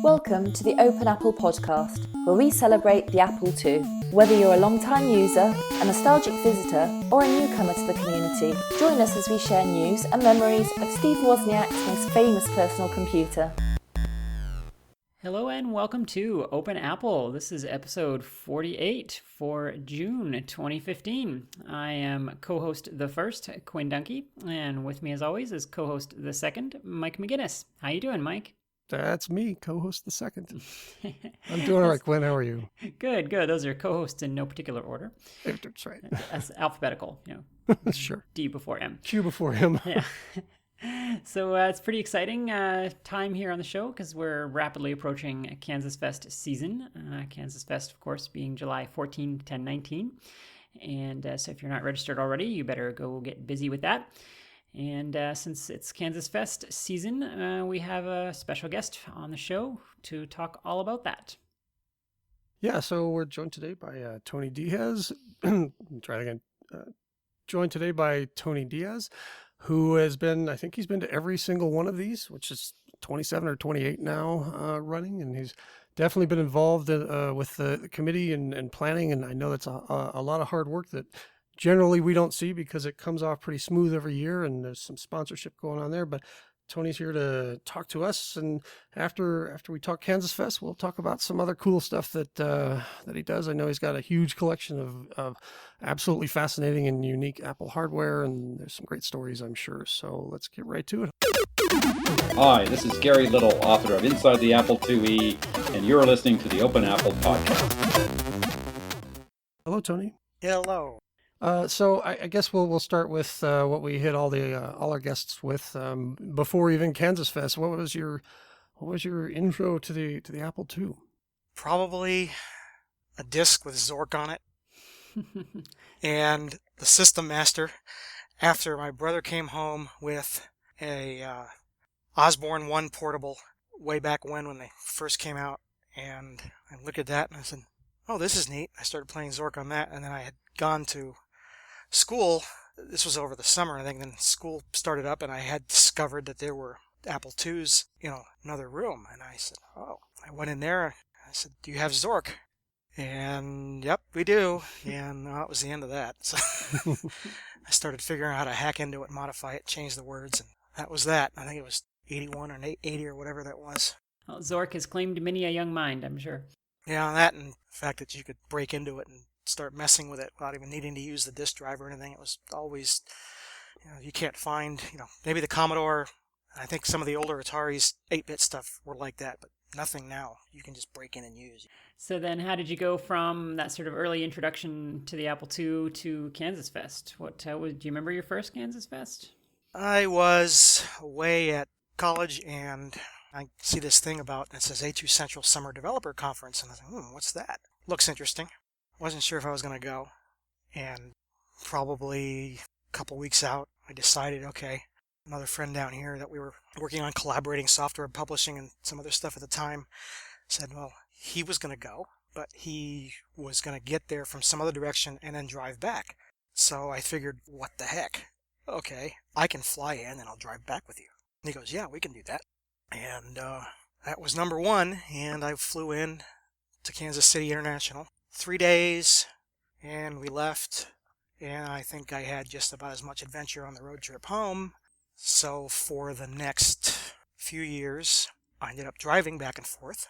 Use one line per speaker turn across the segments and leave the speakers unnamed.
Welcome to the Open Apple podcast, where we celebrate the Apple II. Whether you're a long-time user, a nostalgic visitor, or a newcomer to the community, join us as we share news and memories of Steve Wozniak's most famous personal computer.
Hello and welcome to Open Apple. This is episode 48 for June 2015. I am co-host the first, Quinn Dunkey, and with me as always is co-host the second, Mike McGinnis. How you doing, Mike?
That's me, co-host the second. I'm doing all right, Quinn. How are you?
Good. Those are co-hosts in no particular order.
That's right.
That's alphabetical,
Sure.
D before M.
Q before him.
Yeah. So it's pretty exciting time here on the show because we're rapidly approaching KansasFest season. KansasFest, of course, being July 14, 10, 19. And so if you're not registered already, you better go get busy with that. And since it's KansasFest season, we have a special guest on the show to talk all about that.
Yeah, so we're joined today by Tony Diaz. Try it again. Joined today by Tony Diaz, who has been, I think he's been to every single one of these, which is 27 or 28 now running. And he's definitely been involved with the committee and planning. And I know that's a lot of hard work that generally we don't see because it comes off pretty smooth every year and there's some sponsorship going on there. But Tony's here to talk to us. And after we talk KansasFest, we'll talk about some other cool stuff that he does. I know he's got a huge collection of absolutely fascinating and unique Apple hardware, and there's some great stories, I'm sure. So let's get right to it.
Hi, this is Gary Little, author of Inside the Apple IIe, and you're listening to the Open Apple podcast.
Hello, Tony.
Hello.
So I guess we'll start with what we hit all our guests with before even KansasFest. What was your intro to the Apple II?
Probably a disc with Zork on it, and the System Master. After my brother came home with a Osborne 1 portable way back when they first came out, and I looked at that and I said, "Oh, this is neat." I started playing Zork on that, and then I had gone to school. This was over the summer, I think. Then school started up, and I had discovered that there were Apple IIs in another room. And I said, "Oh." I went in there. I said, "Do you have Zork?" And yep, we do. And that was the end of that. So I started figuring out how to hack into it, modify it, change the words, and that was that. I think it was 81 or 80 or whatever that was.
Well, Zork has claimed many a young mind, I'm sure.
Yeah, that and the fact that you could break into it and start messing with it without even needing to use the disk drive or anything. It was always, you can't find, maybe the Commodore. I think some of the older Atari's 8-bit stuff were like that, but nothing now. You can just break in and use.
So then how did you go from that sort of early introduction to the Apple II to KansasFest? Do you remember your first KansasFest?
I was away at college and I see this thing about, it says A2 Central Summer Developer Conference, and I was like, what's that? Looks interesting. Wasn't sure if I was going to go, and probably a couple weeks out, I decided, okay, another friend down here that we were working on collaborating software publishing and some other stuff at the time said, well, he was going to go, but he was going to get there from some other direction and then drive back. So I figured, what the heck? Okay, I can fly in and I'll drive back with you. And he goes, yeah, we can do that. And that was number one, and I flew in to Kansas City International. 3 days, and we left, and I think I had just about as much adventure on the road trip home. So for the next few years, I ended up driving back and forth,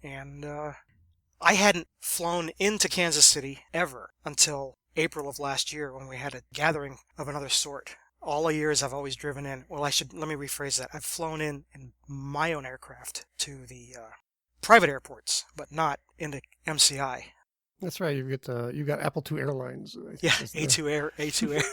and I hadn't flown into Kansas City ever until April of last year when we had a gathering of another sort. All the years I've always driven in, let me rephrase that. I've flown in my own aircraft to the private airports, but not into MCI.
That's right. You've got Apple II Airlines.
Yeah, A2 Air.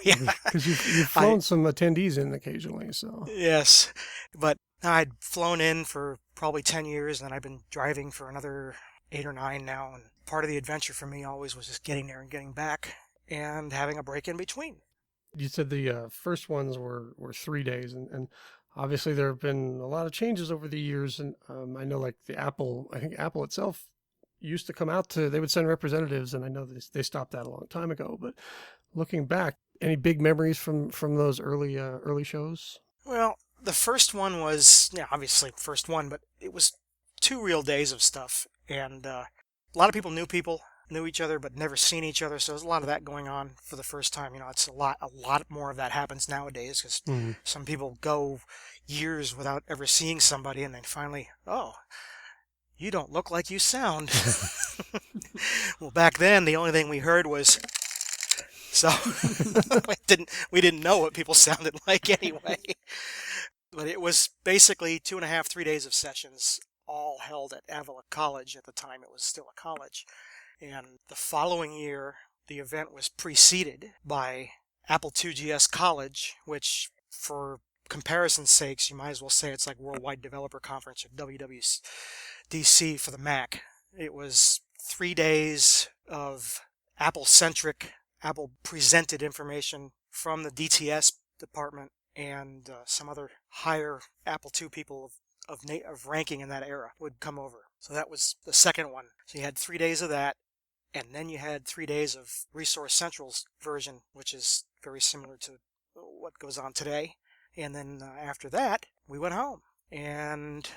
Yeah,
because you've flown some attendees in occasionally. So
yes, but I'd flown in for probably 10 years, and then I've been driving for another 8 or 9 now. And part of the adventure for me always was just getting there and getting back, and having a break in between.
You said the first ones were 3 days, and obviously there have been a lot of changes over the years. And I know, like I think Apple itself used to come out they would send representatives, and I know they stopped that a long time ago. But looking back, any big memories from those early shows?
Well, the first one was, obviously first one, but it was 2 real days of stuff, and a lot of people knew each other, but never seen each other. So there's a lot of that going on for the first time. It's a lot more of that happens nowadays because some people go years without ever seeing somebody, and then finally, oh, you don't look like you sound. Well, back then the only thing we heard was, so we didn't know what people sounded like anyway. But it was basically 2.5, 3 days of sessions, all held at Avila College. At the time, it was still a college. And the following year, the event was preceded by Apple IIgs College, which, for comparison's sakes, you might as well say it's like Worldwide Developer Conference, or WWDC for the Mac. It was 3 days of Apple-centric, Apple-presented information from the DTS department and some other higher Apple II people of ranking in that era would come over. So that was the second one. So you had 3 days of that, and then you had 3 days of Resource Central's version, which is very similar to what goes on today. And then after that, we went home. And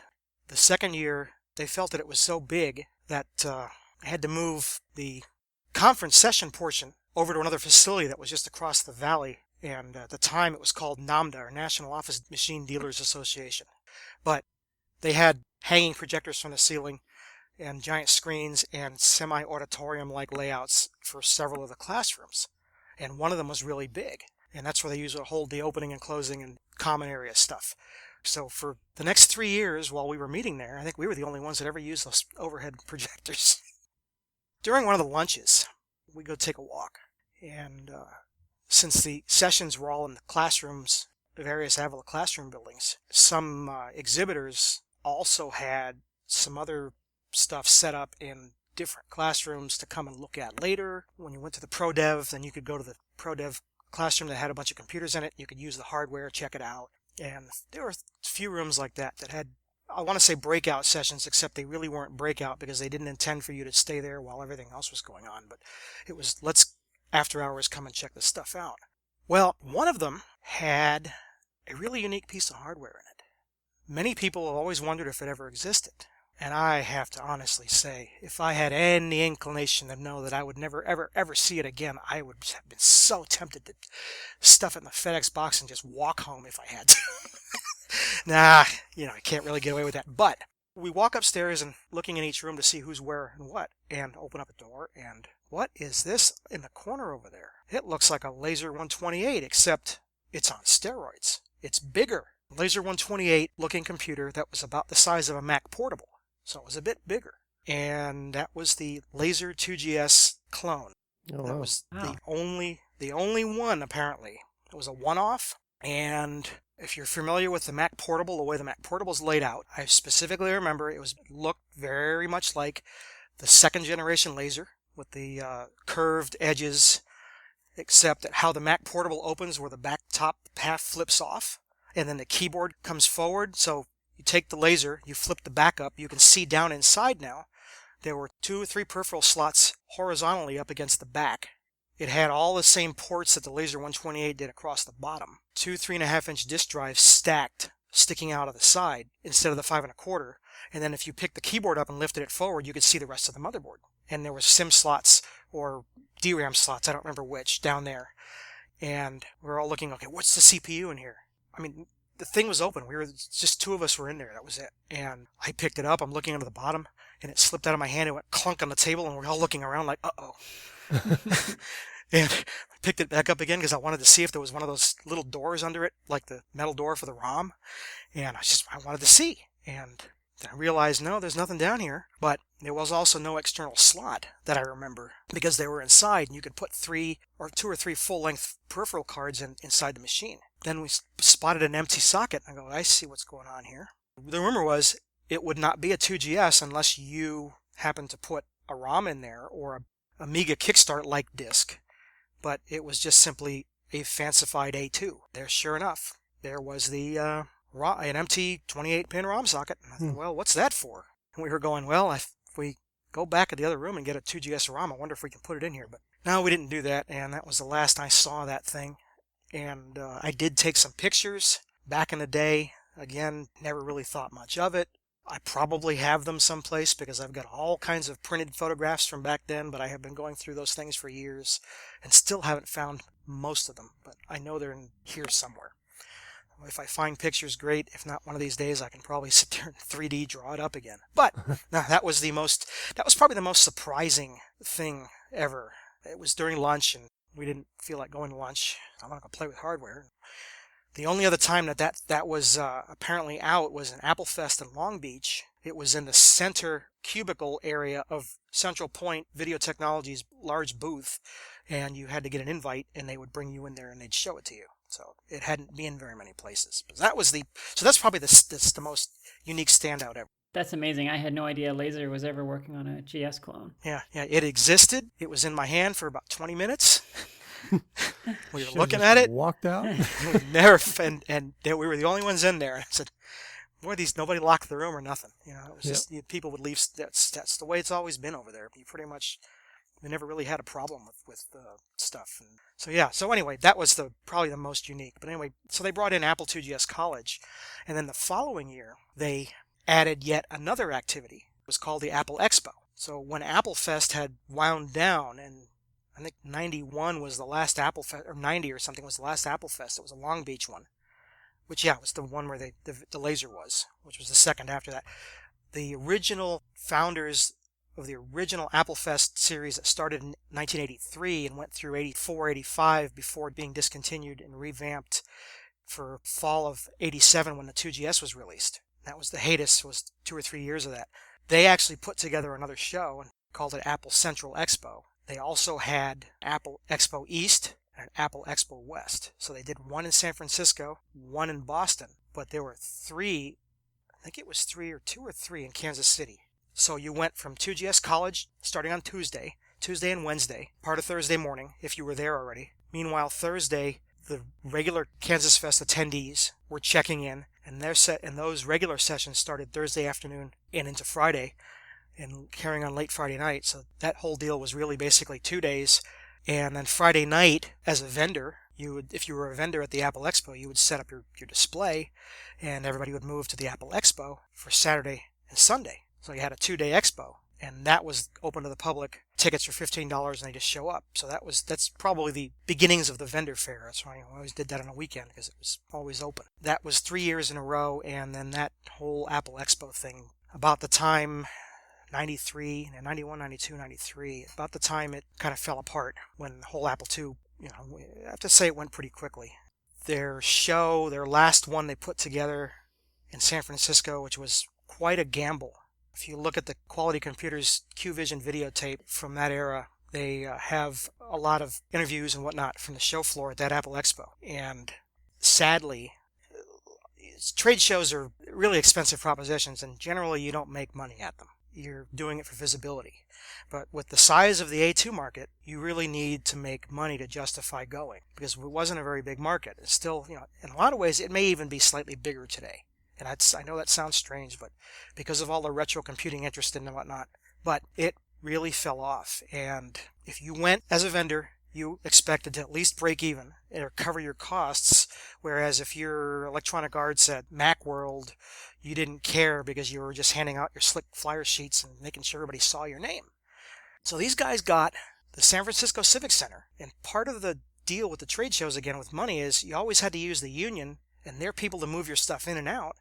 the second year, they felt that it was so big that I had to move the conference session portion over to another facility that was just across the valley. And at the time, it was called NAMDA, or National Office Machine Dealers Association. But they had hanging projectors from the ceiling and giant screens and semi-auditorium-like layouts for several of the classrooms. And one of them was really big. And that's where they usually hold the opening and closing and common area stuff. So for the next 3 years while we were meeting there, I think we were the only ones that ever used those overhead projectors. During one of the lunches, we go take a walk. And since the sessions were all in the classrooms, the various Avila classroom buildings, some exhibitors also had some other stuff set up in different classrooms to come and look at later. When you went to the ProDev, then you could go to the ProDev classroom that had a bunch of computers in it. You could use the hardware, check it out. And there were a few rooms like that had, I want to say, breakout sessions, except they really weren't breakout because they didn't intend for you to stay there while everything else was going on. But it was, let's after hours come and check this stuff out. Well, one of them had a really unique piece of hardware in it. Many people have always wondered if it ever existed. And I have to honestly say, if I had any inclination to know that I would never, ever, ever see it again, I would have been so tempted to stuff it in the FedEx box and just walk home if I had to. Nah, I can't really get away with that. But we walk upstairs and looking in each room to see who's where and what, and open up a door, and what is this in the corner over there? It looks like a Laser 128, except it's on steroids. It's bigger. Laser 128 looking computer that was about the size of a Mac Portable. So it was a bit bigger. And that was the Laser 2GS clone.
Oh,
that
wow.
was the only one, apparently. It was a one-off. And if you're familiar with the Mac Portable, the way the Mac Portable is laid out, I specifically remember it looked very much like the second generation Laser with the curved edges, except that how the Mac Portable opens where the back top half flips off, and then the keyboard comes forward. So you take the Laser, you flip the back up, you can see down inside now. There were 2 or 3 peripheral slots horizontally up against the back. It had all the same ports that the Laser 128 did across the bottom. 2 3.5-inch disk drives stacked, sticking out of the side instead of the 5 1/4. And then if you picked the keyboard up and lifted it forward, you could see the rest of the motherboard. And there were SIM slots or DRAM slots, I don't remember which, down there. And we're all looking, okay, what's the CPU in here? I mean, the thing was open. Just 2 of us were in there. That was it. And I picked it up. I'm looking under the bottom, and it slipped out of my hand. It went clunk on the table, and we're all looking around like, uh-oh. And I picked it back up again because I wanted to see if there was one of those little doors under it, like the metal door for the ROM. And I wanted to see. And then I realized, no, there's nothing down here. But there was also no external slot that I remember because they were inside, and you could put 2 or 3 full-length peripheral cards inside the machine. Then we spotted an empty socket. I go, I see what's going on here. The rumor was it would not be a 2GS unless you happened to put a ROM in there or a Amiga Kickstart-like disk. But it was just simply a fancified A2. There, sure enough, there was an empty 28-pin ROM socket. And I thought, well, what's that for? And we were going, well, if we go back at the other room and get a 2GS ROM, I wonder if we can put it in here. But no, we didn't do that, and that was the last I saw of that thing. And I did take some pictures back in the day. Again, never really thought much of it. I probably have them someplace because I've got all kinds of printed photographs from back then, but I have been going through those things for years and still haven't found most of them, but I know they're in here somewhere. If I find pictures, great. If not, one of these days I can probably sit there and 3D draw it up again. But no, that was probably the most surprising thing ever. It was during lunch and we didn't feel like going to lunch. I want to go play with hardware. The only other time that was apparently out was in AppleFest in Long Beach. It was in the center cubicle area of Central Point Video Technologies' large booth, and you had to get an invite, and they would bring you in there and they'd show it to you. So it hadn't been very many places. But that's probably the most unique standout ever.
That's amazing. I had no idea Laser was ever working on a GS clone.
Yeah, it existed. It was in my hand for about 20 minutes. We were looking at it.
Walked out.
We never, and we were the only ones in there. I said, "Boy, nobody locked the room or nothing." You know, it was just people would leave. That's the way it's always been over there. We never really had a problem with stuff. And so anyway, that was probably the most unique. But anyway, so they brought in Apple IIgs College, and then the following year they added yet another activity. It was called the Apple Expo. So when AppleFest had wound down, and I think 91 was the last AppleFest, or 90 or something was the last AppleFest. It was a Long Beach one, which was the one where the laser was, which was the second after that. The original founders of the original AppleFest series that started in 1983 and went through 84, 85 before being discontinued and revamped for fall of 87 when the 2GS was released. That was the hiatus, was 2 or 3 years of that. They actually put together another show and called it Apple Central Expo. They also had Apple Expo East and Apple Expo West. So they did one in San Francisco, one in Boston, but there were 3, I think it was 2 or 3 in Kansas City. So you went from 2GS College starting on Tuesday and Wednesday, part of Thursday morning if you were there already. Meanwhile, Thursday, the regular KansasFest attendees were checking in, and those regular sessions started Thursday afternoon and into Friday and carrying on late Friday night. So that whole deal was really basically 2 days. And then Friday night, as a vendor, if you were a vendor at the Apple Expo, you would set up your display, and everybody would move to the Apple Expo for Saturday and Sunday. So you had a 2-day expo, and that was open to the public. Tickets were $15, and they just show up. So that's probably the beginnings of the vendor fair. That's why I always did that on a weekend, because it was always open. That was 3 years in a row, and then that whole Apple Expo thing, about the time 93, 91, 92, 93, about the time it kind of fell apart when the whole Apple II, I have to say it went pretty quickly. Their last one they put together in San Francisco, which was quite a gamble. If you look at the Quality Computers QVision videotape from that era, they have a lot of interviews and whatnot from the show floor at that Apple Expo. And sadly, trade shows are really expensive propositions, and generally you don't make money at them. You're doing it for visibility. But with the size of the A2 market, you really need to make money to justify going, because it wasn't a very big market. It's still, in a lot of ways, it may even be slightly bigger today. And I know that sounds strange, but because of all the retro computing interest and whatnot, but it really fell off. And if you went as a vendor, you expected to at least break even or cover your costs, whereas if you're Electronic Arts at Macworld, you didn't care because you were just handing out your slick flyer sheets and making sure everybody saw your name. So these guys got the San Francisco Civic Center, and part of the deal with the trade shows, again, with money, is you always had to use the union and their people to move your stuff in and out.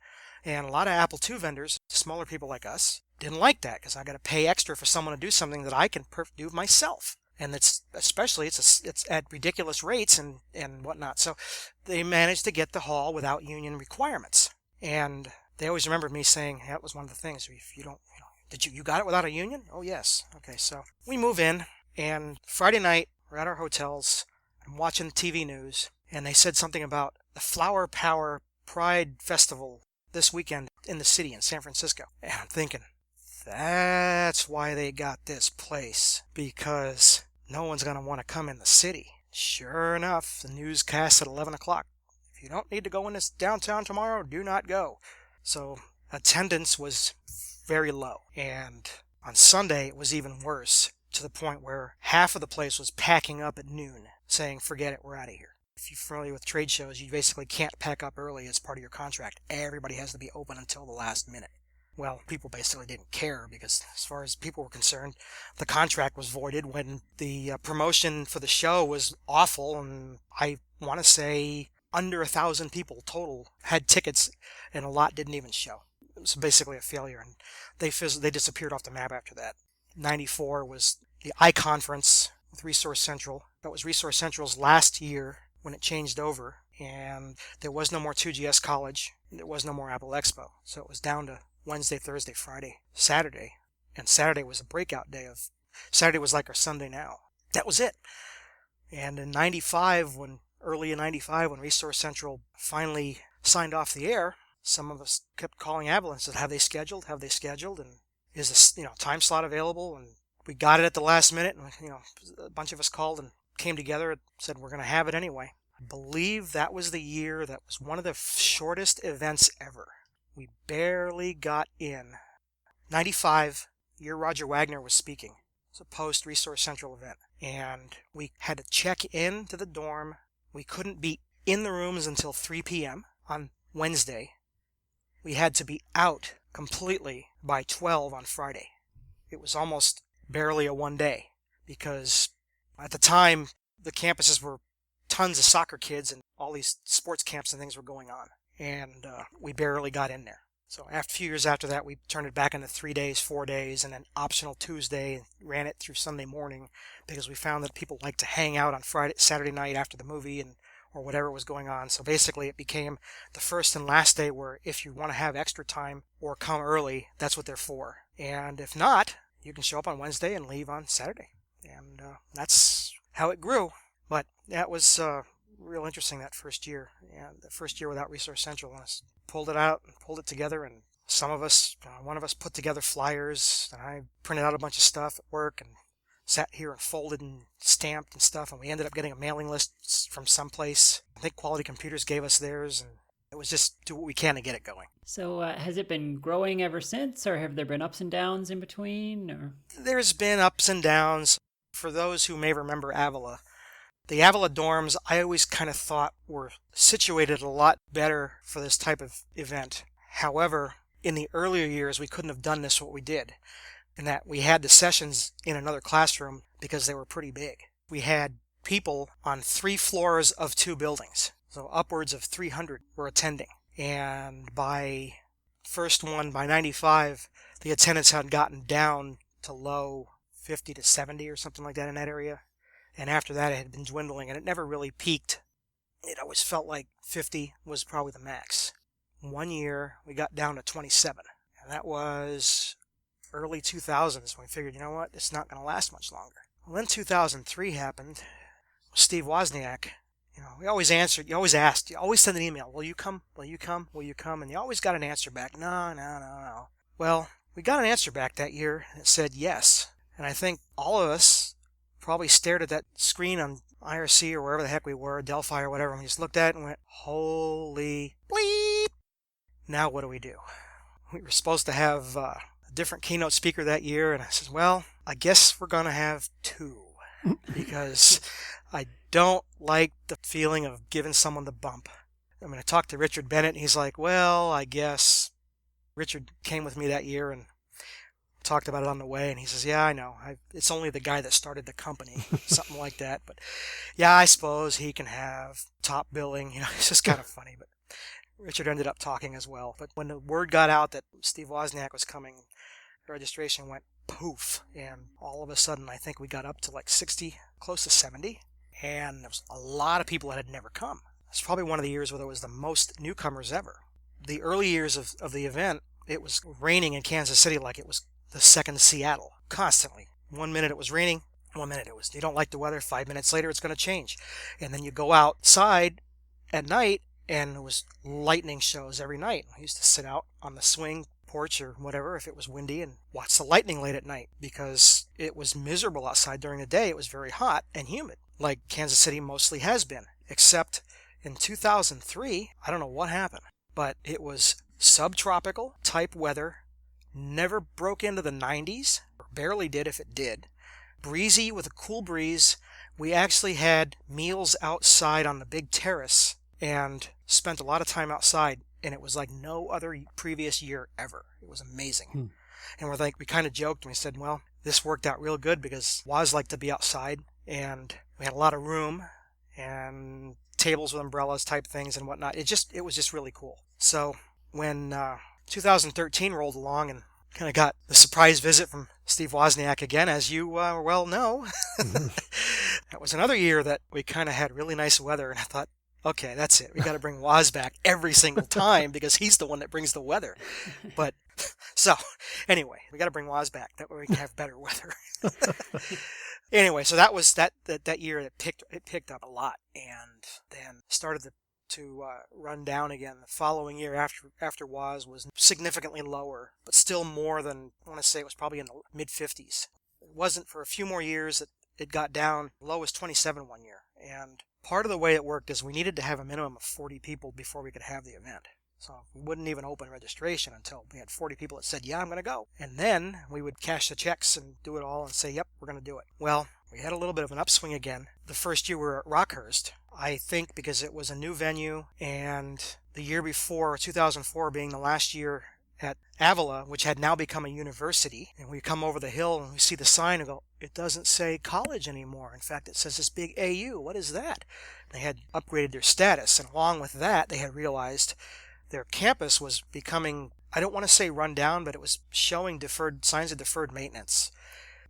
And a lot of Apple II vendors, smaller people like us, didn't like that because I got to pay extra for someone to do something that I can do myself. And it's at ridiculous rates and whatnot. So they managed to get the hall without union requirements. And they always remember me saying, that was one of the things. If you don't, did you got it without a union? Oh, yes. Okay, so we move in, and Friday night, we're at our hotels. I'm watching TV news, and they said something about the Flower Power Pride Festival this weekend in the city in San Francisco. And I'm thinking, that's why they got this place, because no one's going to want to come in the city. Sure enough, the newscast at 11 o'clock. If you don't need to go in this downtown tomorrow, do not go. So attendance was very low. And on Sunday, it was even worse, to the point where half of the place was packing up at noon, saying, forget it, we're out of here. If you're familiar with trade shows, you basically can't pack up early as part of your contract. Everybody has to be open until the last minute. Well, people basically didn't care because as far as people were concerned, the contract was voided when the promotion for the show was awful, and I want to say under 1,000 people total had tickets, and a lot didn't even show. It was basically a failure, and they disappeared off the map after that. 94 was the I-Conference with Resource Central. That was Resource Central's last year when it changed over, and there was no more 2GS College. There was no more Apple Expo, so it was down to Wednesday, Thursday, Friday, Saturday, and Saturday was a breakout day of. Saturday was like our Sunday now. That was it. And in early in 95, when Resource Central finally signed off the air, some of us kept calling Apple and said, have they scheduled? Have they scheduled? And is this, time slot available? And we got it at the last minute, and, a bunch of us called and came together and said, we're going to have it anyway. I believe that was the year that was one of the shortest events ever. We barely got in. 95, year Roger Wagner was speaking. It was a post-Resource Central event. And we had to check in to the dorm. We couldn't be in the rooms until 3 p.m. on Wednesday. We had to be out completely by 12 on Friday. It was almost barely a one day because at the time the campuses were tons of soccer kids and all these sports camps and things were going on. And we barely got in there. So a few years after that, we turned it back into 3 days, 4 days, and then optional Tuesday, and ran it through Sunday morning because we found that people like to hang out on Saturday night after the movie or whatever was going on. So basically it became the first and last day where if you want to have extra time or come early, that's what they're for. And if not, you can show up on Wednesday and leave on Saturday. And that's how it grew. But that was real interesting that first year. And the first year without Resource Central, and us pulled it out and pulled it together. And some of us, one of us put together flyers, and I printed out a bunch of stuff at work and sat here and folded and stamped and stuff. And we ended up getting a mailing list from someplace. I think Quality Computers gave us theirs, and it was just do what we can to get it going.
So has it been growing ever since, or have there been ups and downs in between? Or
There's been ups and downs. For those who may remember Avila, the Avila dorms I always kind of thought were situated a lot better for this type of event. However, in the earlier years, we couldn't have done this what we did, in that we had the sessions in another classroom because they were pretty big. We had people on 3 floors of 2 buildings, so upwards of 300 were attending. And by 95, the attendance had gotten down to low 50 to 70 or something like that in that area. And after that, it had been dwindling, and it never really peaked. It always felt like 50 was probably the max. One year, we got down to 27, and that was early 2000s when we figured, you know what, it's not going to last much longer. Well, then 2003 happened. Steve Wozniak, we always answered, you always asked, you always send an email, will you come, will you come, will you come? And you always got an answer back, no. Well, we got an answer back that year that said yes. And I think all of us probably stared at that screen on IRC or wherever the heck we were, Delphi or whatever, and we just looked at it and went, holy bleep! Now what do? We were supposed to have a different keynote speaker that year, and I said, well, I guess we're going to have 2, because I don't like the feeling of giving someone the bump. I talked to Richard Bennett, and he's like, well, I guess. Richard came with me that year and talked about it on the way, and he says, yeah, I know. It's only the guy that started the company, something like that. But yeah, I suppose he can have top billing. It's just kind of funny. But Richard ended up talking as well. But when the word got out that Steve Wozniak was coming, the registration went poof. And all of a sudden, I think we got up to like 60, close to 70. And there was a lot of people that had never come. It's probably one of the years where there was the most newcomers ever. The early years of the event, it was raining in Kansas City like it was the second Seattle, constantly. 1 minute it was raining, 1 minute it was, you don't like the weather, 5 minutes later it's going to change. And then you go outside at night, and it was lightning shows every night. I used to sit out on the swing porch or whatever if it was windy and watch the lightning late at night, because it was miserable outside during the day. It was very hot and humid, like Kansas City mostly has been, except in 2003, I don't know what happened, but it was subtropical type weather. Never broke into the 90s, or barely did if it did. Breezy with a cool breeze. We actually had meals outside on the big terrace and spent a lot of time outside. and it was like no other previous year ever. It was amazing. And we kind of joked and we said, well, this worked out real good because Woz liked to be outside and we had a lot of room and tables with umbrellas type things and whatnot. It was just really cool. So when 2013 rolled along and kind of got the surprise visit from Steve Wozniak again, as you well know, that was another year that we kind of had really nice weather, and I thought, okay, that's it. We got to bring Woz back every single time because he's the one that brings the weather. But so anyway, we got to bring Woz back. That way we can have better weather. Anyway, so that was that year. It picked up a lot, and then started to run down again. The following year after Woz was significantly lower, but still more than, I want to say it was probably in the mid 50s. It wasn't for a few more years that it got down. Low was 27 one year, and part of the way it worked is we needed to have a minimum of 40 people before we could have the event. So we wouldn't even open registration until we had 40 people that said, yeah, I'm going to go. And then we would cash the checks and do it all and say, yep, we're going to do it. Well, we had a little bit of an upswing again. The first year we were at Rockhurst, I think because it was a new venue, and the year before, 2004 being the last year at Avila, which had now become a university, and we come over the hill and we see the sign and go, it doesn't say college anymore. In fact, it says this big AU. What is that? They had upgraded their status, and along with that, they had realized their campus was becoming, I don't want to say run down, but it was showing signs of deferred maintenance.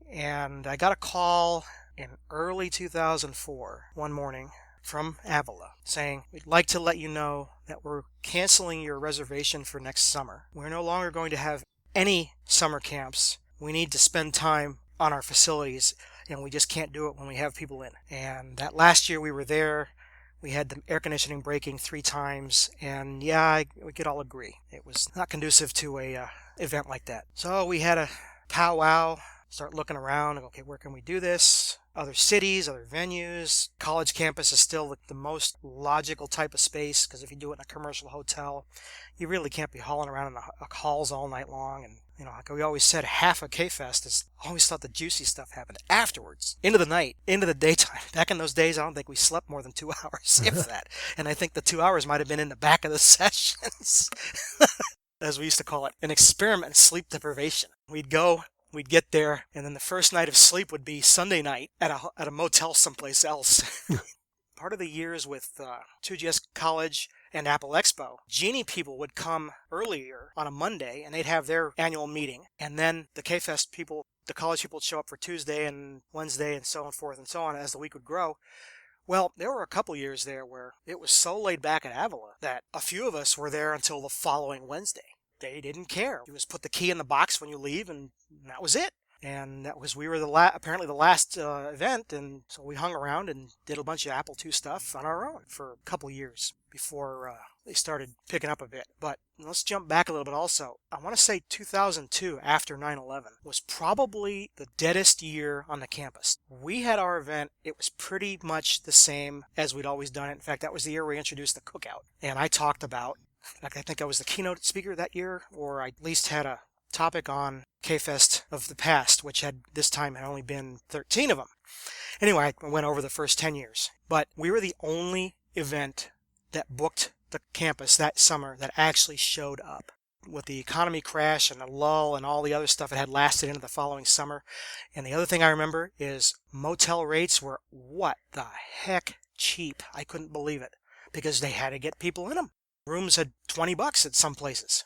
And I got a call in early 2004, one morning, from Avila, saying, we'd like to let you know that we're canceling your reservation for next summer. We're no longer going to have any summer camps. We need to spend time on our facilities, and we just can't do it when we have people in. And that last year we were there, we had the air conditioning breaking 3 times, and yeah, we could all agree. It was not conducive to a event like that. So we had a powwow, start looking around, and okay, where can we do this? Other cities, other venues. College campus is still the most logical type of space, because if you do it in a commercial hotel, you really can't be hauling around in the halls all night long. And you know, like we always said, half of K-Fest is, I always thought the juicy stuff happened afterwards, into the night, into the daytime. Back in those days, I don't think we slept more than 2 hours, if that. And I think the 2 hours might have been in the back of the sessions, as we used to call it, an experiment in sleep deprivation. We'd get there, and then the first night of sleep would be Sunday night at a motel someplace else. Part of the years with 2GS College and Apple Expo, Genie people would come earlier on a Monday, and they'd have their annual meeting. And then the K-Fest people, the college people would show up for Tuesday and Wednesday and so on forth and so on as the week would grow. Well, there were a couple years there where it was so laid back at Avila that a few of us were there until the following Wednesday. They didn't care. You just put the key in the box when you leave, and that was it. And that was, we were apparently the last event, and so we hung around and did a bunch of Apple II stuff on our own for a couple years before they started picking up a bit. But let's jump back a little bit also. I want to say 2002, after 9/11, was probably the deadest year on the campus. We had our event. It was pretty much the same as we'd always done it. In fact, that was the year we introduced the cookout. And I talked about, in fact, I think I was the keynote speaker that year, or I at least had a topic on K-Fest of the past, which had only been 13 of them. Anyway, I went over the first 10 years. But we were the only event that booked the campus that summer that actually showed up. With the economy crash and the lull and all the other stuff, it had lasted into the following summer. And the other thing I remember is motel rates were, what the heck, cheap. I couldn't believe it, because they had to get people in them. Rooms had $20 at some places.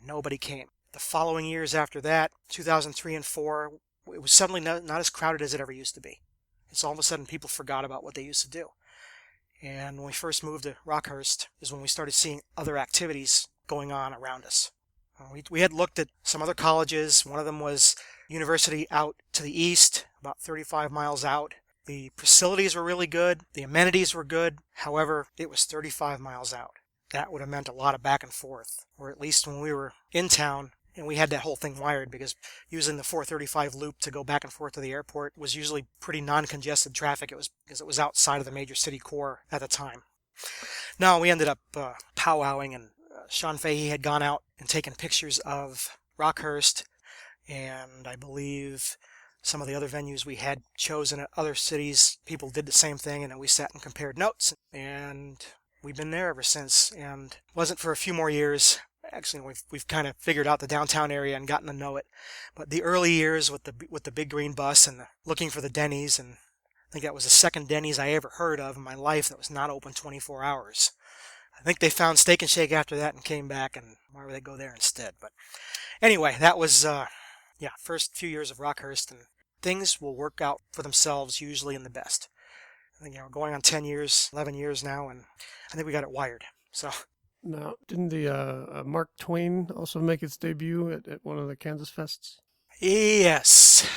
Nobody came. The following years after that, 2003 and 4, it was suddenly not as crowded as it ever used to be. It's all of a sudden people forgot about what they used to do. And when we first moved to Rockhurst is when we started seeing other activities going on around us. We had looked at some other colleges. One of them was university out to the east, about 35 miles out. The facilities were really good. The amenities were good. However, it was 35 miles out. That would have meant a lot of back and forth, or at least when we were in town, and we had that whole thing wired, because using the 435 loop to go back and forth to the airport was usually pretty non-congested traffic. It was because it was outside of the major city core at the time. No, we ended up powwowing, and Sean Fahey had gone out and taken pictures of Rockhurst, and I believe some of the other venues we had chosen at other cities, people did the same thing, and then we sat and compared notes. And we've been there ever since, and it wasn't for a few more years. Actually, we've kind of figured out the downtown area and gotten to know it. But the early years with the big green bus and looking for the Denny's, and I think that was the second Denny's I ever heard of in my life that was not open 24 hours. I think they found Steak and Shake after that and came back, and why would they go there instead? But anyway, that was first few years of Rockhurst, and things will work out for themselves usually in the best. I think going on 10 years, 11 years now, and I think we got it wired. So.
Now, didn't the Mark Twain also make its debut at one of the Kansas Fests?
Yes.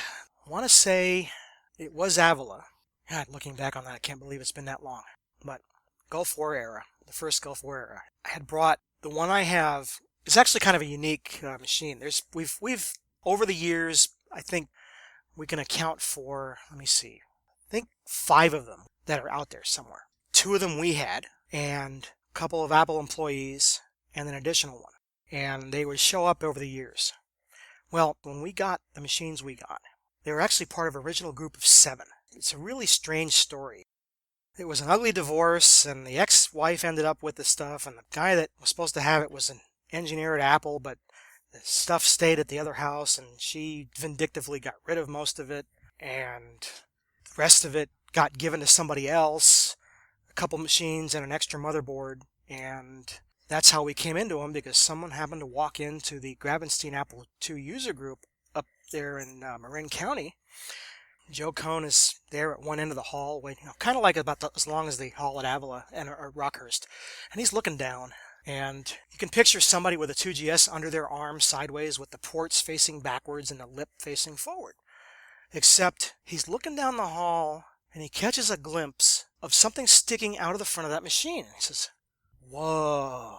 I want to say it was Avila. God, looking back on that, I can't believe it's been that long. But Gulf War era, the first Gulf War era. I had brought the one I have. It's actually kind of a unique machine. We've over the years, I think we can account for, let me see, I think 5 of them that are out there somewhere. 2 of them we had, and a couple of Apple employees, and an additional one. And they would show up over the years. Well, when we got the machines we got, they were actually part of an original group of 7. It's a really strange story. It was an ugly divorce, and the ex-wife ended up with the stuff, and the guy that was supposed to have it was an engineer at Apple, but the stuff stayed at the other house, and she vindictively got rid of most of it, and the rest of it got given to somebody else, a couple machines and an extra motherboard, and that's how we came into them, because someone happened to walk into the Gravenstein Apple II user group up there in Marin County. Joe Cohn is there at one end of the hall, kind of like about as long as the hall at Avila or Rockhurst, and he's looking down. And you can picture somebody with a 2GS under their arm sideways with the ports facing backwards and the lip facing forward. Except he's looking down the hall and he catches a glimpse of something sticking out of the front of that machine. And he says, "Whoa,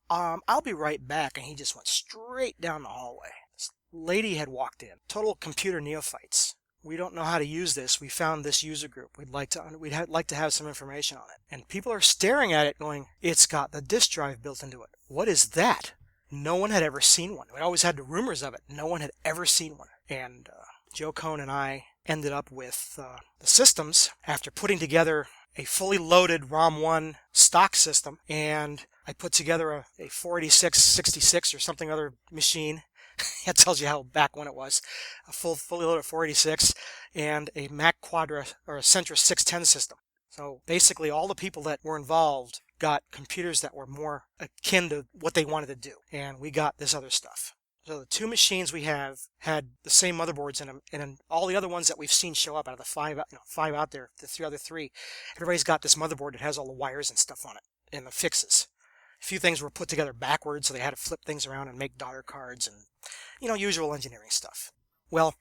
I'll be right back." And he just went straight down the hallway. This lady had walked in. Total computer neophytes. "We don't know how to use this. We found this user group. We'd like to have some information on it." And people are staring at it going, "It's got the disk drive built into it. What is that?" No one had ever seen one. We always had the rumors of it. No one had ever seen one. And Joe Cohn and I ended up with the systems after putting together a fully loaded ROM1 stock system. And I put together a 486-66 or something other machine. That tells you how back when it was. A fully loaded 486 and a Mac Quadra or a Centra 610 system. So basically all the people that were involved got computers that were more akin to what they wanted to do. And we got this other stuff. So the 2 machines we have had the same motherboards in them, and all the other ones that we've seen show up out of the 5 out there, the other 3, everybody's got this motherboard that has all the wires and stuff on it and the fixes. A few things were put together backwards, so they had to flip things around and make daughter cards and, usual engineering stuff. Well,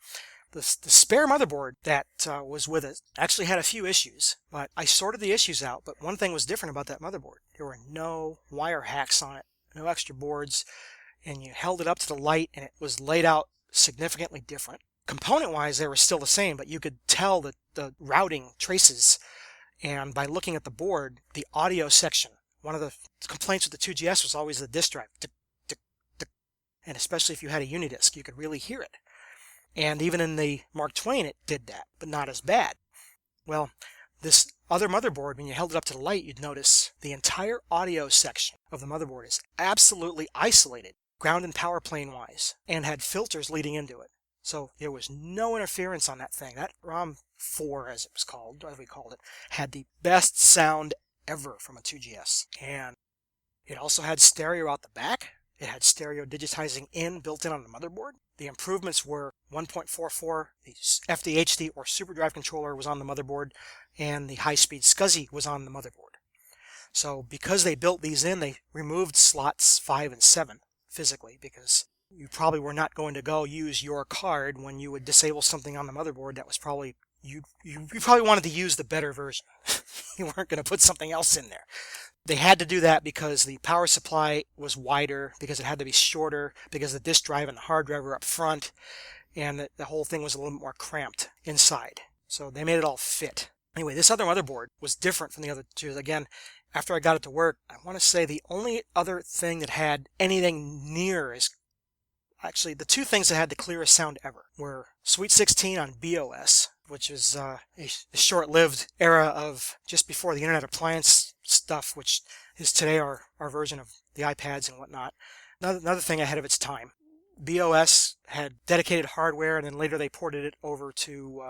the spare motherboard that was with it actually had a few issues, but I sorted the issues out. But one thing was different about that motherboard. There were no wire hacks on it, no extra boards, and you held it up to the light and it was laid out significantly different. Component-wise, they were still the same, but you could tell the routing traces, and by looking at the board, the audio section. One of the complaints with the 2GS was always the disk drive. Tick, tick, tick. And especially if you had a Unidisc, you could really hear it. And even in the Mark Twain, it did that, but not as bad. Well, this other motherboard, when you held it up to the light, you'd notice the entire audio section of the motherboard is absolutely isolated, ground and power plane wise, and had filters leading into it. So there was no interference on that thing. That ROM4, as we called it, had the best sound ever from a 2GS. And it also had stereo out the back. It had stereo digitizing built in on the motherboard. The improvements were 1.44, the FDHD or SuperDrive controller was on the motherboard, and the high-speed SCSI was on the motherboard. So because they built these in, they removed slots 5 and 7 physically, because you probably were not going to go use your card when you would disable something on the motherboard that was probably, you probably wanted to use the better version. You weren't going to put something else in there. They had to do that because the power supply was wider, because it had to be shorter, because the disk drive and the hard drive were up front, and the whole thing was a little bit more cramped inside. So they made it all fit. Anyway, this other motherboard was different from the other 2. Again, after I got it to work, I want to say the only other thing that had anything near as... Actually, the 2 things that had the clearest sound ever were Sweet 16 on BOS, which is a short-lived era of just before the Internet Appliance stuff, which is today our version of the iPads and whatnot. Another thing ahead of its time. BOS had dedicated hardware, and then later they ported it over to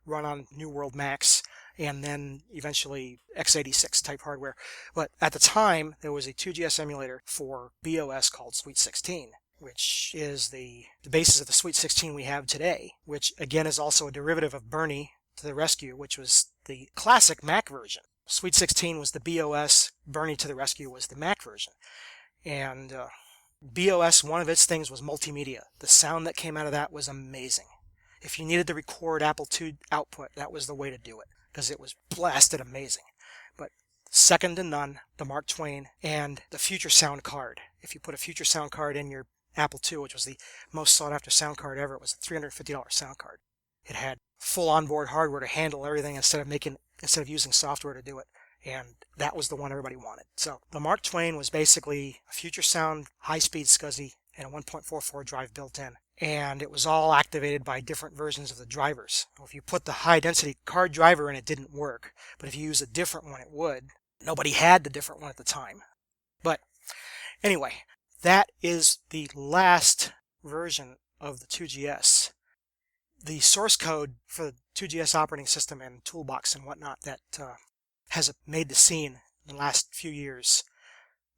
run on New World Macs, and then eventually x86 type hardware. But at the time, there was a 2GS emulator for BOS called Sweet 16, which is the basis of the Sweet 16 we have today, which again is also a derivative of Bernie to the Rescue, which was the classic Mac version. Sweet 16 was the BOS, Bernie to the Rescue was the Mac version. And BOS, one of its things was multimedia. The sound that came out of that was amazing. If you needed to record Apple II output, that was the way to do it, because it was blasted amazing. But second to none, the Mark Twain and the Future Sound card. If you put a Future Sound card in your Apple II, which was the most sought after sound card ever, it was a $350 sound card. It had full onboard hardware to handle everything instead of using software to do it. And that was the one everybody wanted. So the Mark Twain was basically a Future Sound high-speed SCSI and a 1.44 drive built in. And it was all activated by different versions of the drivers. If you put the high-density card driver in, it didn't work. But if you use a different one, it would. Nobody had the different one at the time. But anyway, that is the last version of the 2GS. The source code for the 2GS operating system and toolbox and whatnot that has made the scene in the last few years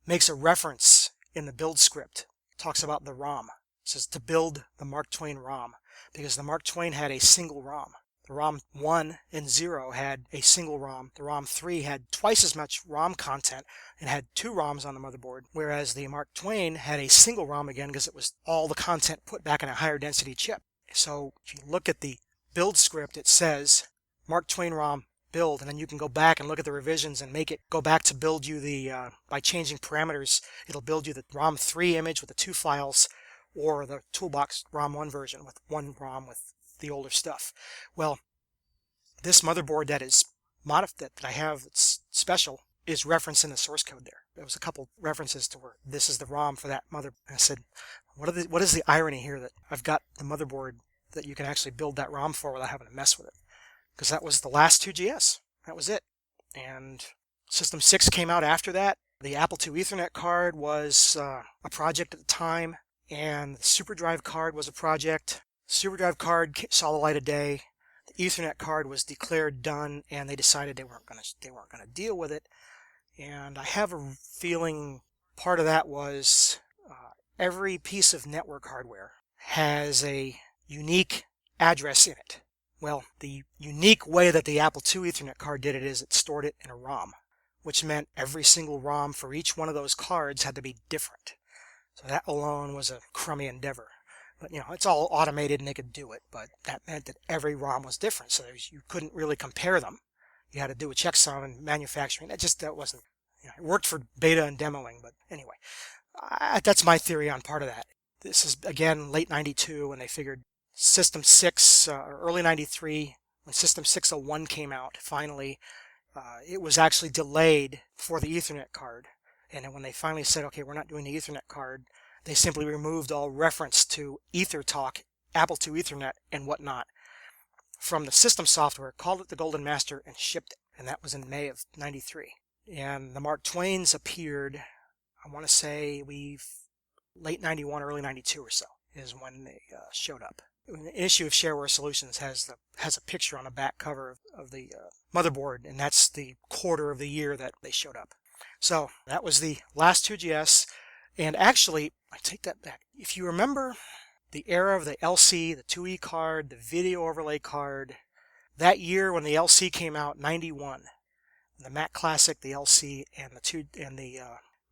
makes a reference in the build script. It talks about the ROM. It says to build the Mark Twain ROM, because the Mark Twain had a single ROM. The ROM 1 and 0 had a single ROM. The ROM 3 had twice as much ROM content and had 2 ROMs on the motherboard, whereas the Mark Twain had a single ROM again because it was all the content put back in a higher density chip. So if you look at the build script, it says Mark Twain ROM build, and then you can go back and look at the revisions and make it go back to build you the, by changing parameters, it'll build you the ROM 3 image with the 2 files, or the Toolbox ROM 1 version with 1 ROM with the older stuff. Well, this motherboard that is that I have that's special is referenced in the source code there. There was a couple references to where this is the ROM for that mother. I said, what is the irony here that I've got the motherboard that you can actually build that ROM for without having to mess with it? Because that was the last 2GS. That was it. And System 6 came out after that. The Apple II Ethernet card was a project at the time, and the SuperDrive card was a project. SuperDrive card saw the light of day. The Ethernet card was declared done, and they decided they weren't going to deal with it. And I have a feeling part of that was every piece of network hardware has a unique address in it. Well, the unique way that the Apple II Ethernet card did it is it stored it in a ROM, which meant every single ROM for each one of those cards had to be different. So that alone was a crummy endeavor. But, it's all automated and they could do it, but that meant that every ROM was different, so you couldn't really compare them. You had to do a checksum and manufacturing. That wasn't, it worked for beta and demoing, but anyway. That's my theory on part of that. This is, again, late 92 when they figured System 6, or early 93, when System 601 came out, finally, it was actually delayed for the Ethernet card. And then when they finally said, okay, we're not doing the Ethernet card, they simply removed all reference to EtherTalk, Apple II Ethernet, and whatnot from the system software, called it the Golden Master, and shipped it. And that was in May of 93. And the Mark Twains appeared, I want to say, late 91, early 92 or so, is when they showed up. An issue of Shareware Solutions has a picture on the back cover of the motherboard, and that's the quarter of the year that they showed up. So that was the last 2GS, and actually, I take that back. If you remember the era of the LC, the 2E card, the video overlay card, that year when the LC came out, 91, the Mac Classic, the LC, and the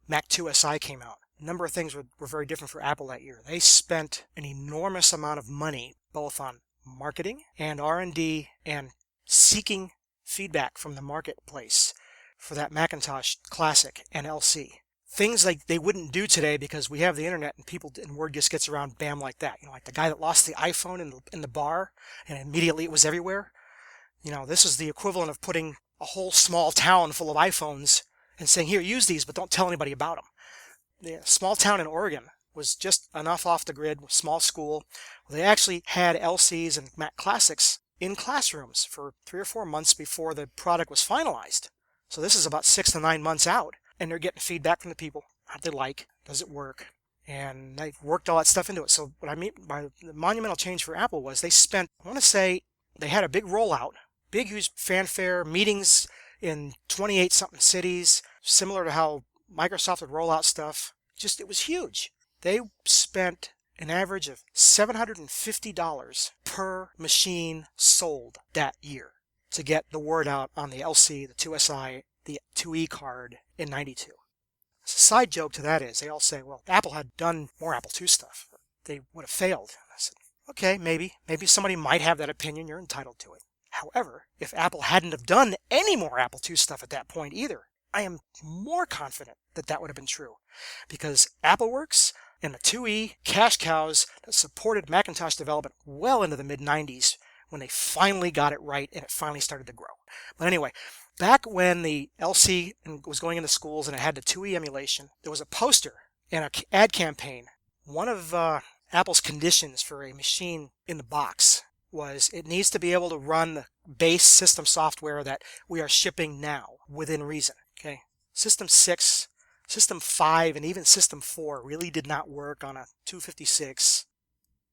Mac 2 SI came out. A number of things were very different for Apple that year. They spent an enormous amount of money both on marketing and R&D and seeking feedback from the marketplace for that Macintosh Classic and LC. Things like they wouldn't do today because we have the internet and word just gets around bam like that. Like the guy that lost the iPhone in the bar and immediately it was everywhere. This is the equivalent of putting a whole small town full of iPhones and saying, here, use these, but don't tell anybody about them. The small town in Oregon was just enough off the grid, small school. They actually had LCs and Mac Classics in classrooms for 3 or 4 months before the product was finalized. So this is about 6 to 9 months out, and they're getting feedback from the people. How they like, does it work? And they've worked all that stuff into it. So what I mean by the monumental change for Apple was they spent, I want to say, they had a big rollout, big huge fanfare, meetings in 28 something cities, similar to how Microsoft would roll out stuff. Just, it was huge. They spent an average of $750 per machine sold that year to get the word out on the LC, the 2SI, the 2E card in 92. A side joke to that is they all say, well, Apple had done more Apple II stuff. They would have failed. I said, okay, maybe somebody might have that opinion. You're entitled to it. However, if Apple hadn't have done any more Apple II stuff at that point either, I am more confident that that would have been true, because AppleWorks and the 2E cash cows that supported Macintosh development well into the mid-90s when they finally got it right and it finally started to grow. But anyway, back when the LC was going into schools and it had the 2E emulation, there was a poster and an ad campaign. One of Apple's conditions for a machine in the box was it needs to be able to run the base system software that we are shipping now within reason. Okay, System 6, System 5, and even System 4 really did not work on a 256.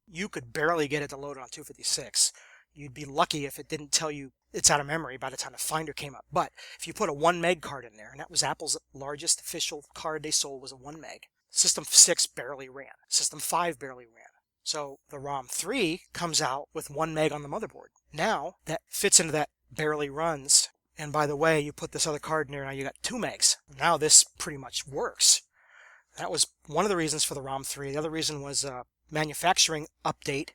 You could barely get it to load on 256. You'd be lucky if it didn't tell you it's out of memory by the time the Finder came up. But if you put a 1 meg card in there, and that was Apple's largest official card they sold was a 1 meg, System 6 barely ran. System 5 barely ran. So the ROM 3 comes out with 1 meg on the motherboard. Now that fits into that barely runs. And by the way, you put this other card in there, now you got 2 megs. Now this pretty much works. That was one of the reasons for the ROM 3. The other reason was manufacturing update,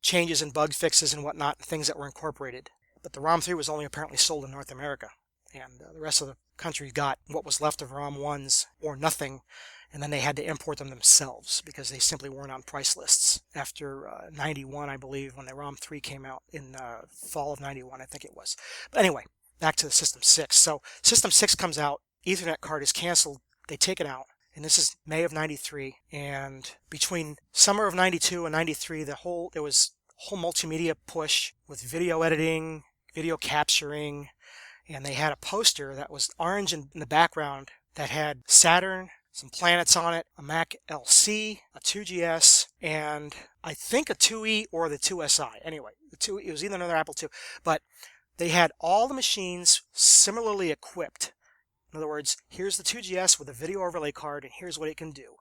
changes and bug fixes and whatnot, things that were incorporated. But the ROM 3 was only apparently sold in North America. And the rest of the country got what was left of ROM 1s or nothing. And then they had to import them themselves because they simply weren't on price lists. After 91, I believe, when the ROM 3 came out in fall of 91, I think it was. But anyway, back to the System 6. So System 6 comes out, Ethernet card is canceled, they take it out, and this is May of 93. And between summer of 92 and 93, there was a whole multimedia push with video editing, video capturing, and they had a poster that was orange in the background that had Saturn, some planets on it, a Mac LC, a 2GS, and I think a 2E or the 2SI. Anyway, it was either another Apple II, but they had all the machines similarly equipped. In other words, here's the 2GS with a video overlay card, and here's what it can do.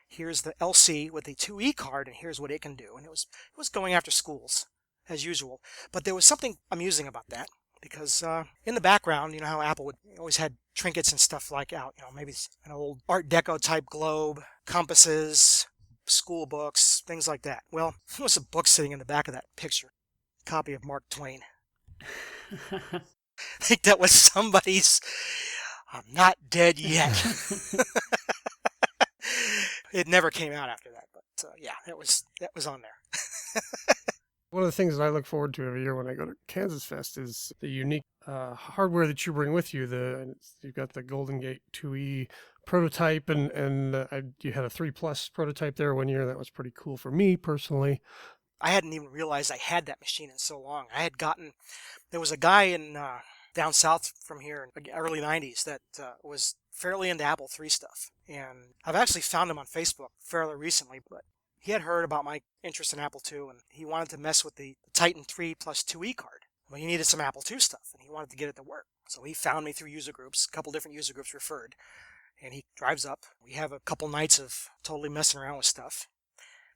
Here's the LC with the 2E card, and here's what it can do. And it was going after schools, as usual. But there was something amusing about that, because in the background, you know how Apple always had trinkets and stuff like out, maybe an old Art Deco type globe, compasses, school books, things like that. Well, there was a book sitting in the back of that picture, a copy of Mark Twain. I think that was somebody's I'm not dead yet. It never came out after that, but yeah, that was on there.
One of the things that I look forward to every year when I go to KansasFest is the unique hardware that you bring with you. You've got the Golden Gate 2E prototype, and you had a 3 Plus prototype there one year. That was pretty cool for me personally.
I hadn't even realized I had that machine in so long. There was a guy in down south from here in the early 90s that was fairly into Apple III stuff. And I've actually found him on Facebook fairly recently, but he had heard about my interest in Apple II, and he wanted to mess with the Titan 3 plus 2E card. Well, he needed some Apple II stuff, and he wanted to get it to work. So he found me through user groups, a couple different user groups referred, and he drives up. We have a couple nights of totally messing around with stuff.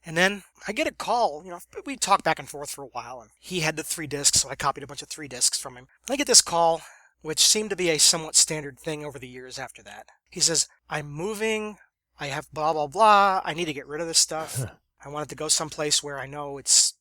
And then I get a call, we talked back and forth for a while, and he had the 3 discs, so I copied a bunch of 3 discs from him. And I get this call, which seemed to be a somewhat standard thing over the years after that. He says, I'm moving, I have blah, blah, blah, I need to get rid of this stuff. I want it to go someplace where I know it's,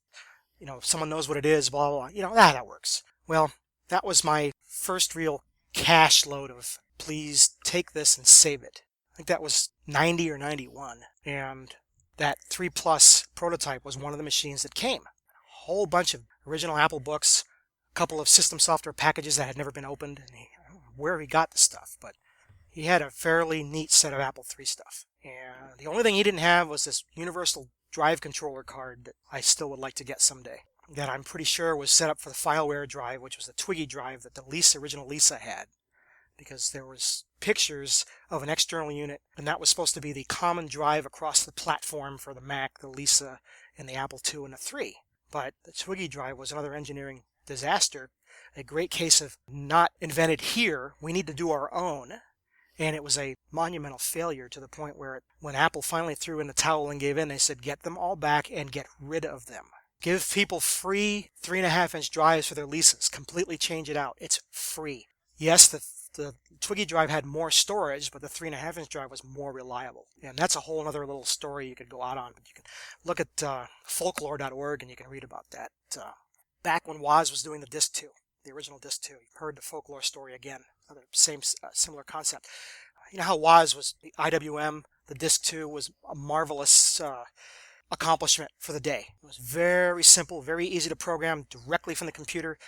someone knows what it is, blah, blah, blah. That works. Well, that was my first real cash load of, please take this and save it. I think that was 90 or 91, and that 3 Plus prototype was one of the machines that came. A whole bunch of original Apple books, a couple of system software packages that had never been opened, and I don't know where he got the stuff, but he had a fairly neat set of Apple III stuff. And the only thing he didn't have was this universal drive controller card that I still would like to get someday, that I'm pretty sure was set up for the FileWare drive, which was the Twiggy drive that the original Lisa had. because there was pictures of an external unit, and that was supposed to be the common drive across the platform for the Mac, the Lisa, and the Apple II and the III. But the Twiggy drive was another engineering disaster, a great case of not invented here, we need to do our own. And it was a monumental failure to the point where when Apple finally threw in the towel and gave in, they said, get them all back and get rid of them. Give people free 3.5-inch drives for their Lisas. Completely change it out. It's free. Yes, the Twiggy drive had more storage, but the 3.5-inch drive was more reliable. And that's a whole other little story you could go out on. But you can look at folklore.org and you can read about that. Back when Woz was doing the Disc 2, the original Disc 2, you've heard the folklore story again. Another similar concept. You know how Woz was the IWM, the Disc 2 was a marvelous accomplishment for the day. It was very simple, very easy to program directly from the computer.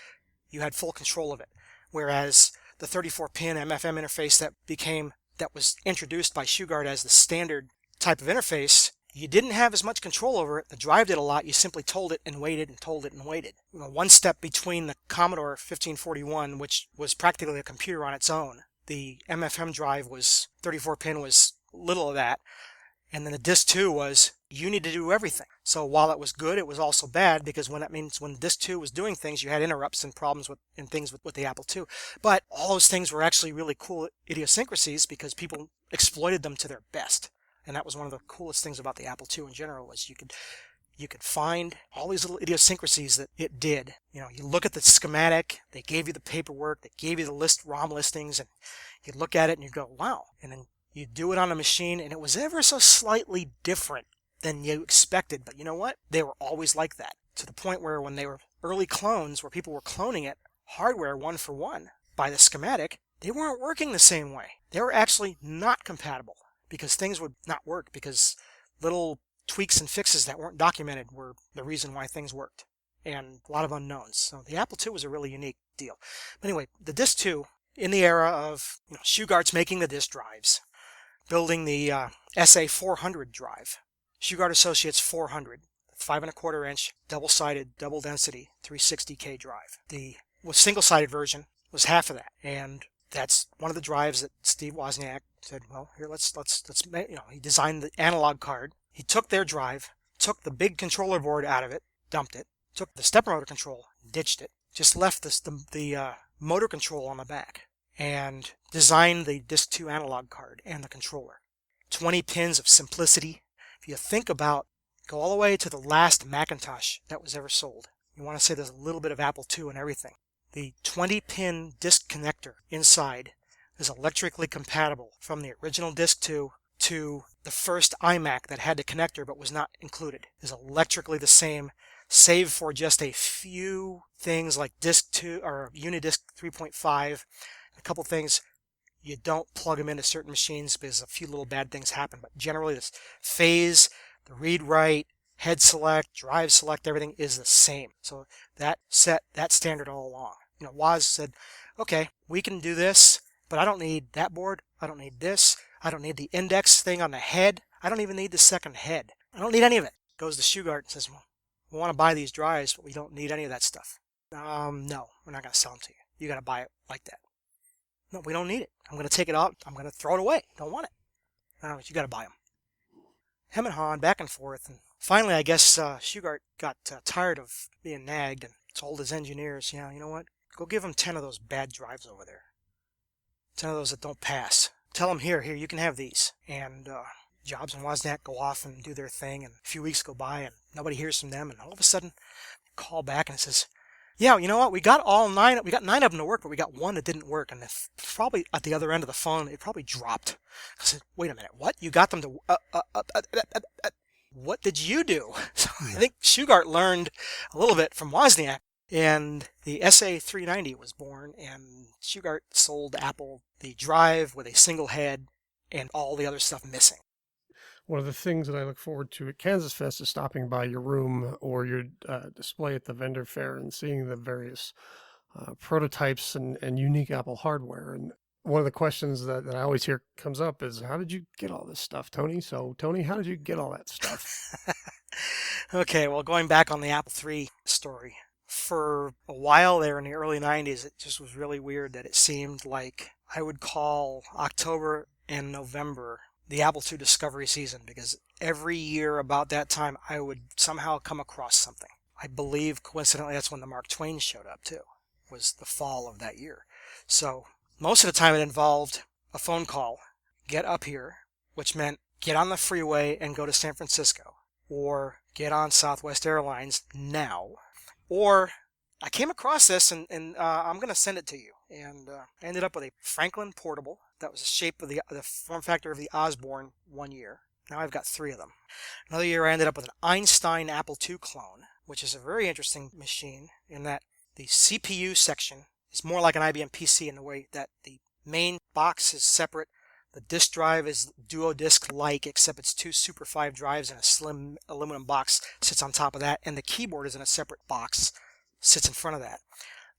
You had full control of it. Whereas the 34-pin MFM interface that was introduced by Shugart as the standard type of interface, you didn't have as much control over it. The drive did a lot. You simply told it and waited and told it and waited. You know, one step between the Commodore 1541, which was practically a computer on its own. The MFM drive was 34-pin was little of that. And then the Disc 2 was, you need to do everything. So while it was good, it was also bad, because when Disc 2 was doing things, you had interrupts and problems with the Apple II. But all those things were actually really cool idiosyncrasies because people exploited them to their best. And that was one of the coolest things about the Apple II in general, was you could find all these little idiosyncrasies that it did. You know, you look at the schematic, they gave you the paperwork, they gave you the ROM listings, and you look at it and you go, wow. And then you do it on a machine, and it was ever so slightly different than you expected. But you know what? They were always like that, to the point where when they were early clones, where people were cloning it, hardware one for one, by the schematic, they weren't working the same way. They were actually not compatible, because things would not work, because little tweaks and fixes that weren't documented were the reason why things worked, and a lot of unknowns. So the Apple II was a really unique deal. But anyway, the Disc 2, in the era of Shugart's making the disk drives, building the SA400 drive, Shugart Associates 400, 5.25-inch, double-sided, double-density, 360K drive. The single-sided version was half of that, and that's one of the drives that Steve Wozniak said, well, here, let's make, he designed the analog card. He took their drive, took the big controller board out of it, dumped it, took the stepper motor control, ditched it, just left the motor control on the back, and designed the Disc 2 analog card and the controller. 20 pins of simplicity. If you think about, go all the way to the last Macintosh that was ever sold. You want to say there's a little bit of Apple II and everything. The 20-pin disc connector inside is electrically compatible from the original Disc 2 to the first iMac that had the connector but was not included. Is electrically the same, save for just a few things like Disc 2 or Unidisc 3.5. A couple things, you don't plug them into certain machines because a few little bad things happen. But generally, this phase, the read-write, head select, drive select, everything is the same. So that set that standard all along. Woz said, okay, we can do this, but I don't need that board. I don't need this. I don't need the index thing on the head. I don't even need the second head. I don't need any of it. Goes to Shugart and says, well, we want to buy these drives, but we don't need any of that stuff. No, we're not going to sell them to you. You got to buy it like that. No, we don't need it. I'm going to take it out. I'm going to throw it away. Don't want it. But you got to buy them. Hem and haw, back and forth. And finally, I guess Shugart got tired of being nagged and told his engineers, you know what? Go give them 10 of those bad drives over there. 10 of those that don't pass. Tell them, here, you can have these. And Jobs and Wozniak go off and do their thing, and a few weeks go by, and nobody hears from them, and all of a sudden, call back and it says, yeah, you know what? We got 9 of them to work, but we got one that didn't work, and probably at the other end of the phone, it probably dropped. I said, wait a minute, what? You got them to... what did you do? So I think Shugart learned a little bit from Wozniak, and the SA390 was born, and Shugart sold Apple the drive with a single head and all the other stuff missing.
One of the things that I look forward to at KansasFest is stopping by your room or your display at the vendor fair and seeing the various prototypes and unique Apple hardware. And one of the questions that I always hear comes up is, how did you get all this stuff, Tony? So, Tony, how did you get all that stuff?
Okay, well, going back on the Apple III story, for a while there in the early 90s, it just was really weird that it seemed like I would call October and November the Apple II discovery season, because every year about that time I would somehow come across something. I believe coincidentally that's when the Mark Twain showed up too, was the fall of that year. So most of the time it involved a phone call, get up here, which meant get on the freeway and go to San Francisco, or get on Southwest Airlines now, or I came across this and I'm going to send it to you. And I ended up with a Franklin Portable that was the shape of the form factor of the Osborne one year. Now I've got 3 of them. Another year I ended up with an Einstein Apple II clone, which is a very interesting machine in that the CPU section is more like an IBM PC in the way that the main box is separate. The disk drive is duo-disk-like, except it's 2 Super 5 drives and a slim aluminum box sits on top of that, and the keyboard is in a separate box, sits in front of that.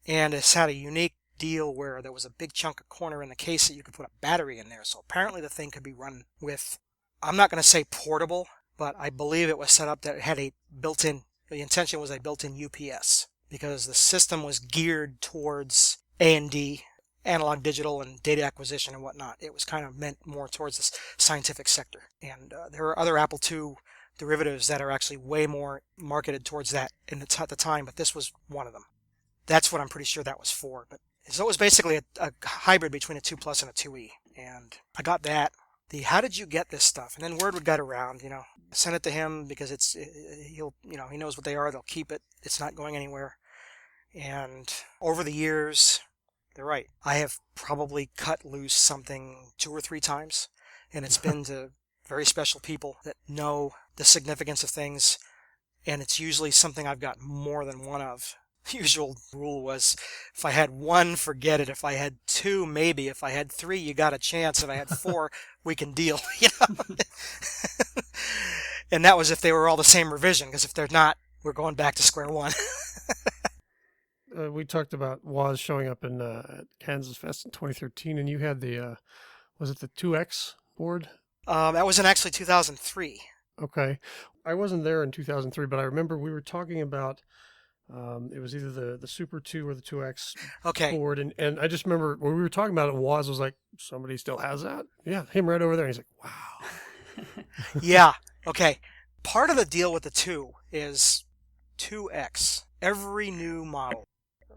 And it's had a unique deal where there was a big chunk of corner in the case that you could put a battery in there. So apparently the thing could be run with, I'm not going to say portable, but I believe it was set up that it had a built-in, the intention was a built-in UPS, because the system was geared towards A&D, analog digital and data acquisition and whatnot. It was kind of meant more towards this scientific sector. And there are other Apple II derivatives that are actually way more marketed towards that at the time, but this was one of them. That's what I'm pretty sure that was for. But so it was basically a hybrid between a 2 Plus and a 2E. And I got that. The how did you get this stuff? And then word would get around, I sent it to him because he knows what they are. They'll keep it. It's not going anywhere. And over the years, they're right. I have probably cut loose something 2 or 3 times, and it's been to very special people that know the significance of things, and it's usually something I've got more than one of. The usual rule was, if I had 1, forget it. If I had 2, maybe. If I had 3, you got a chance. If I had 4, we can deal. And that was if they were all the same revision, because if they're not, we're going back to square one.
We talked about Woz showing up in at KansasFest in 2013, and you had the, was it the 2X board?
That was in actually 2003.
Okay. I wasn't there in 2003, but I remember we were talking about, it was either the Super 2 or the 2X board, and I just remember when we were talking about it, Woz was like, somebody still has that? Yeah, him right over there. And he's like, wow.
Yeah, okay. Part of the deal with the 2 is 2X. Every new model,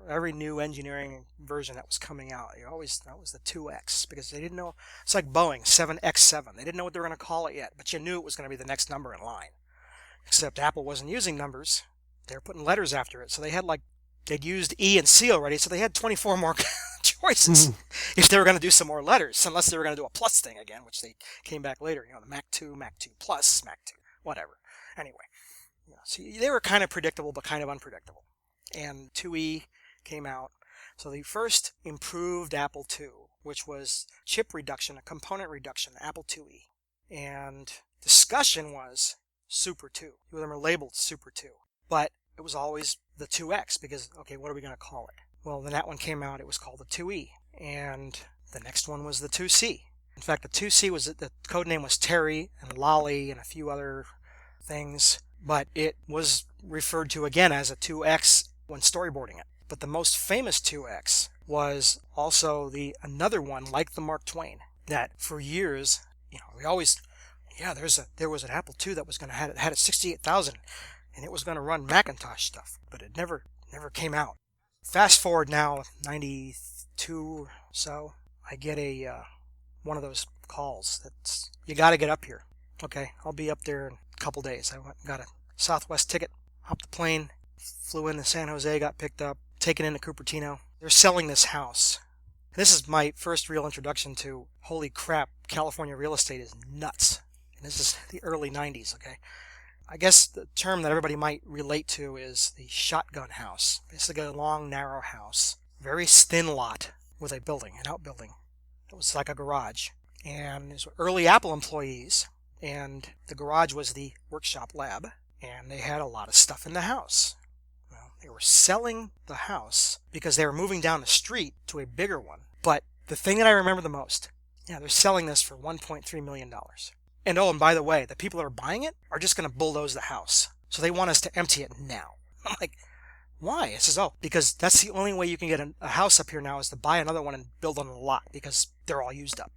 every new engineering version that was coming out, that was the 2X, because they didn't know. It's like Boeing 7X7. They didn't know what they were going to call it yet, but you knew it was going to be the next number in line. Except Apple wasn't using numbers. They were putting letters after it. So they'd used E and C already, so they had 24 more choices if they were going to do some more letters, unless they were going to do a plus thing again, which they came back later. The Mac 2 Plus, Mac 2, whatever. Anyway, so they were kind of predictable, but kind of unpredictable. And 2E came out. So the first improved Apple II, which was chip reduction, a component reduction, Apple IIe. And discussion was Super 2. Two of them are labeled Super 2. But it was always the 2X, because, okay, what are we going to call it? Well, then that one came out, it was called the 2E. And the next one was the 2C. In fact, the 2C was, the code name was Terry and Lolly and a few other things, but it was referred to again as a 2X when storyboarding it. But the most famous 2X was also another one like the Mark Twain, that for years, we always, there was an Apple II that was going to had a 68,000, and it was going to run Macintosh stuff, but it never came out. Fast forward now, 92 or so, I get one of those calls that's, you got to get up here. Okay, I'll be up there in a couple days. I got a Southwest ticket, hopped the plane, flew into San Jose, got picked up, taken into Cupertino. They're selling this house. This is my first real introduction to, holy crap, California real estate is nuts. And this is the early 90s, okay? I guess the term that everybody might relate to is the shotgun house. Basically a long, narrow house. Very thin lot with a building, an outbuilding. It was like a garage. And these were early Apple employees. And the garage was the workshop lab. And they had a lot of stuff in the house. Well, they were selling the house because they were moving down the street to a bigger one. But the thing that I remember the most, they're selling this for $1.3 million. And by the way, the people that are buying it are just going to bulldoze the house. So they want us to empty it now. I'm like, Why? I says, oh, because that's the only way you can get a house up here now is to buy another one and build on a lot because they're all used up.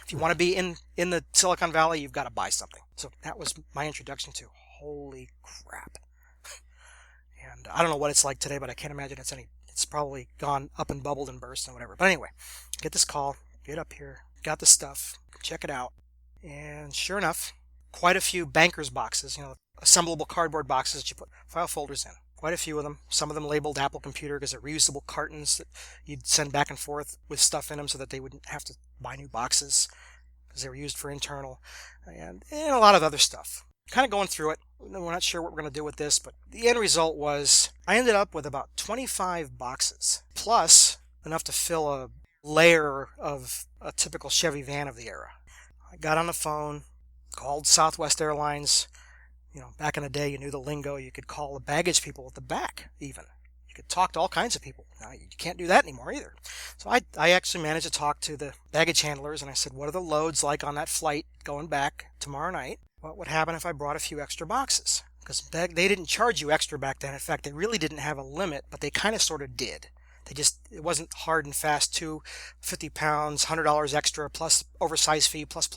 If you want to be in the Silicon Valley, you've got to buy something. So that was my introduction to holy crap. And I don't know what it's like today, but I can't imagine it's probably gone up and bubbled and burst and whatever. But anyway, get this call, get up here, got the stuff, check it out. And sure enough, quite a few banker's boxes, assemblable cardboard boxes that you put file folders in. Quite a few of them. Some of them labeled Apple Computer because they're reusable cartons that you'd send back and forth with stuff in them so that they wouldn't have to buy new boxes because they were used for internal and a lot of other stuff. Kind of going through it. We're not sure what we're going to do with this, but the end result was I ended up with about 25 boxes plus enough to fill a layer of a typical Chevy van of the era. I got on the phone, called Southwest Airlines. Back in the day, you knew the lingo. You could call the baggage people at the back, even. You could talk to all kinds of people. Now, you can't do that anymore either. So I actually managed to talk to the baggage handlers, and I said, what are the loads like on that flight going back tomorrow night? What would happen if I brought a few extra boxes? Because they didn't charge you extra back then. In fact, they really didn't have a limit, but they kind of sort of did. It wasn't hard and fast, 50 pounds, $100 extra, plus oversized fee, plus.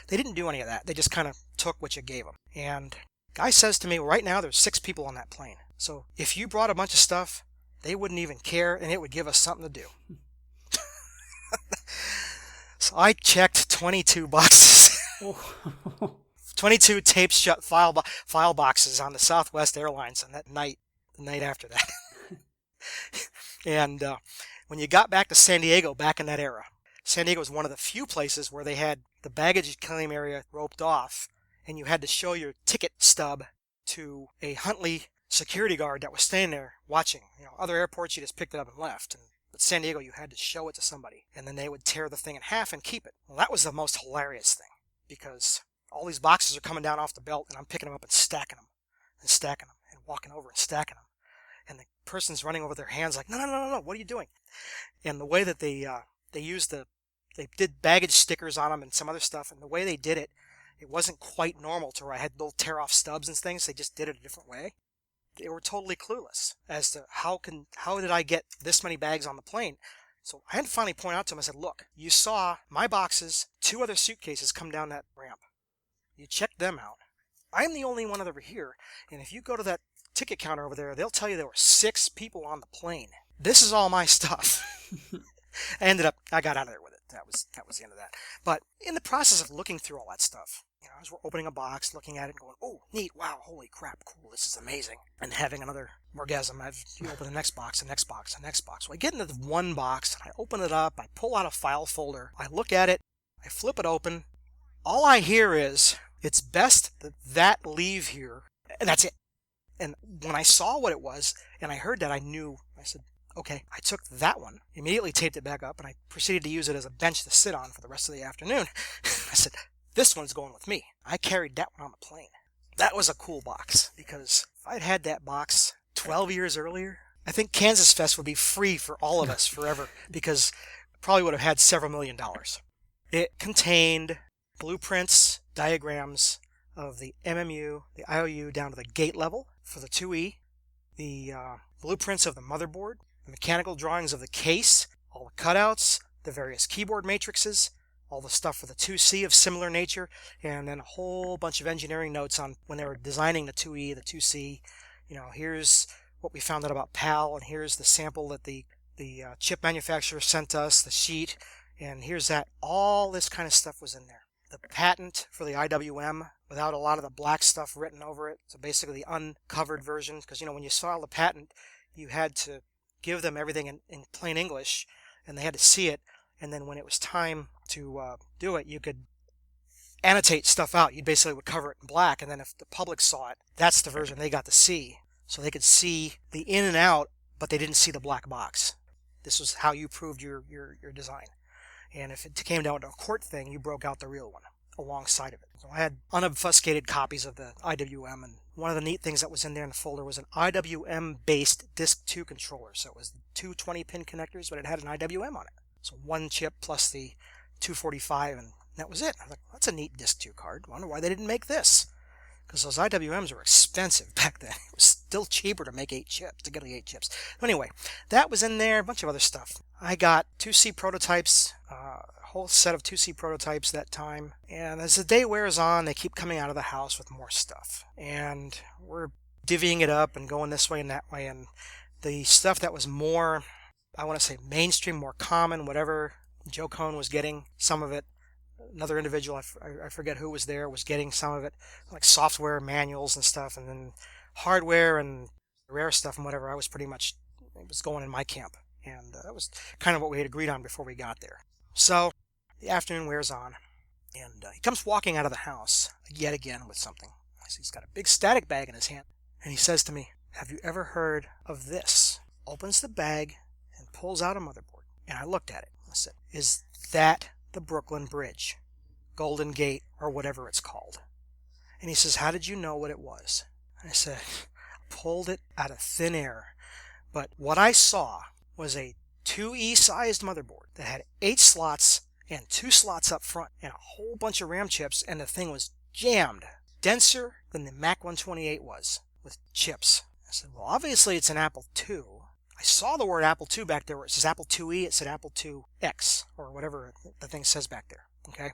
They didn't do any of that. They just kind of took what you gave them. And guy says to me, right now there's 6 people on that plane. So if you brought a bunch of stuff, they wouldn't even care, and it would give us something to do. So I checked 22 boxes. 22 taped shut file boxes on the Southwest Airlines on that night, the night after that. And when you got back to San Diego, back in that era, San Diego was one of the few places where they had the baggage claim area roped off, and you had to show your ticket stub to a Huntley security guard that was standing there watching. Other airports you just picked it up and left, but San Diego you had to show it to somebody, and then they would tear the thing in half and keep it. Well, that was the most hilarious thing, because all these boxes are coming down off the belt, and I'm picking them up and stacking them, and walking over and stacking them. And the person's running over their hands like, no, what are you doing? And the way that they did baggage stickers on them and some other stuff, and the way they did it, it wasn't quite normal to where I had little tear-off stubs and things. They just did it a different way. They were totally clueless as to how did I get this many bags on the plane. So I had to finally point out to them, I said, look, you saw my boxes, 2 other suitcases come down that ramp. You checked them out. I'm the only one over here, and if you go to that ticket counter over there, they'll tell you there were 6 people on the plane. This is all my stuff. I got out of there with it. That was the end of that. But in the process of looking through all that stuff, as we're opening a box, looking at it and going, oh, neat, wow, holy crap, cool, this is amazing. And having another orgasm, you open the next box, the next box, the next box. So I get into the one box, and I open it up, I pull out a file folder, I look at it, I flip it open. All I hear is, it's best that leave here, and that's it. And when I saw what it was, and I heard that, I said, okay. I took that one, immediately taped it back up, and I proceeded to use it as a bench to sit on for the rest of the afternoon. I said, this one's going with me. I carried that one on the plane. That was a cool box, because if I'd had that box 12 years earlier, I think KansasFest would be free for all of us forever, because it probably would have had several $1 million. It contained blueprints, diagrams of the MMU, the IOU down to the gate level for the 2E, the blueprints of the motherboard, the mechanical drawings of the case, all the cutouts, the various keyboard matrices, all the stuff for the 2C of similar nature, and then a whole bunch of engineering notes on when they were designing the 2E, the 2C. Here's what we found out about PAL, and here's the sample that the chip manufacturer sent us, the sheet, and here's that. All this kind of stuff was in there. The patent for the IWM without a lot of the black stuff written over it. So basically the uncovered version, because when you saw the patent, you had to give them everything in plain English, and they had to see it. And then when it was time to do it, you could annotate stuff out. You basically would cover it in black, and then if the public saw it, that's the version they got to see. So they could see the in and out, but they didn't see the black box. This was how you proved your design. And if it came down to a court thing, you broke out the real one alongside of it. So I had unobfuscated copies of the IWM, and one of the neat things that was in there in the folder was an IWM-based Disk 2 controller. So it was the two 20-pin connectors, but it had an IWM on it. So one chip plus the 245, and that was it. I was like, that's a neat Disk 2 card. I wonder why they didn't make this. Because those IWMs were expensive back then. It was still cheaper to make 8 chips, to get the 8 chips. Anyway, that was in there, a bunch of other stuff. I got 2C prototypes, a whole set of 2C prototypes that time. And as the day wears on, they keep coming out of the house with more stuff. And we're divvying it up and going this way and that way. And the stuff that was more, I want to say mainstream, more common, whatever Joe Cohn was getting some of it. Another individual, I forget who was there, was getting some of it, like software manuals and stuff, and then hardware and rare stuff and whatever. I was pretty much, it was going in my camp, and that was kind of what we had agreed on before we got there. So the afternoon wears on, and he comes walking out of the house yet again with something. He's got a big static bag in his hand, and he says to me, "Have you ever heard of this?" Opens the bag and pulls out a motherboard, and I looked at it. I said, "Is that the Brooklyn Bridge, Golden Gate, or whatever it's called?" And he says, "How did you know what it was?" And I said, "Pulled it out of thin air." But what I saw was a 2E sized motherboard that had 8 slots and 2 slots up front and a whole bunch of RAM chips, and the thing was jammed, denser than the Mac 128 was, with chips. I said, "Well, obviously it's an Apple II. I saw the word Apple II back there where it says Apple IIe, it said Apple IIX, or whatever the thing says back there." Okay?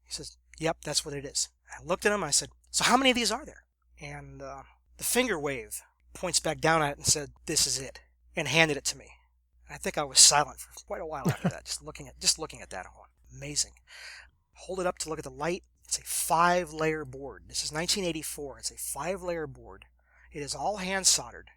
He says, "Yep, that's what it is." I looked at him, I said, "So how many of these are there?" And the finger wave points back down at it and said, "This is it," and handed it to me. I think I was silent for quite a while after that, just looking at that. Oh, amazing. Hold it up to look at the light. It's a 5-layer board. This is 1984. It's a 5-layer board. It is all hand soldered.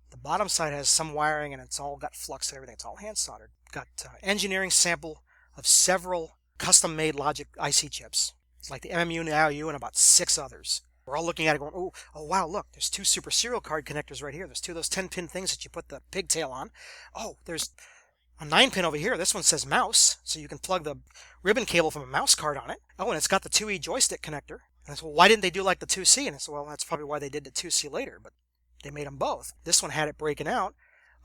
The bottom side has some wiring, and it's all got flux and everything. It's all hand soldered. Got engineering sample of several custom-made logic IC chips. It's like the MMU and IOU and about 6 others. We're all looking at it going, oh wow, look, there's 2 super serial card connectors right here. There's 2 of those 10-pin things that you put the pigtail on. Oh, there's a 9-pin over here. This one says mouse, so you can plug the ribbon cable from a mouse card on it. Oh, and it's got the 2E joystick connector. And I said, well, why didn't they do like the 2C? And I said, well, that's probably why they did the 2C later, but they made them both. This one had it breaking out.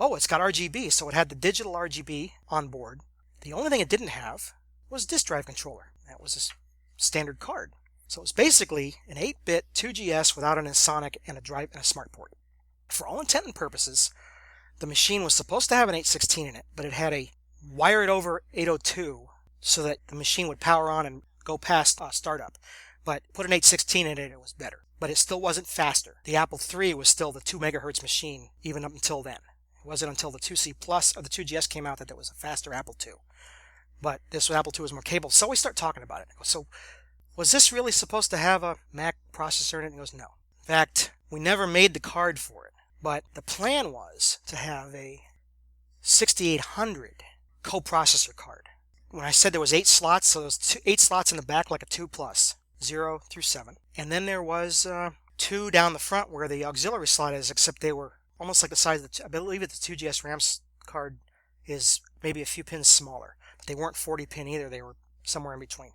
Oh, it's got RGB, so it had the digital RGB on board. The only thing it didn't have was disk drive controller. That was a standard card. So it was basically an 8-bit 2GS without an Sonic and a drive and a smart port. For all intent and purposes, the machine was supposed to have an 816 in it, but it had a wired over 802 so that the machine would power on and go past startup. But put an 816 in it, it was better. But it still wasn't faster. The Apple III was still the 2 megahertz machine even up until then. It wasn't until the 2C Plus or the 2GS came out that there was a faster Apple II. But this Apple II was more capable. So we start talking about it. So was this really supposed to have a Mac processor in it? And he goes, no. In fact, we never made the card for it. But the plan was to have a 6800 coprocessor card. When I said there was 8 slots, so there was 8 slots in the back like a 2 plus, 0 through 7. And then there was 2 down the front where the auxiliary slot is, except they were almost like the size of I believe that the 2GS RAM card is maybe a few pins smaller. But they weren't 40 pin either. They were somewhere in between.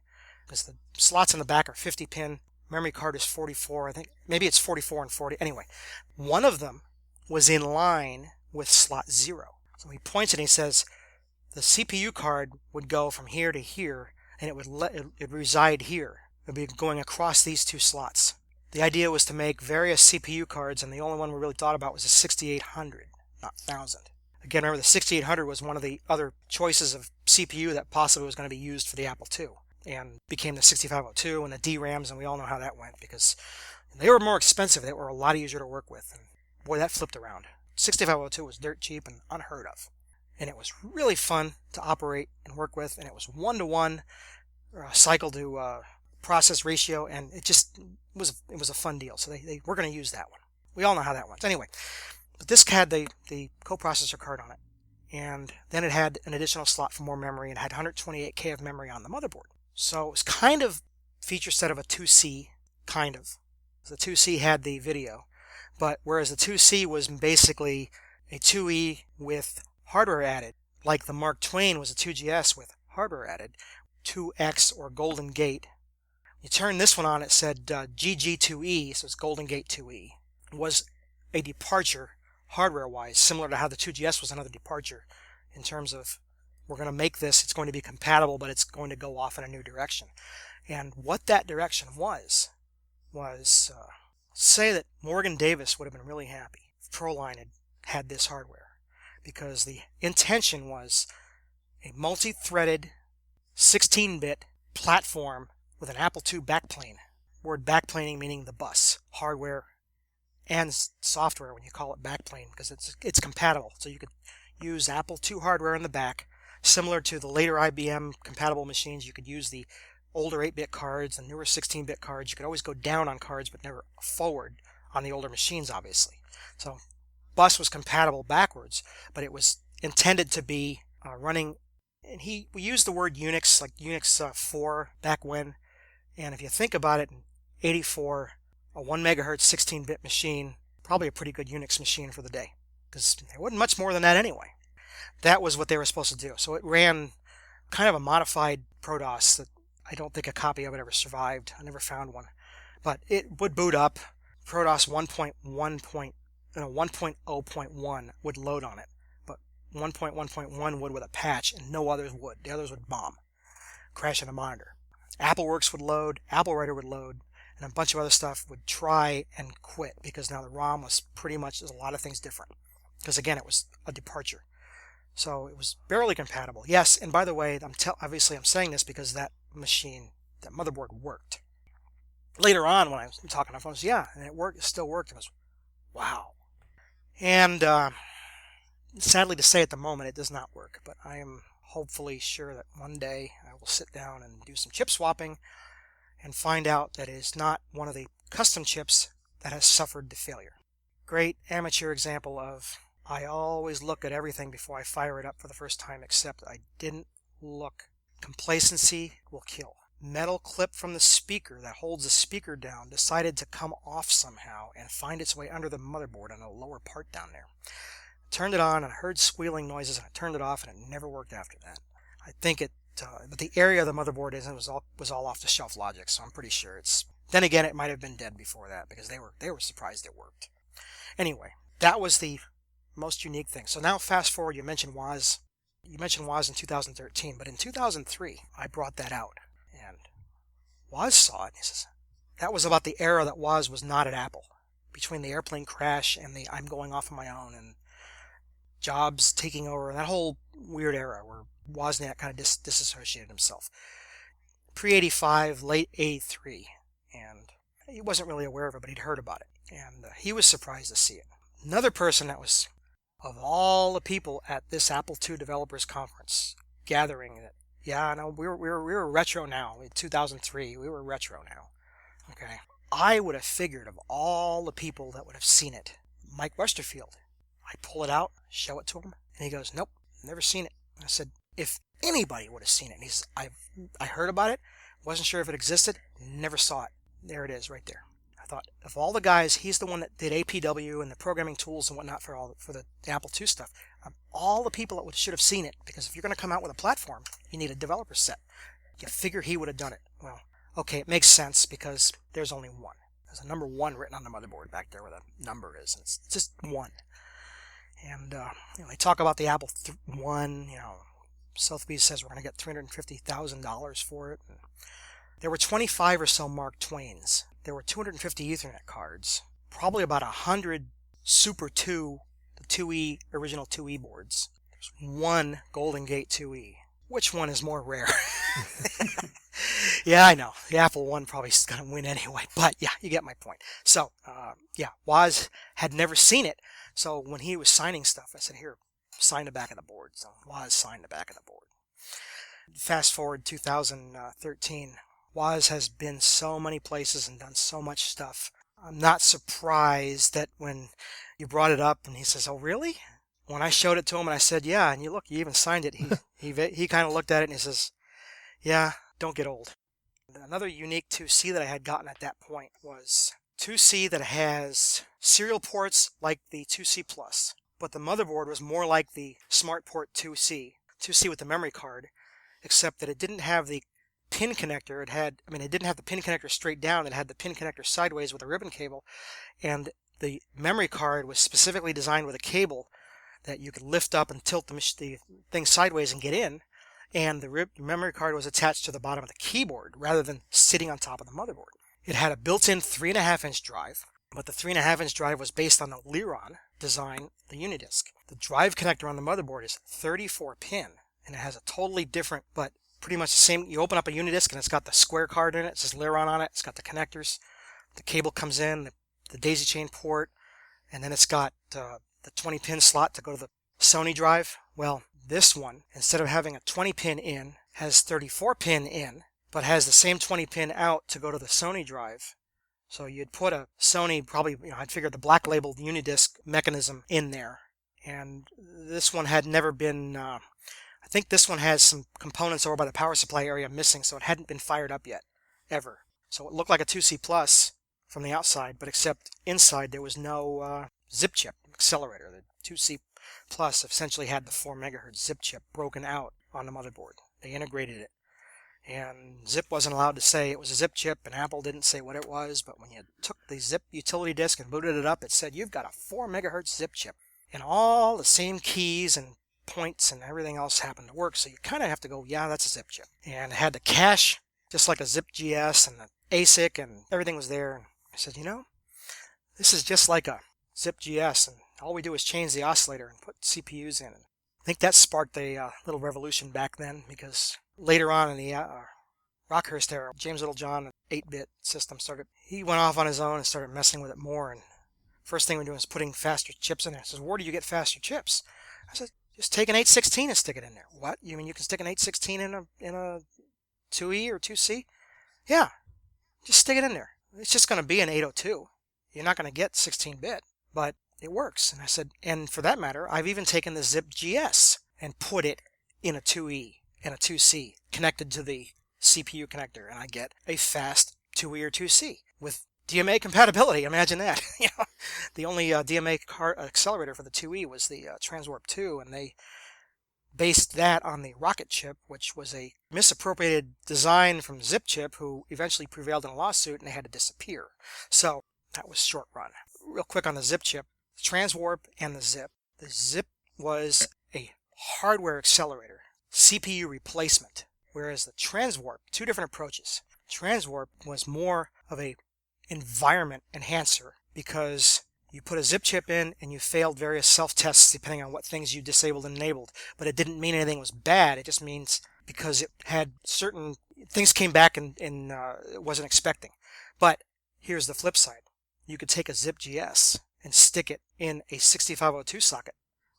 Because the slots in the back are 50 pin. Memory card is 44. I think maybe it's 44 and 40. Anyway, one of them was in line with slot 0. So he points and he says the CPU card would go from here to here, and it would reside here. It would be going across these 2 slots. The idea was to make various CPU cards, and the only one we really thought about was the 6800, not 1000. Again, remember the 6800 was one of the other choices of CPU that possibly was going to be used for the Apple II, and became the 6502 and the DRAMs, and we all know how that went because they were more expensive. They were a lot easier to work with, and boy, that flipped around. 6502 was dirt cheap and unheard of, and it was really fun to operate and work with, and it was 1-to-1 cycle to process ratio, and it was a fun deal. So they were going to use that one. We all know how that went. Anyway, but this had the coprocessor card on it, and then it had an additional slot for more memory, and had 128K of memory on the motherboard. So it was kind of feature set of a 2C, kind of. The 2C had the video, but whereas the 2C was basically a 2E with hardware added, like the Mark Twain was a 2GS with hardware added, 2X or Golden Gate. You turn this one on, it said GG2E, so it's Golden Gate 2E. It was a departure hardware-wise, similar to how the 2GS was another departure in terms of we're going to make this, it's going to be compatible, but it's going to go off in a new direction. And what that direction was say that Morgan Davis would have been really happy if Proline had this hardware, because the intention was a multi-threaded 16-bit platform with an Apple II backplane. Word backplaning meaning the bus, hardware and software when you call it backplane, because it's compatible. So you could use Apple II hardware in the back, similar to the later IBM compatible machines. You could use the older 8-bit cards and newer 16-bit cards. You could always go down on cards, but never forward on the older machines, obviously. So bus was compatible backwards, but it was intended to be running. And we used the word Unix, like Unix 4 back when. And if you think about it, in 84, a 1 megahertz 16-bit machine, probably a pretty good Unix machine for the day, because there wasn't much more than that anyway. That was what they were supposed to do. So it ran kind of a modified ProDOS that I don't think a copy of it ever survived. I never found one. But it would boot up. ProDOS 1.0.1 would load on it. But 1.1.1 would with a patch, and no others would. The others would bomb, crash in the monitor. AppleWorks would load, AppleWriter would load, and a bunch of other stuff would try and quit, because now the ROM was pretty much, there's a lot of things different. Because again, it was a departure. So it was barely compatible. Yes, and by the way, obviously I'm saying this because that machine, that motherboard worked. Later on, when I was talking on phones, yeah, and it worked. It still worked. It was, wow. And sadly to say, at the moment, it does not work. But I am hopefully sure that one day I will sit down and do some chip swapping and find out that it is not one of the custom chips that has suffered the failure. Great amateur example of, I always look at everything before I fire it up for the first time, except I didn't look. Complacency will kill. Metal clip from the speaker that holds the speaker down decided to come off somehow and find its way under the motherboard on a lower part down there. Turned it on and I heard squealing noises, and I turned it off, and it never worked after that. I think but the area the motherboard is in was all off the shelf logic, so I'm pretty sure it's. Then again, it might have been dead before that, because they were surprised it worked. Anyway, that was the most unique thing. So now fast forward, you mentioned Woz. You mentioned Woz in 2013, but in 2003 I brought that out, and Woz saw it. And he says that was about the era that Woz was not at Apple, between the airplane crash and the I'm going off on my own and Jobs taking over, that whole weird era where Wozniak kind of disassociated himself. Pre-85, late 83, and he wasn't really aware of it, but he'd heard about it, and he was surprised to see it. Another person that was, of all the people at this Apple II Developers Conference gathering, that, yeah, no, we were retro now. In 2003, we were retro now. Okay, I would have figured of all the people that would have seen it, Mike Westerfield. I pull it out, show it to him, and he goes, "Nope, never seen it." I said, "If anybody would have seen it," and he says, "I heard about it, wasn't sure if it existed, never saw it." There it is, right there. I thought, of all the guys, he's the one that did APW and the programming tools and whatnot for the Apple II stuff. All the people that should have seen it, because if you're going to come out with a platform, you need a developer set. You figure he would have done it. Well, okay, it makes sense because there's only one. There's a number 1 written on the motherboard back there where the number is. And it's just 1. And they talk about the Apple I. Sotheby's says we're going to get $350,000 for it. And there were 25 or so Mark Twains. There were 250 Ethernet cards. Probably about 100 Super 2, the 2E, original 2E boards. There's 1 Golden Gate 2E. Which one is more rare? Yeah, I know. The Apple I probably is going to win anyway. But yeah, you get my point. So, Woz had never seen it. So when he was signing stuff, I said, "Here, sign the back of the board." So Woz signed the back of the board. Fast forward 2013. Woz has been so many places and done so much stuff. I'm not surprised that when you brought it up and he says, "Oh, really?" When I showed it to him and I said, "Yeah," and you even signed it, he kind of looked at it and he says, "Yeah, don't get old." Another unique 2C that I had gotten at that point was 2C that has serial ports like the 2C Plus, but the motherboard was more like the SmartPort 2C with the memory card, except that it didn't have the pin connector. It didn't have the pin connector straight down. It had the pin connector sideways with a ribbon cable, and the memory card was specifically designed with a cable that you could lift up and tilt the thing sideways and get in, and the memory card was attached to the bottom of the keyboard rather than sitting on top of the motherboard. It had a built-in 3.5-inch drive. But the 3.5-inch drive was based on the Liron design, the Unidisc. The drive connector on the motherboard is 34 pin, and it has a totally different, but pretty much the same. You open up a Unidisc and it's got the square card in it. It says Liron on it. It's got the connectors. The cable comes in, the daisy chain port, and then it's got the 20 pin slot to go to the Sony drive. Well, this one, instead of having a 20 pin in, has 34 pin in, but has the same 20 pin out to go to the Sony drive. So you'd put a Sony, probably, I'd figured the black labeled Unidisc mechanism in there. And this one had never been, I think this one has some components over by the power supply area missing, so it hadn't been fired up yet, ever. So it looked like a 2C Plus from the outside, but except inside there was no zip chip accelerator. The 2C Plus essentially had the 4 megahertz zip chip broken out on the motherboard. They integrated it. And Zip wasn't allowed to say it was a zip chip, and Apple didn't say what it was, but when you took the Zip utility disk and booted it up, it said you've got a 4 megahertz zip chip. And all the same keys and points and everything else happened to work, so you kind of have to go, yeah, that's a zip chip. And it had the cache, just like a Zip GS, and the ASIC, and everything was there. And I said, this is just like a Zip GS, and all we do is change the oscillator and put CPUs in. And I think that sparked a little revolution back then, because later on in the Rockhurst era, James Littlejohn, an 8-bit system, he went off on his own and started messing with it more. And first thing we're doing is putting faster chips in there. He says, where do you get faster chips? I said, just take an 816 and stick it in there. What? You mean you can stick an 816 in a 2E or 2C? Yeah, just stick it in there. It's just going to be an 802. You're not going to get 16-bit, but it works. And I said, and for that matter, I've even taken the Zip GS and put it in a 2E and a 2C connected to the CPU connector, and I get a fast 2E or 2C with DMA compatibility. Imagine that. The only DMA accelerator for the 2E was the Transwarp 2, and they based that on the Rocket chip, which was a misappropriated design from Zip Chip, who eventually prevailed in a lawsuit, and they had to disappear. So that was short run. Real quick on the Zip chip, the Transwarp and the Zip. The Zip was a hardware accelerator, CPU replacement, whereas the Transwarp, two different approaches. Transwarp was more of a environment enhancer, because you put a Zip chip in and you failed various self-tests depending on what things you disabled and enabled, but it didn't mean anything was bad. It just means because it had certain things came back and it wasn't expecting. But here's the flip side. You could take a Zip GS and stick it in a 6502 socket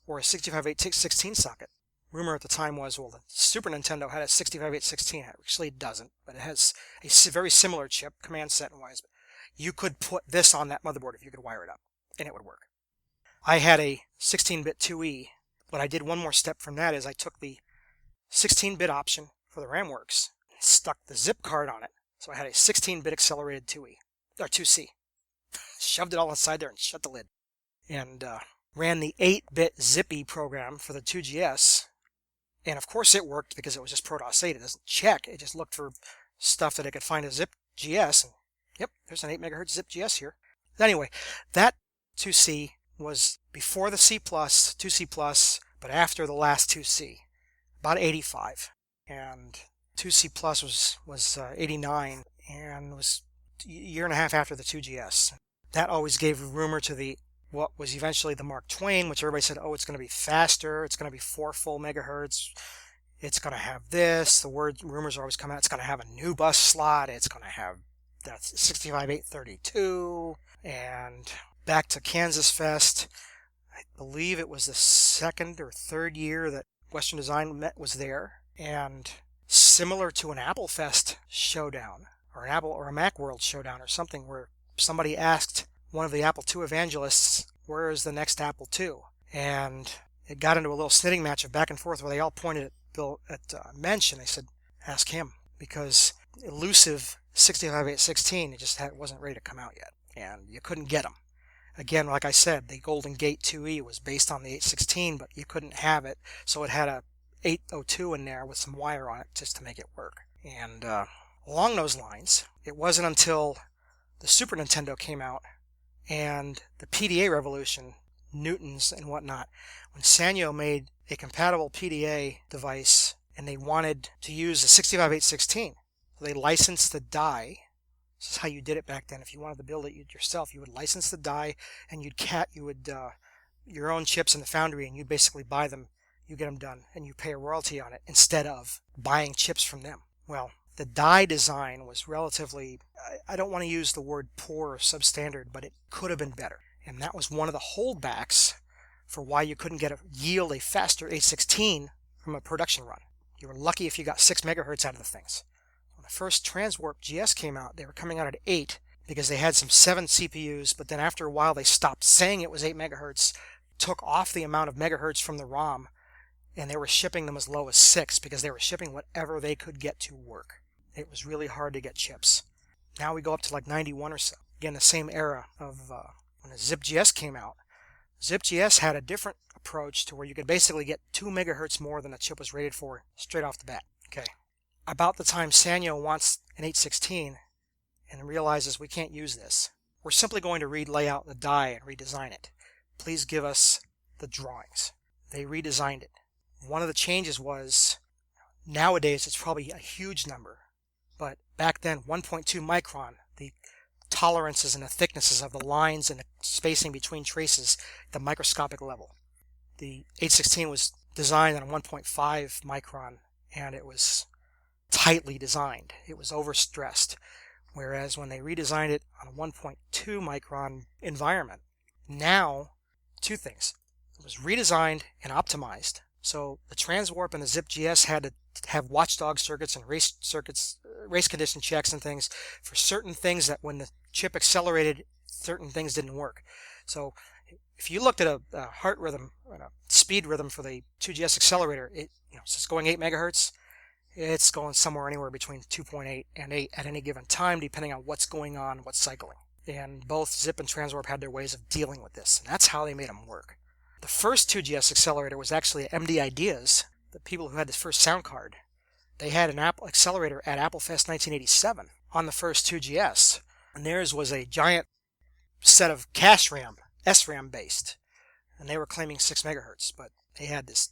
or a 65816 socket. Rumor at the time was, well, the Super Nintendo had a 65816. Actually, it doesn't, but it has a very similar chip, command set and wise. You could put this on that motherboard if you could wire it up, and it would work. I had a 16-bit 2E, but I did one more step from that. Is I took the 16-bit option for the RAMWorks and stuck the Zip card on it. So I had a 16-bit accelerated 2E, or 2C. Shoved it all inside there and shut the lid. And ran the 8-bit Zippy program for the 2GS. And of course it worked because it was just ProDOS 8. It doesn't check. It just looked for stuff that it could find a Zip GS. And yep, there's an 8 megahertz Zip GS here. Anyway, that 2C was before the C+, 2C+, but after the last 2C, about 85. And 2C Plus was 89 and was a year and a half after the 2GS. That always gave rumor to what was eventually the Mark Twain, which everybody said, oh, it's going to be faster, it's going to be 4 full megahertz, it's going to have this, rumors are always coming out, it's going to have a new bus slot, it's going to have that 65832, and back to KansasFest, I believe it was the second or third year that Western Design was there, and similar to an Apple Fest showdown, or an Apple or a Macworld showdown or something, where somebody asked one of the Apple II evangelists, where is the next Apple II? And it got into a little snitting match of back and forth where they all pointed at Mensch, and they said, ask him, because elusive 65816, it just wasn't ready to come out yet, and you couldn't get them. Again, like I said, the Golden Gate 2E was based on the 816, but you couldn't have it, so it had a 802 in there with some wire on it just to make it work. And along those lines, it wasn't until the Super Nintendo came out and the PDA revolution, Newtons and whatnot, when Sanyo made a compatible PDA device and they wanted to use the 65816, so they licensed the die This is how you did it back then. If you wanted to build it yourself, you would license the die, and you'd your own chips in the foundry, and you basically buy them. You get them done, and you pay a royalty on it instead of buying chips from them. Well, the die design was relatively, I don't want to use the word poor or substandard, but it could have been better. And that was one of the holdbacks for why you couldn't yield a faster 816 from a production run. You were lucky if you got 6 megahertz out of the things. When the first Transwarp GS came out, they were coming out at 8 because they had some 7 CPUs, but then after a while they stopped saying it was 8 megahertz, took off the amount of megahertz from the ROM, and they were shipping them as low as 6 because they were shipping whatever they could get to work. It was really hard to get chips. Now we go up to like 91 or so. Again, the same era of when the ZipGS came out. ZipGS had a different approach to where you could basically get 2 megahertz more than the chip was rated for straight off the bat. Okay. About the time Sanyo wants an 816 and realizes we can't use this, we're simply going to relay out the die and redesign it. Please give us the drawings. They redesigned it. One of the changes was, nowadays it's probably a huge number, but back then 1.2 micron, the tolerances and the thicknesses of the lines and the spacing between traces, the microscopic level. The 816 was designed on a 1.5 micron, and it was tightly designed. It was overstressed. Whereas when they redesigned it on a 1.2 micron environment, now, 2 things. It was redesigned and optimized. So the Transwarp and the ZipGS had to have watchdog circuits and race condition checks and things for certain things that when the chip accelerated, certain things didn't work. So if you looked at a heart rhythm and a speed rhythm for the 2GS accelerator, so it's going 8 megahertz, it's going somewhere anywhere between 2.8 and 8 at any given time, depending on what's going on, what's cycling. And both Zip and Transwarp had their ways of dealing with this, and that's how they made them work. The first 2GS accelerator was actually MD Ideas, the people who had the first sound card. They had an Apple accelerator at AppleFest 1987 on the first 2GS, and theirs was a giant set of cache RAM, SRAM based, and they were claiming 6 megahertz, but they had this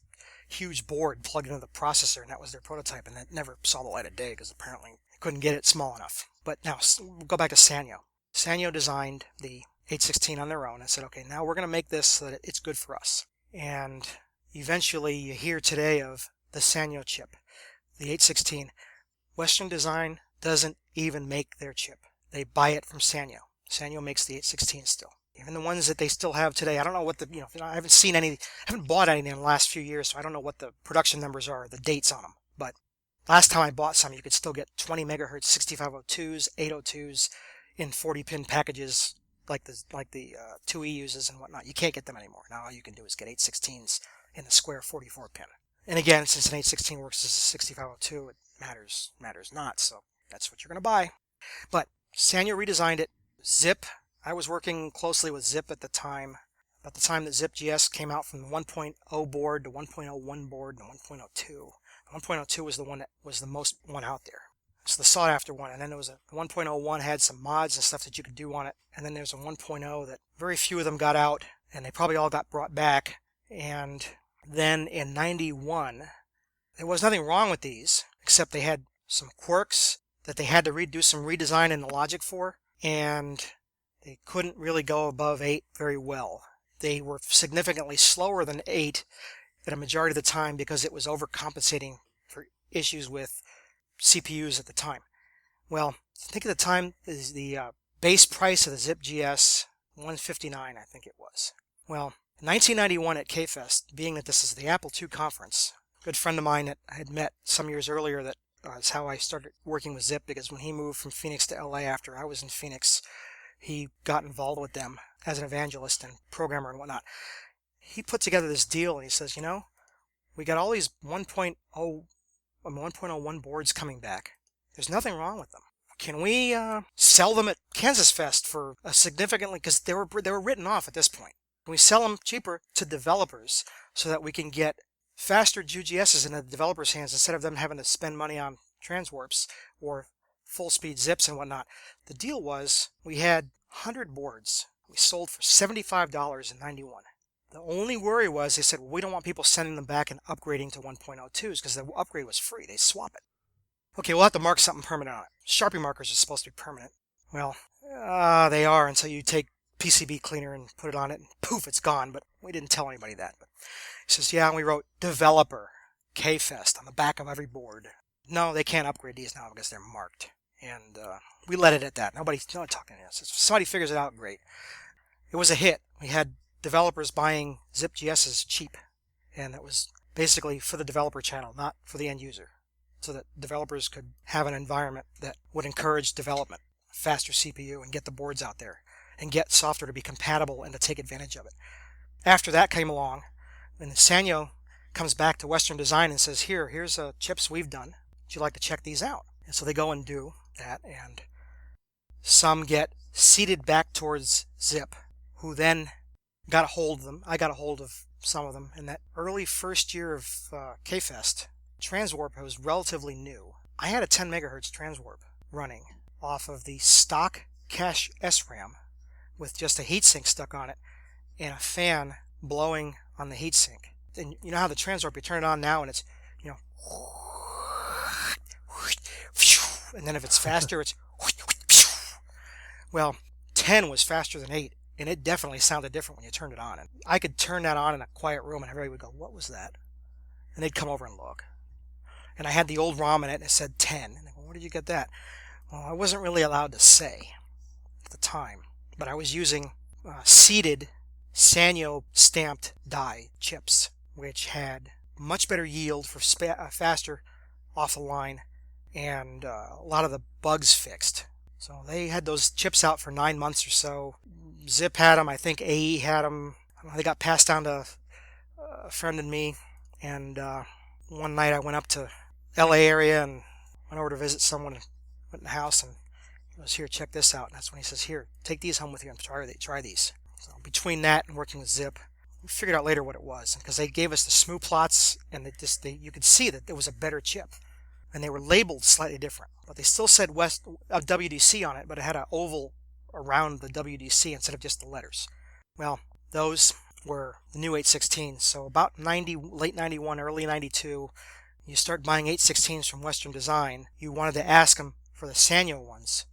huge board plugged into the processor, and that was their prototype, and that never saw the light of day because apparently they couldn't get it small enough. But now, we'll go back to Sanyo. Sanyo designed the 816 on their own and said, okay, now we're going to make this so that it's good for us. And eventually you hear today of the Sanyo chip, the 816. Western Design doesn't even make their chip. They buy it from Sanyo. Sanyo makes the 816 still. Even the ones that they still have today, I don't know what I haven't bought any in the last few years, so I don't know what the production numbers are, the dates on them. But last time I bought some, you could still get 20 megahertz 6502s, 802s in 40-pin packages like the 2E uses and whatnot. You can't get them anymore. Now all you can do is get 816s in the square 44-pin. And again, since an 816 works as a 6502, it matters not, so that's what you're going to buy. But Sanyo redesigned it. Zip, I was working closely with Zip at the time, about the time that ZipGS came out from the 1.0 board to 1.01 board to 1.02. The 1.02 was the one that was the most one out there. It's the sought after one, and then there was a 1.01 had some mods and stuff that you could do on it, and then there's a 1.0 that very few of them got out, and they probably all got brought back. And then in 91, there was nothing wrong with these, except they had some quirks that they had to do some redesign in the logic for, and they couldn't really go above 8 very well. They were significantly slower than 8 at a majority of the time because it was overcompensating for issues with CPUs at the time. Well, I think at the time the base price of the ZipGS, $159, I think it was. Well, in 1991 at KFest, being that this is the Apple II conference, a good friend of mine that I had met some years earlier, that is how I started working with Zip, because when he moved from Phoenix to LA after I was in Phoenix, he got involved with them as an evangelist and programmer and whatnot. He put together this deal, and he says, we got all these 1.01 boards coming back. There's nothing wrong with them. Can we sell them at KansasFest for a significantly, because they were written off at this point. Can we sell them cheaper to developers so that we can get faster GGSs in the developers' hands instead of them having to spend money on Transwarps or full-speed zips and whatnot? The deal was we had 100 boards. We sold for $75 in 91. The only worry was they said, well, we don't want people sending them back and upgrading to 1.02s because the upgrade was free. They swap it. Okay, we'll have to mark something permanent on it. Sharpie markers are supposed to be permanent. Well, they are until you take PCB cleaner and put it on it, and poof, it's gone. But we didn't tell anybody that. But he says, yeah, and we wrote developer KFest on the back of every board. No, they can't upgrade these now because they're marked. And we let it at that. Nobody's not talking to us. If somebody figures it out, great. It was a hit. We had developers buying ZipGSs cheap. And that was basically for the developer channel, not for the end user. So that developers could have an environment that would encourage development, faster CPU, and get the boards out there, and get software to be compatible and to take advantage of it. After that came along, and Sanyo comes back to Western Design and says, here's chips we've done. Would you like to check these out? And so they go and do that, and some get seeded back towards Zip, who then got a hold of them. I got a hold of some of them. In that early first year of KFest, Transwarp was relatively new. I had a 10 megahertz Transwarp running off of the stock cache SRAM with just a heatsink stuck on it and a fan blowing on the heatsink. And you know how the Transwarp, you turn it on now and it's, and then if it's faster, it's well, 10 was faster than 8, and it definitely sounded different when you turned it on. And I could turn that on in a quiet room, and everybody would go, "What was that?" And they'd come over and look. And I had the old ROM in it, and it said 10. And they go, "Where did you get that?" Well, I wasn't really allowed to say at the time, but I was using seeded Sanyo stamped die chips, which had much better yield for faster off the line, and a lot of the bugs fixed. So they had those chips out for 9 months or so. Zip had them. I think AE had them. They got passed down to a friend and me. And one night I went up to LA area and went over to visit someone and went in the house and he goes, "Here, check this out." And that's when he says, "Here, take these home with you and try these." So between that and working with Zip, we figured out later what it was. Because they gave us the SMU plots and you could see that it was a better chip. And they were labeled slightly different, but they still said WDC on it, but it had an oval around the WDC instead of just the letters. Well, those were the new 816s. So about late 91, early 92, you start buying 816s from Western Design. You wanted to ask them for the Sanyo ones,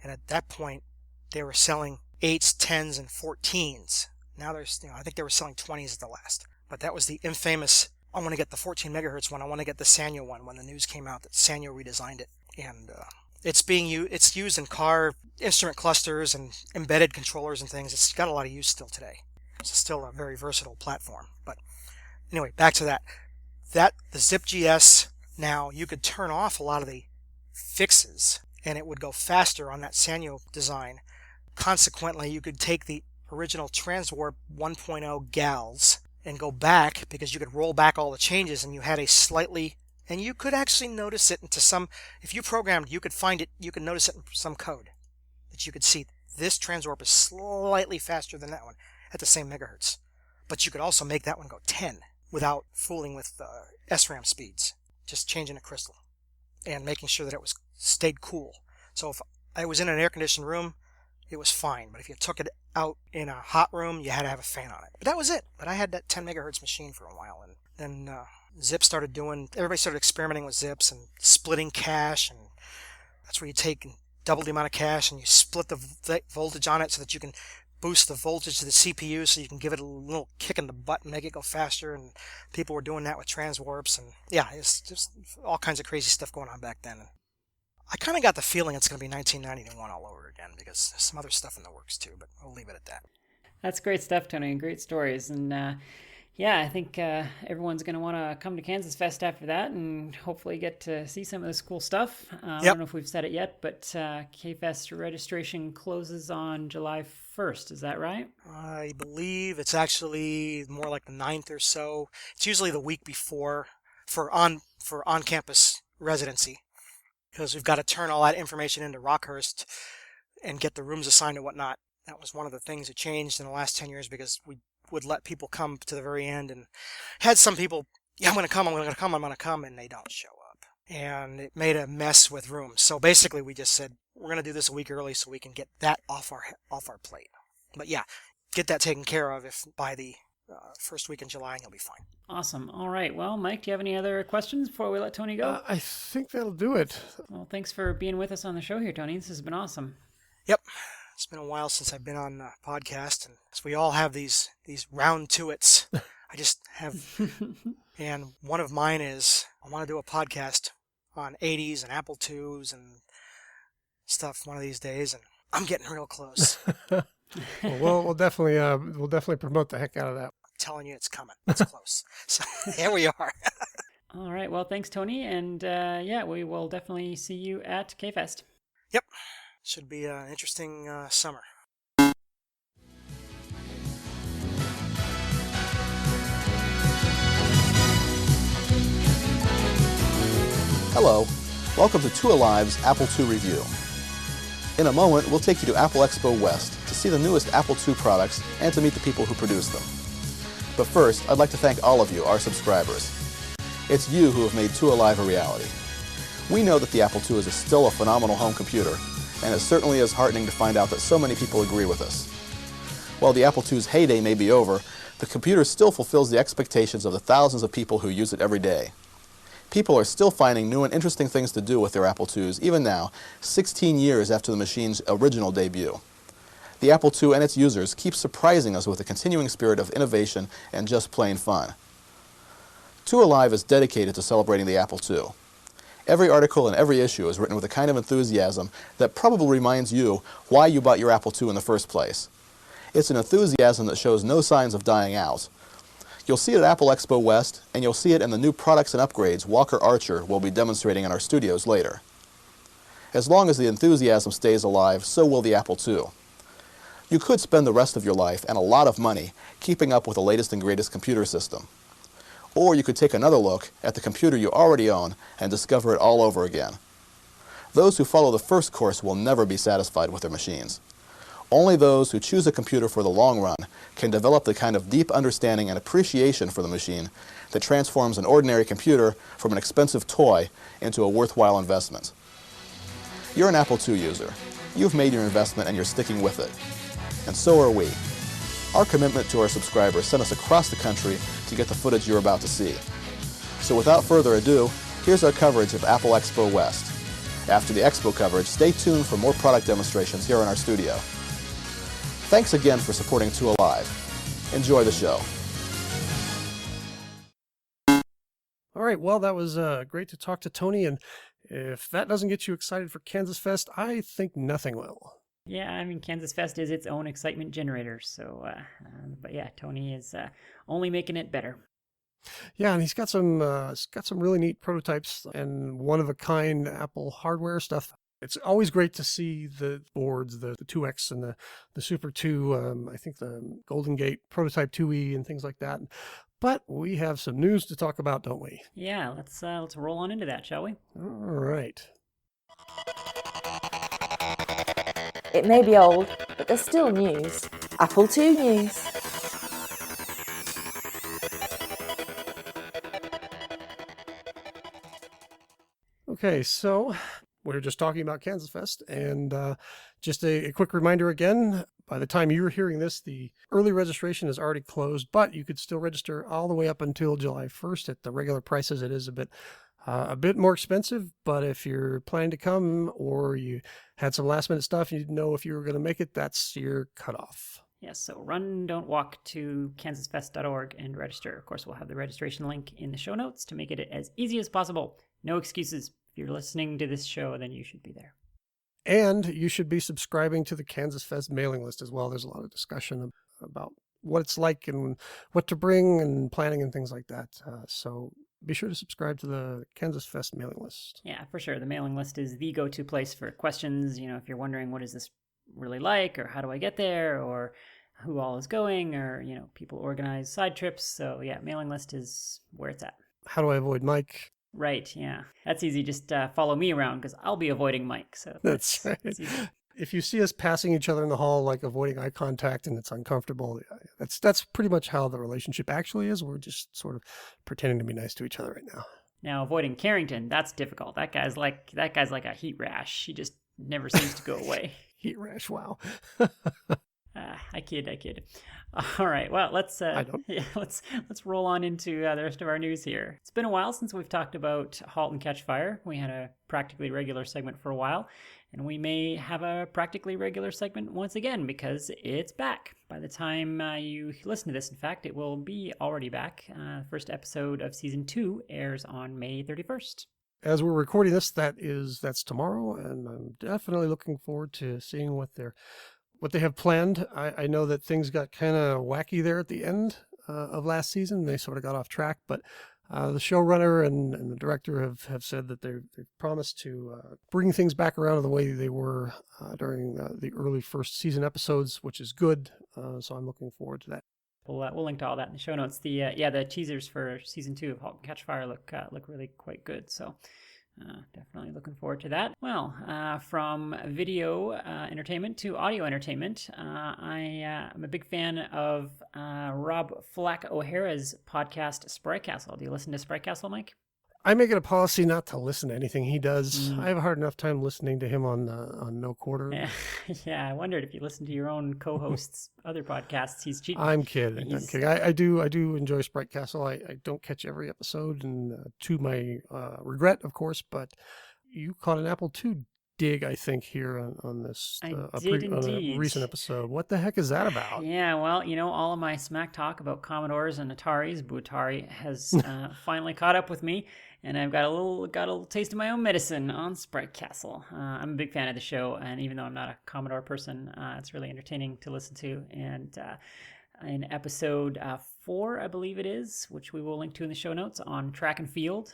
and at that point, they were selling 8s, 10s, and 14s. Now there's, I think they were selling 20s at the last. But that was the infamous, I want to get the 14 megahertz one. I want to get the Sanyo one when the news came out that Sanyo redesigned it. And it's used in car instrument clusters and embedded controllers and things. It's got a lot of use still today. It's still a very versatile platform. But anyway, back to that. The ZipGS, now you could turn off a lot of the fixes and it would go faster on that Sanyo design. Consequently, you could take the original Transwarp 1.0 GALs and go back because you could roll back all the changes and you had a slightly, and you could actually notice it into some, if you programmed, you could find it, you could notice it in some code that you could see this Transwarp is slightly faster than that one at the same megahertz. But you could also make that one go 10 without fooling with SRAM speeds, just changing a crystal and making sure that it stayed cool. So if I was in an air-conditioned room, it was fine. But if you took it out in a hot room, you had to have a fan on it. But that was it. But I had that 10 megahertz machine for a while. And then Zip started everybody started experimenting with Zips and splitting cache. And that's where you take and double the amount of cache and you split the voltage on it so that you can boost the voltage to the CPU so you can give it a little kick in the butt and make it go faster. And people were doing that with Transwarps. And yeah, it's just all kinds of crazy stuff going on back then. And I kind of got the feeling it's going to be 1991 all over again because there's some other stuff in the works too, but we'll leave it at that.
That's great stuff, Tony, and great stories. And yeah, I think everyone's going to want to come to KansasFest after that and hopefully get to see some of this cool stuff. I don't know if we've said it yet, but KFest registration closes on July 1st. Is that right?
I believe it's actually more like the 9th or so. It's usually the week before for on-campus residency. Because we've got to turn all that information into Rockhurst and get the rooms assigned and whatnot. That was one of the things that changed in the last 10 years because we would let people come to the very end and had some people, I'm going to come, and they don't show up. And it made a mess with rooms. So basically we just said, we're going to do this a week early so we can get that off our plate. But yeah, get that taken care of by the first week in July and you'll be fine.
Awesome. All right. Well, Mike, do you have any other questions before we let Tony go?
I think that'll do it.
Well, thanks for being with us on the show here, Tony. This has been awesome.
Yep. It's been a while since I've been on a podcast, and as we all have these round to-its. I just have, and one of mine is I want to do a podcast on 80s and Apple IIs and stuff one of these days, and I'm getting real close.
Well, we'll definitely promote the heck out of that.
I'm telling you, it's coming. It's close. So here we are.
All right. Well, thanks, Tony. And we will definitely see you at KFest.
Yep. Should be an interesting summer.
Hello, welcome to Two Alive's Apple II review. In a moment, we'll take you to Apple Expo West to see the newest Apple II products and to meet the people who produce them. But first, I'd like to thank all of you, our subscribers. It's you who have made Two Alive a reality. We know that the Apple II is still a phenomenal home computer, and it certainly is heartening to find out that so many people agree with us. While the Apple II's heyday may be over, the computer still fulfills the expectations of the thousands of people who use it every day. People are still finding new and interesting things to do with their Apple IIs, even now, 16 years after the machine's original debut. The Apple II and its users keep surprising us with a continuing spirit of innovation and just plain fun. Two Alive is dedicated to celebrating the Apple II. Every article and every issue is written with a kind of enthusiasm that probably reminds you why you bought your Apple II in the first place. It's an enthusiasm that shows no signs of dying out. You'll see it at Apple Expo West, and you'll see it in the new products and upgrades Walker Archer will be demonstrating in our studios later. As long as the enthusiasm stays alive, so will the Apple II. You could spend the rest of your life and a lot of money keeping up with the latest and greatest computer system. Or you could take another look at the computer you already own and discover it all over again. Those who follow the first course will never be satisfied with their machines. Only those who choose a computer for the long run can develop the kind of deep understanding and appreciation for the machine that transforms an ordinary computer from an expensive toy into a worthwhile investment. You're an Apple II user. You've made your investment and you're sticking with it. And so are we. Our commitment to our subscribers sent us across the country to get the footage you're about to see. So without further ado, here's our coverage of Apple Expo West. After the Expo coverage, stay tuned for more product demonstrations here in our studio. Thanks again for supporting Two Alive. Enjoy the show.
All right, well, that was great to talk to Tony, and if that doesn't get you excited for Kansas Fest, I think nothing will.
Yeah, I mean, KansasFest is its own excitement generator. So, but yeah, Tony is only making it better.
Yeah, and he's got some really neat prototypes and one-of-a-kind Apple hardware stuff. It's always great to see the boards, the 2X and the Super 2, I think the Golden Gate Prototype 2E and things like that. But we have some news to talk about, don't we?
Yeah, let's roll on into that, shall we?
All right.
It may be old, but there's still news. Apple II news.
Okay, so we were just talking about KansasFest, and just a quick reminder again, by the time you're hearing this, the early registration is already closed, but you could still register all the way up until July 1st at the regular prices. It is a bit more expensive, but if you're planning to come or you had some last minute stuff, you didn't know if you were going to make it, that's your cutoff.
Yes, so run, don't walk to kansasfest.org and register. Of course, we'll have the registration link in the show notes to make it as easy as possible. No excuses. If you're listening to this show, then you should be there.
And you should be subscribing to the Kansas Fest mailing list as well. There's a lot of discussion about what it's like and what to bring and planning and things like that. So be sure to subscribe to the Kansas Fest mailing list.
Yeah, for sure. The mailing list is the go-to place for questions. You know, if you're wondering what is this really like, or how do I get there, or who all is going, or, you know, people organize side trips. So yeah, mailing list is where it's at.
How do I avoid Mike?
Right, yeah. That's easy. Just follow me around because I'll be avoiding Mike. So
That's right.
easy.
If you see us passing each other in the hall, like avoiding eye contact and it's uncomfortable, that's pretty much how the relationship actually is. We're just sort of pretending to be nice to each other right now.
Now, avoiding Carrington, that's difficult. That guy's like a heat rash. He just never seems to go away.
Heat rash, wow.
I kid. All right, well, let's let's roll on into the rest of our news here. It's been a while since we've talked about Halt and Catch Fire. We had a practically regular segment for a while, and we may have a practically regular segment once again because it's back. By the time you listen to this, in fact, it will be already back. The first episode of Season 2 airs on May 31st.
As we're recording this, that's tomorrow, and I'm definitely looking forward to seeing what they have planned. I know that things got kind of wacky there at the end of last season. They sort of got off track, but the showrunner and the director have said that they've promised to bring things back around to the way they were during the early first season episodes, which is good. So I'm looking forward to that.
We'll link to all that in the show notes. The teasers for Season 2 of Halt and Catch Fire look really quite good. So definitely looking forward to that. Well, from video entertainment to audio entertainment, I'm a big fan of Rob Flack O'Hara's podcast, Sprite Castle. Do you listen to Sprite Castle, Mike?
I make it a policy not to listen to anything he does. I have a hard enough time listening to him on No Quarter.
Yeah, I wondered if you listen to your own co-host's other podcasts. He's cheating.
I'm kidding. I do enjoy Sprite Castle. I don't catch every episode, and to my regret, of course. But you caught an Apple II dig, I think, here on this
on
a recent episode. What the heck is that about?
Yeah, well, all of my smack talk about Commodores and Ataris, Atari has finally caught up with me, and I've got a little taste of my own medicine on Sprite Castle. I'm a big fan of the show, and even though I'm not a Commodore person, it's really entertaining to listen to. And in episode 4, I believe it is, which we will link to in the show notes, on track and field,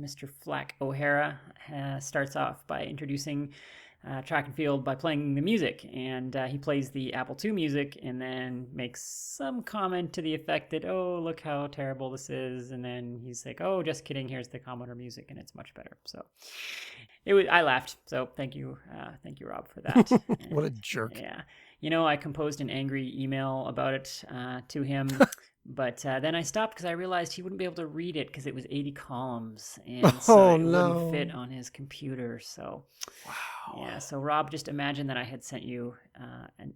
Mr. Flack O'Hara starts off by introducing track and field by playing the music, and he plays the Apple II music and then makes some comment to the effect that, oh, look how terrible this is, and then he's like, oh, just kidding, here's the Commodore music and it's much better. So I laughed, so thank you Rob for that.
What a jerk.
Yeah, I composed an angry email about it to him. But then I stopped because I realized he wouldn't be able to read it because it was 80 columns, and so it wouldn't fit on his computer. So, wow. Yeah. So Rob, just imagine that I had sent you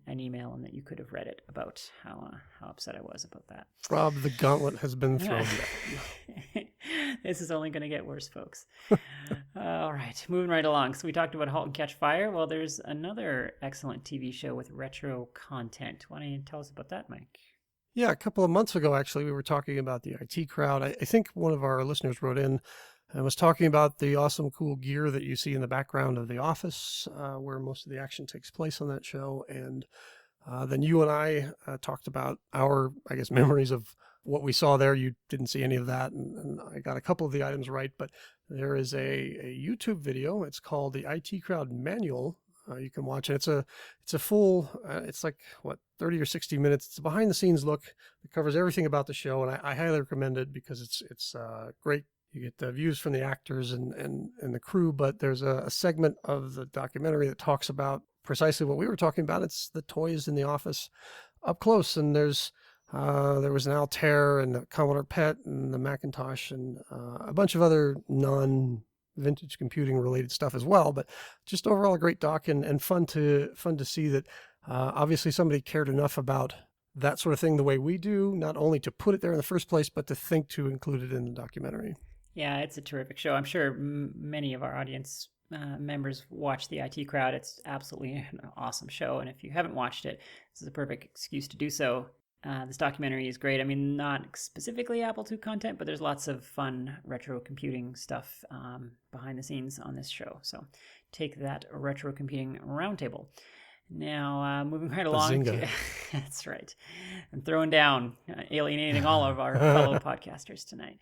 an email and that you could have read it about how upset I was about that.
Rob, the gauntlet has been thrown.
This is only going to get worse, folks. All right, moving right along. So we talked about Halt and Catch Fire. Well, there's another excellent TV show with retro content. Why don't you tell us about that, Mike?
Yeah, a couple of months ago, actually, we were talking about the IT crowd. I think one of our listeners wrote in and was talking about the awesome, cool gear that you see in the background of The Office, where most of the action takes place on that show. And then you and I talked about our, memories of what we saw there. You didn't see any of that, and I got a couple of the items right. But there is a YouTube video. It's called the IT Crowd Manual. You can watch it. It's a full, it's like, 30 or 60 minutes. It's a behind the scenes look. It covers everything about the show, and I highly recommend it because it's great. You get the views from the actors and the crew, but there's a segment of the documentary that talks about precisely what we were talking about. It's the toys in the office up close, and there was an Altair and a Commodore PET and the Macintosh and a bunch of other non-vintage computing related stuff as well. But just overall a great doc and fun to see that obviously somebody cared enough about that sort of thing the way we do, not only to put it there in the first place, but to think to include it in the documentary. Yeah,
it's a terrific show. I'm sure many of our audience members watch the IT Crowd. It's absolutely an awesome show. And if you haven't watched it, this is a perfect excuse to do so. This documentary is great. I mean, not specifically Apple II content, but there's lots of fun retro computing stuff behind the scenes on this show. So take that, retro computing roundtable. Now, moving right along. That's right. I'm throwing down, alienating all of our fellow podcasters tonight.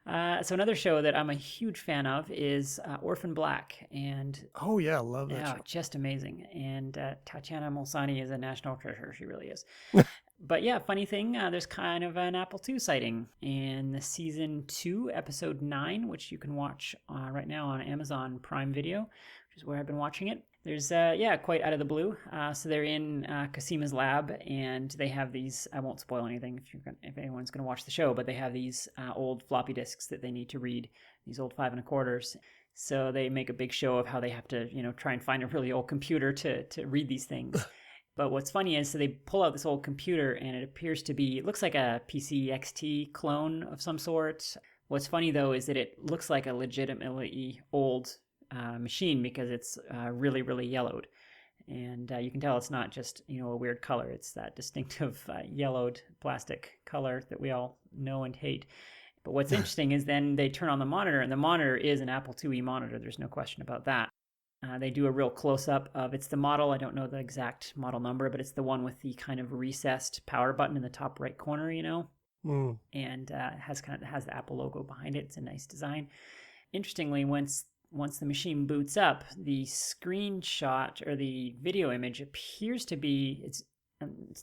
So another show that I'm a huge fan of is Orphan Black. And
oh yeah, love that show.
Just amazing. And Tatiana Molsani is a national treasure. She really is. But yeah, funny thing, there's kind of an Apple II sighting in season 2, episode 9, which you can watch right now on Amazon Prime Video, which is where I've been watching it. There's, quite out of the blue. So they're in Casima's lab, and they have these, I won't spoil anything if anyone's going to watch the show, but they have these old floppy disks that they need to read, these old 5 1/4. So they make a big show of how they have to, try and find a really old computer to read these things. But what's funny is, so they pull out this old computer and it looks like a PC XT clone of some sort. What's funny though is that it looks like a legitimately old machine because it's really, really yellowed. And you can tell it's not just, a weird color. It's that distinctive yellowed plastic color that we all know and hate. But what's interesting is then they turn on the monitor, and the monitor is an Apple IIe monitor. There's no question about that. They do a real close-up of, it's the model, I don't know the exact model number, but it's the one with the kind of recessed power button in the top right corner, and has the Apple logo behind it. It's a nice design. Interestingly, once the machine boots up, the screenshot or the video image appears to be, it's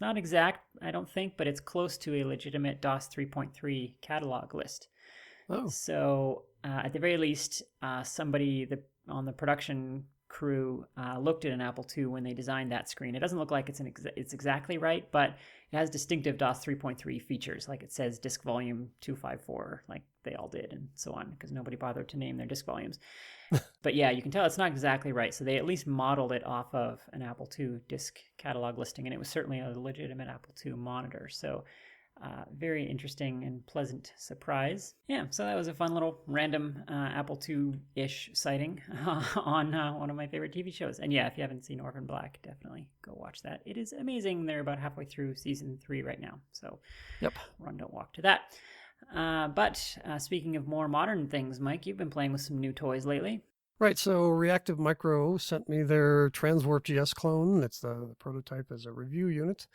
not exact, I don't think, but it's close to a legitimate DOS 3.3 catalog list.
Oh.
So at the very least, somebody on the production crew looked at an Apple II when they designed that screen. It doesn't look like it's exactly right, but it has distinctive DOS 3.3 features, like it says disk volume 254, like they all did, and so on, because nobody bothered to name their disk volumes. But yeah, you can tell it's not exactly right. So they at least modeled it off of an Apple II disk catalog listing, and it was certainly a legitimate Apple II monitor. So very interesting and pleasant surprise. Yeah, so that was a fun little random Apple II-ish sighting on one of my favorite TV shows. And yeah, if you haven't seen Orphan Black, definitely go watch that. It is amazing. They're about halfway through season 3 right now. So
yep,
run, don't walk to that. But speaking of more modern things, Mike, you've been playing with some new toys lately.
Right, so Reactive Micro sent me their Transwarp GS clone. That's the prototype as a review unit.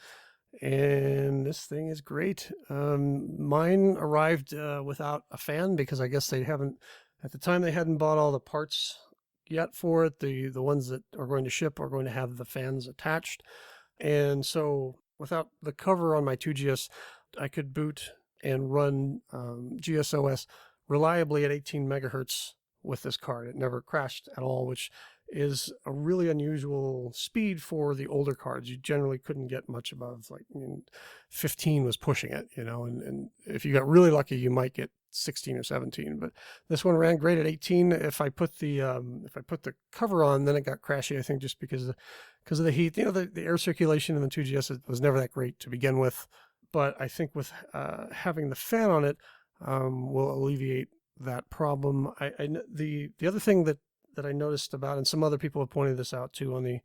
And this thing is great. Mine arrived without a fan because I guess at the time they hadn't bought all the parts yet for it. The ones that are going to ship are going to have the fans attached. And so without the cover on my 2GS, I could boot and run GSOS reliably at 18 megahertz with this card. It never crashed at all, which is a really unusual speed for the older cards. You generally couldn't get much above 15 was pushing it, and if you got really lucky, you might get 16 or 17. But this one ran great at 18. If I put the cover on, then it got crashy. I think just because of the heat. The air circulation in the 2GS was never that great to begin with. But I think with having the fan on it will alleviate that problem. The other thing that I noticed about, and some other people have pointed this out too on the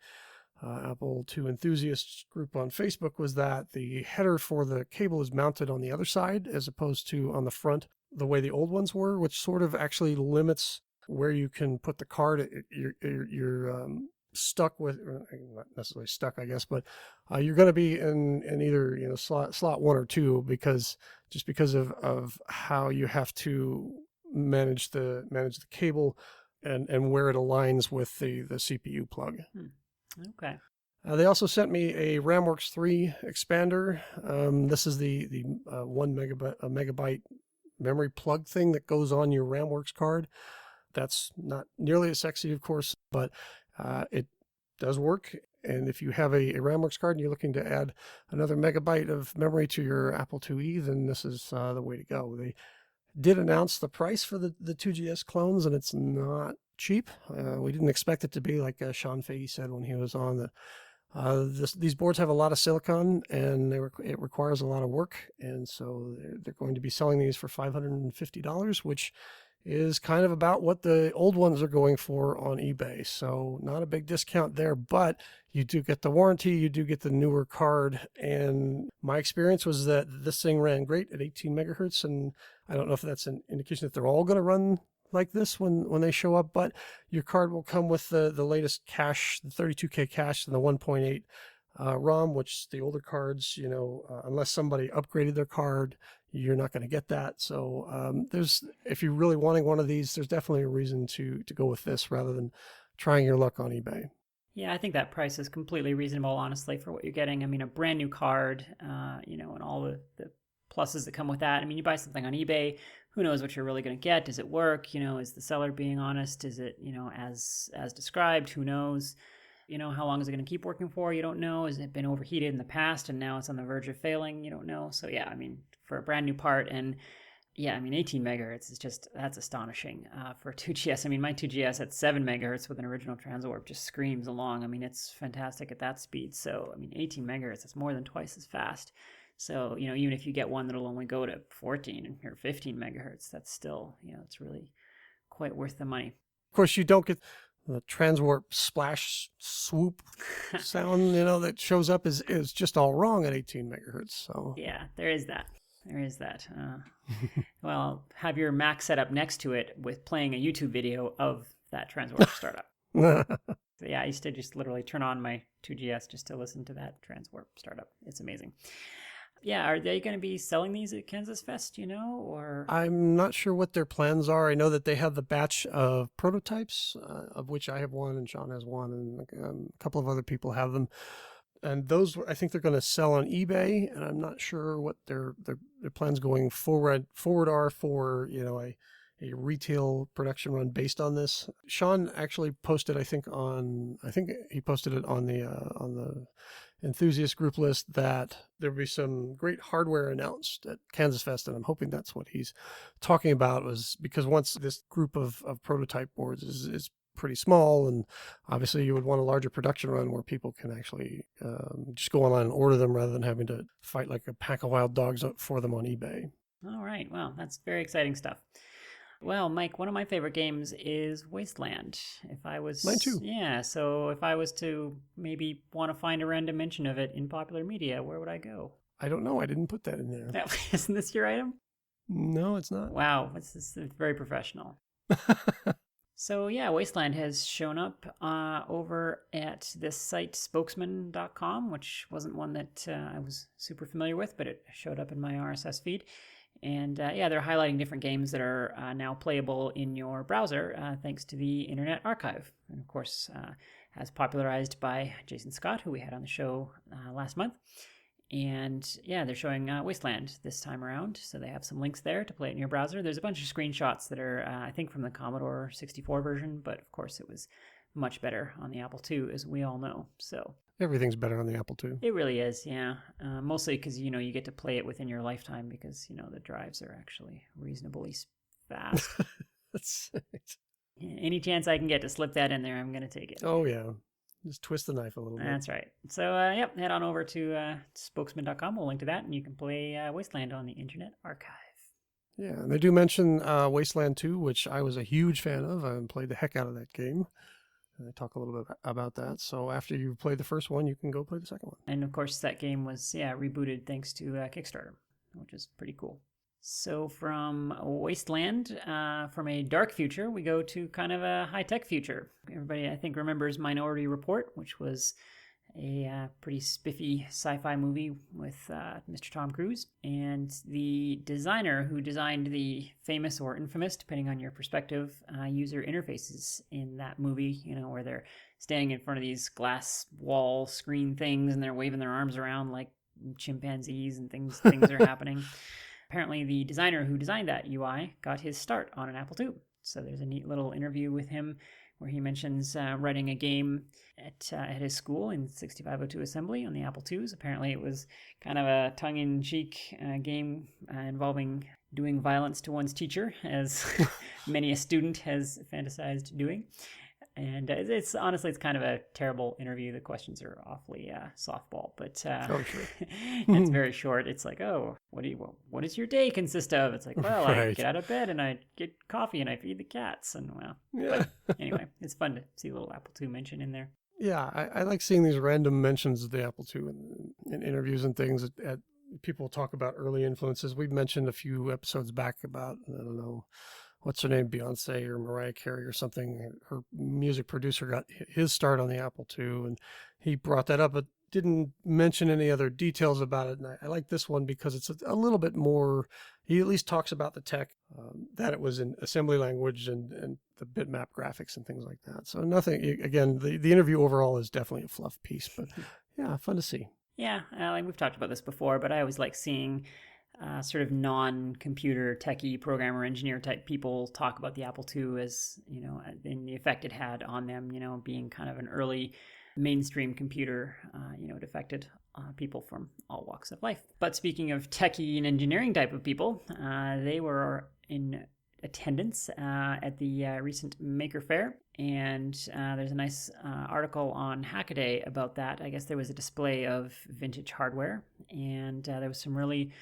Apple II enthusiasts group on Facebook, was that the header for the cable is mounted on the other side as opposed to on the front, the way the old ones were, which sort of actually limits where you can put the card. You're stuck with, not necessarily stuck, I guess, but you're going to be in either slot 1 or 2 because of how you have to manage the cable and where it aligns with the CPU plug.
Okay.
They also sent me a RamWorks 3 expander. This is the 1 megabyte memory plug thing that goes on your RamWorks card. That's not nearly as sexy, of course, but it does work. And if you have a RamWorks card and you're looking to add another megabyte of memory to your Apple IIe, then this is the way to go. They did announce the price for the 2GS clones, and it's not cheap. We didn't expect it to be, like Sean Fahey said when he was on. These boards have a lot of silicon, and it requires a lot of work, and so they're going to be selling these for $550, which is kind of about what the old ones are going for on eBay. So not a big discount there, but you do get the warranty, you do get the newer card. And my experience was that this thing ran great at 18 megahertz. And I don't know if that's an indication that they're all going to run like this when they show up, but your card will come with the latest cache, the 32K cache and the 1.8 ROM, which the older cards, unless somebody upgraded their card, you're not going to get that. So if you're really wanting one of these, there's definitely a reason to go with this rather than trying your luck on eBay.
Yeah, I think that price is completely reasonable, honestly, for what you're getting. I mean, a brand new card, and all the pluses that come with that. I mean, you buy something on eBay, who knows what you're really going to get? Does it work? Is the seller being honest? Is it, as described? Who knows? How long is it going to keep working for? You don't know. Has it been overheated in the past and now it's on the verge of failing? You don't know. So yeah, I mean, for a brand new part, and Yeah, I mean, 18 megahertz is that's astonishing for 2GS. I mean, my 2GS at 7 megahertz with an original transwarp just screams along. I mean, it's fantastic at that speed. So, I mean, 18 megahertz, that's more than twice as fast. So, even if you get one that'll only go to 14 or 15 megahertz, that's still, it's really quite worth the money.
Of course, you don't get the transwarp splash swoop sound, that shows up is just all wrong at 18 megahertz. So
yeah, there is that. Well, have your Mac set up next to it with playing a YouTube video of that transwarp startup. So yeah, I used to just literally turn on my 2GS just to listen to that transwarp startup. It's amazing. Yeah, are they going to be selling these at KansasFest, or?
I'm not sure what their plans are. I know that they have the batch of prototypes, of which I have one and Sean has one, and a couple of other people have them. And those, I think they're going to sell on eBay, and I'm not sure what their plans going forward are for, a retail production run based on this. Sean actually posted, I think he posted it on the enthusiast group list that there will be some great hardware announced at KansasFest, and I'm hoping that's what he's talking about, was because once this group of prototype boards is pretty small, and obviously you would want a larger production run where people can actually just go online and order them rather than having to fight like a pack of wild dogs for them on eBay.
All right, well, that's very exciting stuff. Well, Mike, one of my favorite games is Wasteland.
Mine too.
Yeah, so if I was to maybe want to find a random mention of it in popular media, where would I go?
I don't know. I didn't put that in there.
Isn't this your item?
No, it's not.
Wow, it's very professional. So yeah, Wasteland has shown up over at this site, spokesman.com, which wasn't one that I was super familiar with, but it showed up in my RSS feed. And they're highlighting different games that are now playable in your browser thanks to the Internet Archive. And of course, as popularized by Jason Scott, who we had on the show last month. And yeah, they're showing Wasteland this time around. So they have some links there to play it in your browser. There's a bunch of screenshots that are, I think, from the Commodore 64 version, but of course it was much better on the Apple II, as we all know. So
everything's better on the Apple II.
It really is, yeah. Mostly because, you get to play it within your lifetime because, the drives are actually reasonably fast.
That's it.
Any chance I can get to slip that in there, I'm going to take it.
Oh, yeah. Just twist the knife a little bit.
That's right. So, head on over to spokesman.com. We'll link to that, and you can play Wasteland on the Internet Archive.
Yeah, and they do mention Wasteland 2, which I was a huge fan of. I played the heck out of that game. And I talk a little bit about that. So after you've played the first one, you can go play the second one.
And of course, that game was rebooted thanks to Kickstarter, which is pretty cool. So from Wasteland, from a dark future, we go to kind of a high-tech future. Everybody, I think, remembers Minority Report, which was a pretty spiffy sci-fi movie with Mr. Tom Cruise. And the designer who designed the famous or infamous, depending on your perspective, user interfaces in that movie, where they're standing in front of these glass wall screen things and they're waving their arms around like chimpanzees and things are happening. Apparently, the designer who designed that UI got his start on an Apple II. So there's a neat little interview with him where he mentions writing a game at his school in 6502 assembly on the Apple IIs. Apparently, it was kind of a tongue-in-cheek game involving doing violence to one's teacher, as many a student has fantasized doing. And it's honestly kind of a terrible interview. The questions are awfully softball, but
sure.
It's very short. It's like, oh, what does your day consist of? It's like, well,
Right.
I get out of bed and I get coffee and I feed the cats, and well,
Yeah.
But anyway, it's fun to see a little Apple II mention in there.
Yeah, I like seeing these random mentions of the Apple II in interviews and things. At people talk about early influences. We've mentioned a few episodes back about, I don't know, what's her name, Beyonce or Mariah Carey or something. Her music producer got his start on the Apple II, and he brought that up, but didn't mention any other details about it. And I like this one because it's a little bit more, he at least talks about the tech, that it was in assembly language and the bitmap graphics and things like that. So nothing, again, the interview overall is definitely a fluff piece, but yeah, fun to see.
Yeah, like we've talked about this before, but I always like seeing sort of non-computer techie programmer engineer type people talk about the Apple II as, and the effect it had on them, being kind of an early mainstream computer, it affected people from all walks of life. But speaking of techie and engineering type of people, they were in attendance at the recent Maker Faire, and there's a nice article on Hackaday about that. I guess there was a display of vintage hardware, and there was some really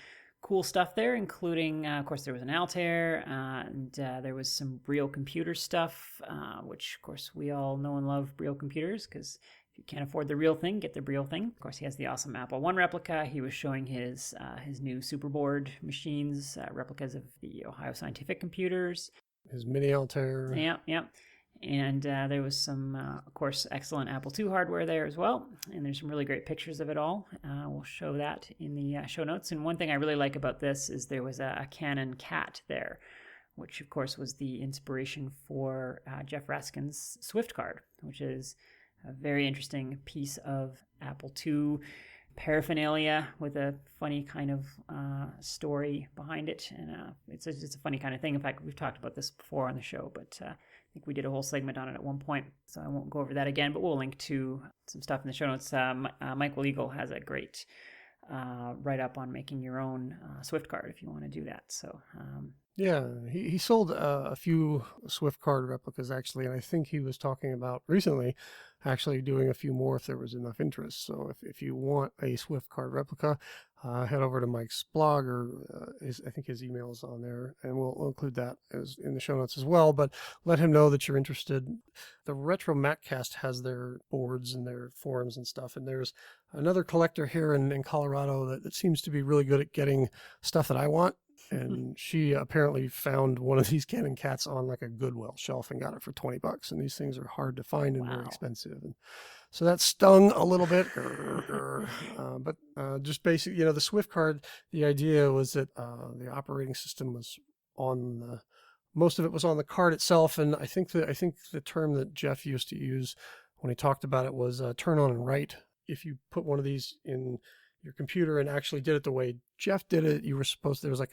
cool stuff there, including, of course, there was an Altair, and there was some Brio computer stuff, which, of course, we all know and love Brio computers, because if you can't afford the real thing, get the Brio thing. Of course, he has the awesome Apple I replica. He was showing his new Superboard machines, replicas of the Ohio Scientific computers.
His mini Altair.
Yeah. And there was some, of course, excellent Apple II hardware there as well. And there's some really great pictures of it all. We'll show that in the show notes. And one thing I really like about this is there was a Canon Cat there, which, of course, was the inspiration for Jeff Raskin's Swift card, which is a very interesting piece of Apple II paraphernalia with a funny kind of story behind it. And it's a funny kind of thing. In fact, we've talked about this before on the show, but I think we did a whole segment on it at one point, so I won't go over that again, but we'll link to some stuff in the show notes. Mike Eagle has a great write-up on making your own Swift card if you want to do that. So
yeah, he sold a few Swift card replicas, actually, and I think he was talking about recently actually doing a few more if there was enough interest. So if you want a Swift card replica, head over to Mike's blog, or I think his email is on there, and we'll include that in the show notes as well. But let him know that you're interested. The Retro Maccast has their boards and their forums and stuff, and there's another collector here in Colorado that seems to be really good at getting stuff that I want. And she apparently found one of these Canon Cats on like a Goodwill shelf and got it for $20. And these things are hard to find and very expensive. And so that stung a little bit. But just basically, the Swift card, the idea was that the operating system was on most of it was on the card itself. And I think the term that Jeff used to use when he talked about it was turn on and write. If you put one of these in your computer and actually did it the way Jeff did it, you were supposed, there was like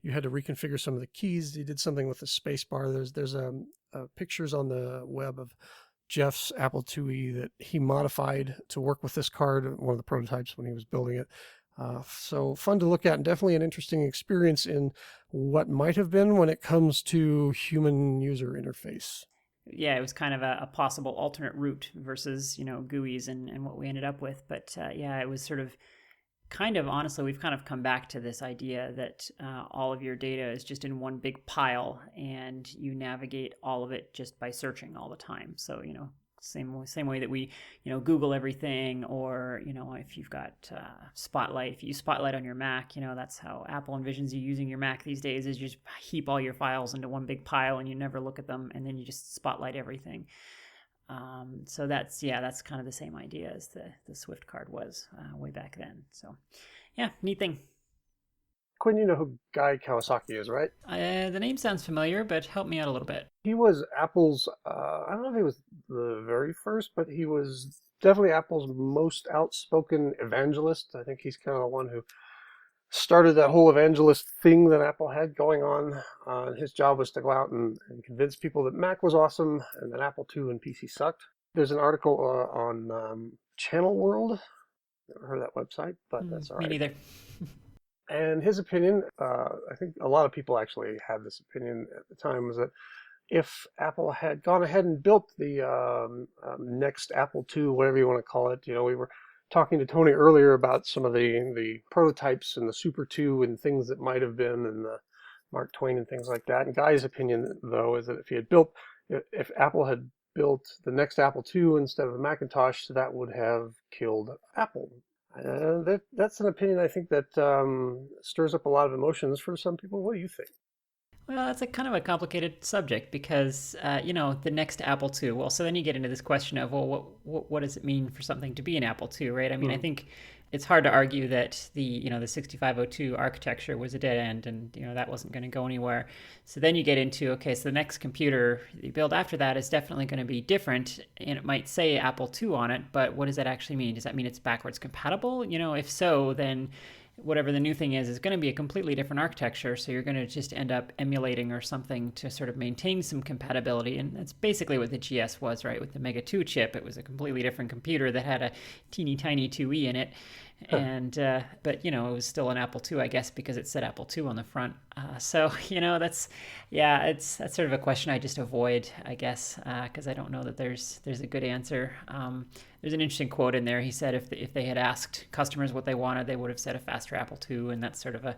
you had to reconfigure some of the keys. He did something with the space bar. There's pictures on the web of Jeff's Apple IIe that he modified to work with this card, one of the prototypes when he was building it. So fun to look at, and definitely an interesting experience in what might have been when it comes to human user interface.
Yeah, it was kind of a possible alternate route versus, GUIs and what we ended up with. But yeah, it was sort of honestly, we've kind of come back to this idea that all of your data is just in one big pile and you navigate all of it just by searching all the time. So, same way that we, Google everything, or, if you've got Spotlight, if you use Spotlight on your Mac, that's how Apple envisions you using your Mac these days, is you just heap all your files into one big pile and you never look at them, and then you just Spotlight everything. So that's kind of the same idea as the Swift card was way back then. So yeah, neat thing.
Quinn, you know who Guy Kawasaki is, right?
The name sounds familiar, but help me out a little bit.
He was Apple's, I don't know if he was the very first, but he was definitely Apple's most outspoken evangelist. I think he's kind of the one who started that whole evangelist thing that Apple had going on. His job was to go out and convince people that Mac was awesome and that Apple II and PC sucked. There's an article on Channel World. Never heard of that website, but that's all right.
Me neither.
And his opinion, I think a lot of people actually had this opinion at the time, was that if Apple had gone ahead and built the next Apple II, whatever you want to call it, we were talking to Tony earlier about some of the prototypes and the Super II and things that might have been, and the Mark Twain and things like that. And Guy's opinion, though, is that if Apple had built the next Apple II instead of the Macintosh, that would have killed Apple. That's an opinion I think that stirs up a lot of emotions for some people. What do you think?
Well, that's a kind of a complicated subject because, the next Apple II. Well, so then you get into this question of, well, what does it mean for something to be an Apple II, right? I mean, I think it's hard to argue that the 6502 architecture was a dead end, and that wasn't going to go anywhere. So then you get into, okay, so the next computer you build after that is definitely going to be different, and it might say Apple II on it, but what does that actually mean? Does that mean it's backwards compatible? If so, then whatever the new thing is going to be a completely different architecture. So you're going to just end up emulating or something to sort of maintain some compatibility. And that's basically what the GS was, right? With the Mega 2 chip, it was a completely different computer that had a teeny tiny 2E in it. And but it was still an Apple II, I guess, because it said Apple II on the front. So that's sort of a question I just avoid, I guess, because I don't know that there's a good answer. There's an interesting quote in there. He said if they had asked customers what they wanted, they would have said a faster Apple II, and that's sort of a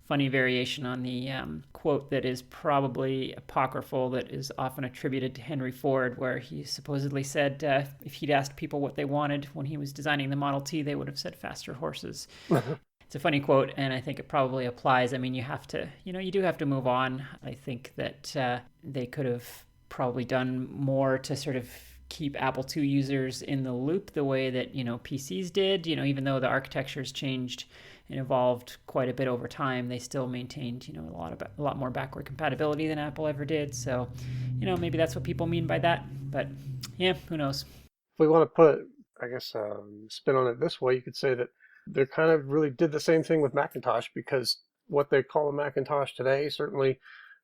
funny variation on the quote that is probably apocryphal, that is often attributed to Henry Ford, where he supposedly said if he'd asked people what they wanted when he was designing the Model T, they would have said faster horses. It's a funny quote, and I think it probably applies. I mean, you have to, you do have to move on. I think that they could have probably done more to sort of keep Apple II users in the loop the way that, PCs did. Even though the architecture's changed and evolved quite a bit over time, they still maintained, a lot more backward compatibility than Apple ever did. So, maybe that's what people mean by that. But yeah, who knows?
If we want to put, I guess, spin on it this way, you could say that they kind of really did the same thing with Macintosh, because what they call a Macintosh today certainly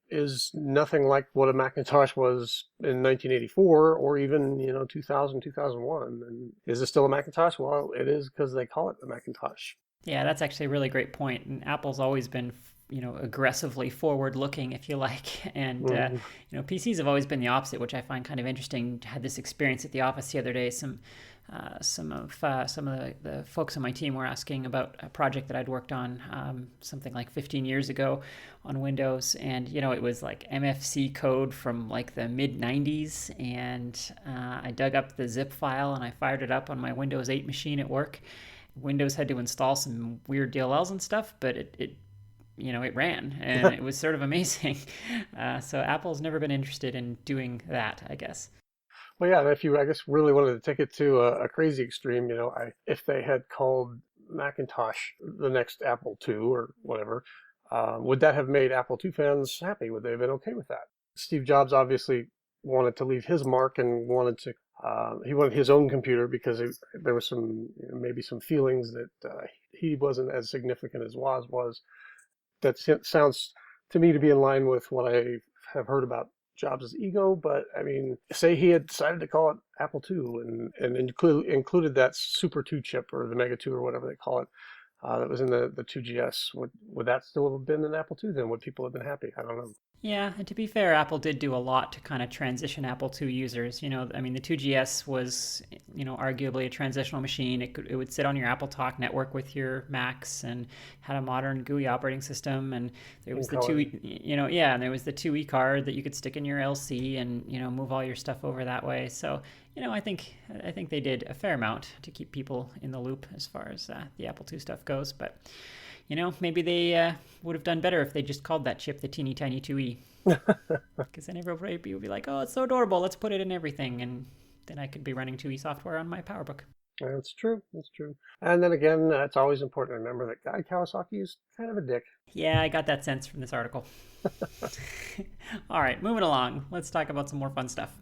is nothing like what a Macintosh was in 1984 or even 2000, 2001. And is it still a Macintosh? Well, it is, because they call it the Macintosh.
Yeah, that's actually a really great point. And Apple's always been, aggressively forward-looking, if you like. And, PCs have always been the opposite, which I find kind of interesting. I had this experience at the office the other day. Some of the folks on my team were asking about a project that I'd worked on something like 15 years ago on Windows. And, it was like MFC code from like the mid-90s. And I dug up the zip file and I fired it up on my Windows 8 machine at work. Windows had to install some weird DLLs and stuff, but it ran, and it was sort of amazing. So Apple's never been interested in doing that, I guess.
Well, yeah, if you, I guess, really wanted to take it to a crazy extreme, if they had called Macintosh the next Apple II or whatever, would that have made Apple II fans happy? Would they have been okay with that? Steve Jobs obviously wanted to leave his mark and he wanted his own computer, because there was maybe some feelings that he wasn't as significant as Woz was. That sounds to me to be in line with what I have heard about Jobs' ego. But I mean, say he had decided to call it Apple II and included that Super 2 chip, or the Mega 2, or whatever they call it, that was in the 2GS. Would that still have been an Apple II then? Would people have been happy? I don't know.
Yeah, and to be fair, Apple did do a lot to kind of transition Apple II users. The 2GS was, arguably a transitional machine. It would sit on your Apple Talk network with your Macs and had a modern GUI operating system. And there was the 2E, and there was the 2E card that you could stick in your LC and, move all your stuff over that way. So, I think they did a fair amount to keep people in the loop as far as the Apple II stuff goes. But maybe they would have done better if they just called that chip the teeny tiny 2E. Because then everybody would be like, oh, it's so adorable, let's put it in everything. And then I could be running 2E software on my PowerBook.
That's true. And then again, it's always important to remember that Guy Kawasaki is kind of a dick.
Yeah, I got that sense from this article. All right, moving along. Let's talk about some more fun stuff.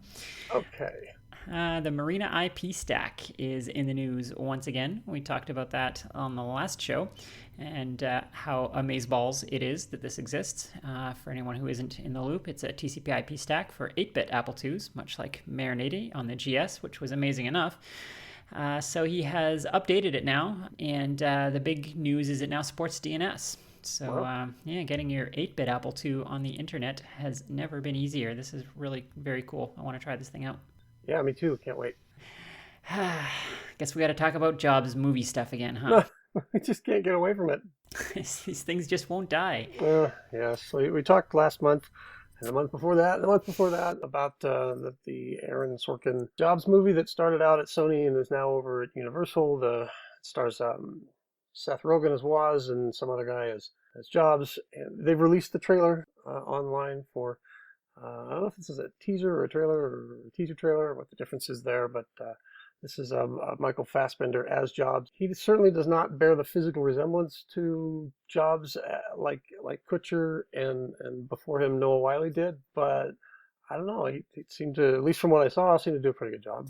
Okay.
The Marina IP stack is in the news once again. We talked about that on the last show, and how amazeballs it is that this exists. For anyone who isn't in the loop, it's a TCP IP stack for 8-bit Apple IIs, much like Marinade on the GS, which was amazing enough. So he has updated it now, and the big news is it now supports DNS. So getting your 8-bit Apple II on the internet has never been easier. This is really very cool. I want to try this thing out.
Yeah, me too. Can't wait.
Guess we got to talk about Jobs' movie stuff again, huh?
We just can't get away from it.
These things just won't die.
Yes. We talked last month, and the month before that, about the Aaron Sorkin Jobs movie that started out at Sony and is now over at Universal. It stars Seth Rogen as Woz and some other guy as Jobs. And they've released the trailer online for... I don't know if this is a teaser or a trailer or a teaser trailer, what the difference is there, but this is Michael Fassbender as Jobs. He certainly does not bear the physical resemblance to Jobs like Kutcher and before him Noah Wiley did, but I don't know. He seemed to, at least from what I saw, seemed to do a pretty good job.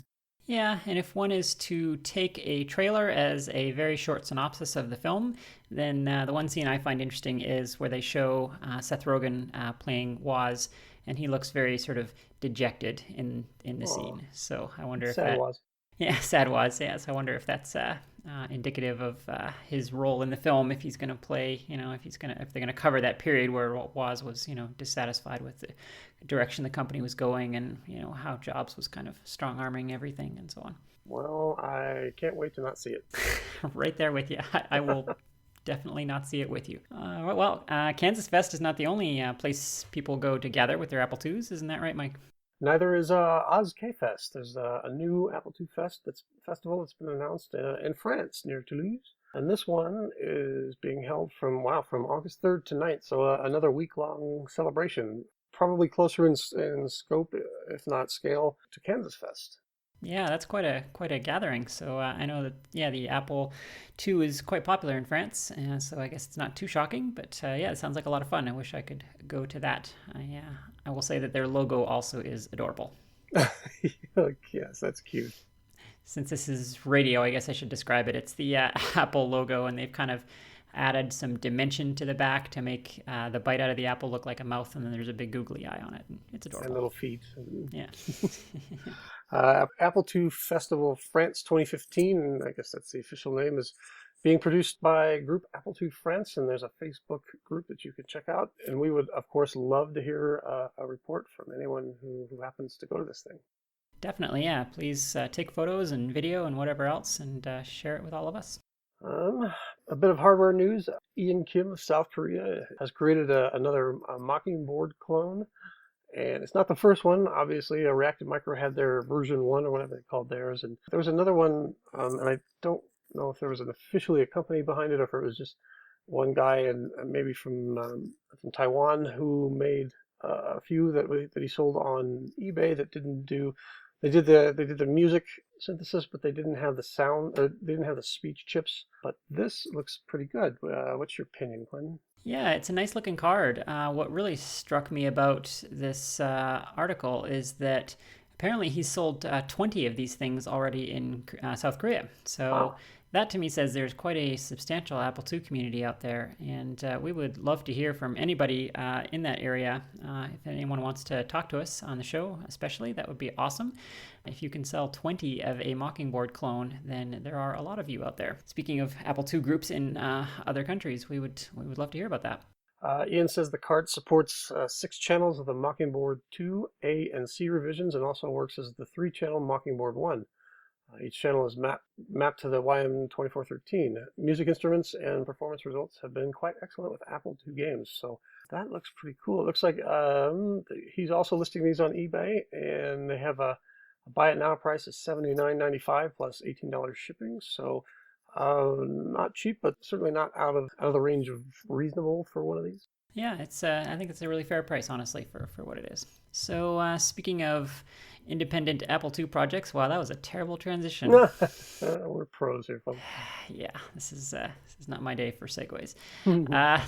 Yeah, and if one is to take a trailer as a very short synopsis of the film, then the one scene I find interesting is where they show Seth Rogen playing Woz, and he looks very sort of dejected in the scene. So I wonder if
Sad
that...
Woz.
Yeah, sad Woz, yeah. So I wonder if that's indicative of his role in the film, if he's going to play, if they're going to cover that period where Woz was, dissatisfied with the direction the company was going, and how Jobs was kind of strong-arming everything and so on.
Well, I can't wait to not see it.
Right there with you. I will definitely not see it with you. Kansas Fest is not the only place people go to gather with their Apple IIs, isn't that right, Mike?
Neither is Oz K-Fest. There's a new Apple II festival that's been announced in France near Toulouse. And this one is being held from August 3rd to 9th, so another week-long celebration, probably closer in scope, if not scale, to KansasFest.
Yeah, that's quite a gathering. So I know that the Apple II is quite popular in France, so I guess it's not too shocking. But it sounds like a lot of fun. I wish I could go to that. I will say that their logo also is adorable.
Yes, that's cute.
Since this is radio, I guess I should describe it. It's the Apple logo, and they've kind of added some dimension to the back to make the bite out of the apple look like a mouth, and then there's a big googly eye on it. And it's adorable.
And little feet.
Yeah.
Apple II Festival France 2015, and I guess that's the official name, is being produced by Group Apple II France, and there's a Facebook group that you can check out. And we would, of course, love to hear a report from anyone who happens to go to this thing.
Definitely, yeah. Please take photos and video and whatever else, and share it with all of us.
A bit of hardware news. Ian Kim of South Korea has created another Mockingbird clone. And it's not the first one. Obviously, Reactive Micro had their version 1 or whatever they called theirs. And there was another one, and I don't know if there was officially a company behind it or if it was just one guy, and maybe from Taiwan, who made a few that he sold on eBay that didn't do. They did the music synthesis, but they didn't have the sound, or they didn't have the speech chips. But this looks pretty good. What's your opinion, Quinn?
Yeah, it's a nice looking card. What really struck me about this article is that apparently he's sold 20 of these things already in South Korea. So
Wow.
That to me says there's quite a substantial Apple II community out there. And we would love to hear from anybody in that area. If anyone wants to talk to us on the show, especially, that would be awesome. If you can sell 20 of a Mockingbird clone, then there are a lot of you out there. Speaking of Apple II groups in other countries, we would love to hear about that.
Ian says the card supports 6 channels of the Mockingbird 2, A, and C revisions, and also works as the 3-channel Mockingbird 1. Each channel is mapped to the YM2413. Music instruments and performance results have been quite excellent with Apple II games, so that looks pretty cool. It looks like he's also listing these on eBay, and they have a buy it now price is $79.95 plus $18 shipping, so not cheap, but certainly not out of the range of reasonable for one of these.
Yeah, it's I think it's a really fair price, honestly, for what it is. So speaking of independent Apple II projects, wow, that was a terrible transition.
We're pros here, folks.
Yeah, this is not my day for segues.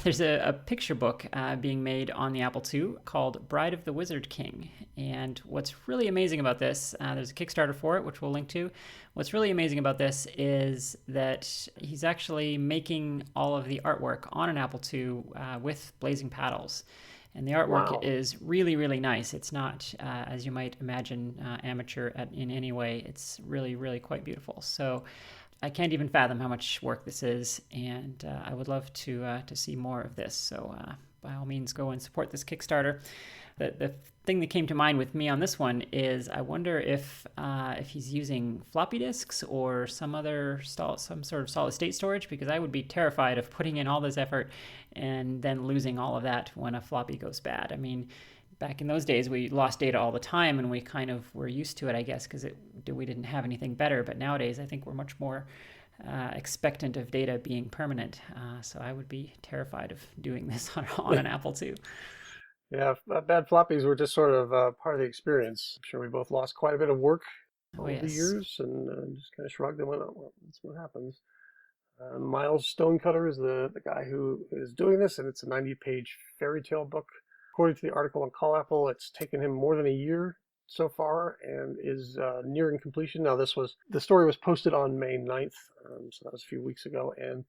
There's a picture book being made on the Apple II called Bride of the Wizard King. And what's really amazing about this, there's a Kickstarter for it, which we'll link to. What's really amazing about this is that he's actually making all of the artwork on an Apple II with blazing paddles. And the artwork is really, really nice. It's not, as you might imagine, amateur in any way. It's really, really quite beautiful. So I can't even fathom how much work this is, and I would love to see more of this. So by all means, go and support this Kickstarter. The thing that came to mind with me on this one is I wonder if he's using floppy disks or some sort of solid state storage, because I would be terrified of putting in all this effort and then losing all of that when a floppy goes bad. I mean, back in those days, we lost data all the time, and we kind of were used to it, I guess, because we didn't have anything better. But nowadays, I think we're much more expectant of data being permanent. So I would be terrified of doing this on an Apple II.
Yeah, bad floppies were just sort of part of the experience. I'm sure we both lost quite a bit of work over the years, and just kind of shrugged and went, oh, well, that's what happens. Miles Stonecutter is the guy who is doing this, and it's a 90-page fairy tale book. According to the article on Call Apple, it's taken him more than a year so far and is nearing completion. Now, the story was posted on May 9th, so that was a few weeks ago, and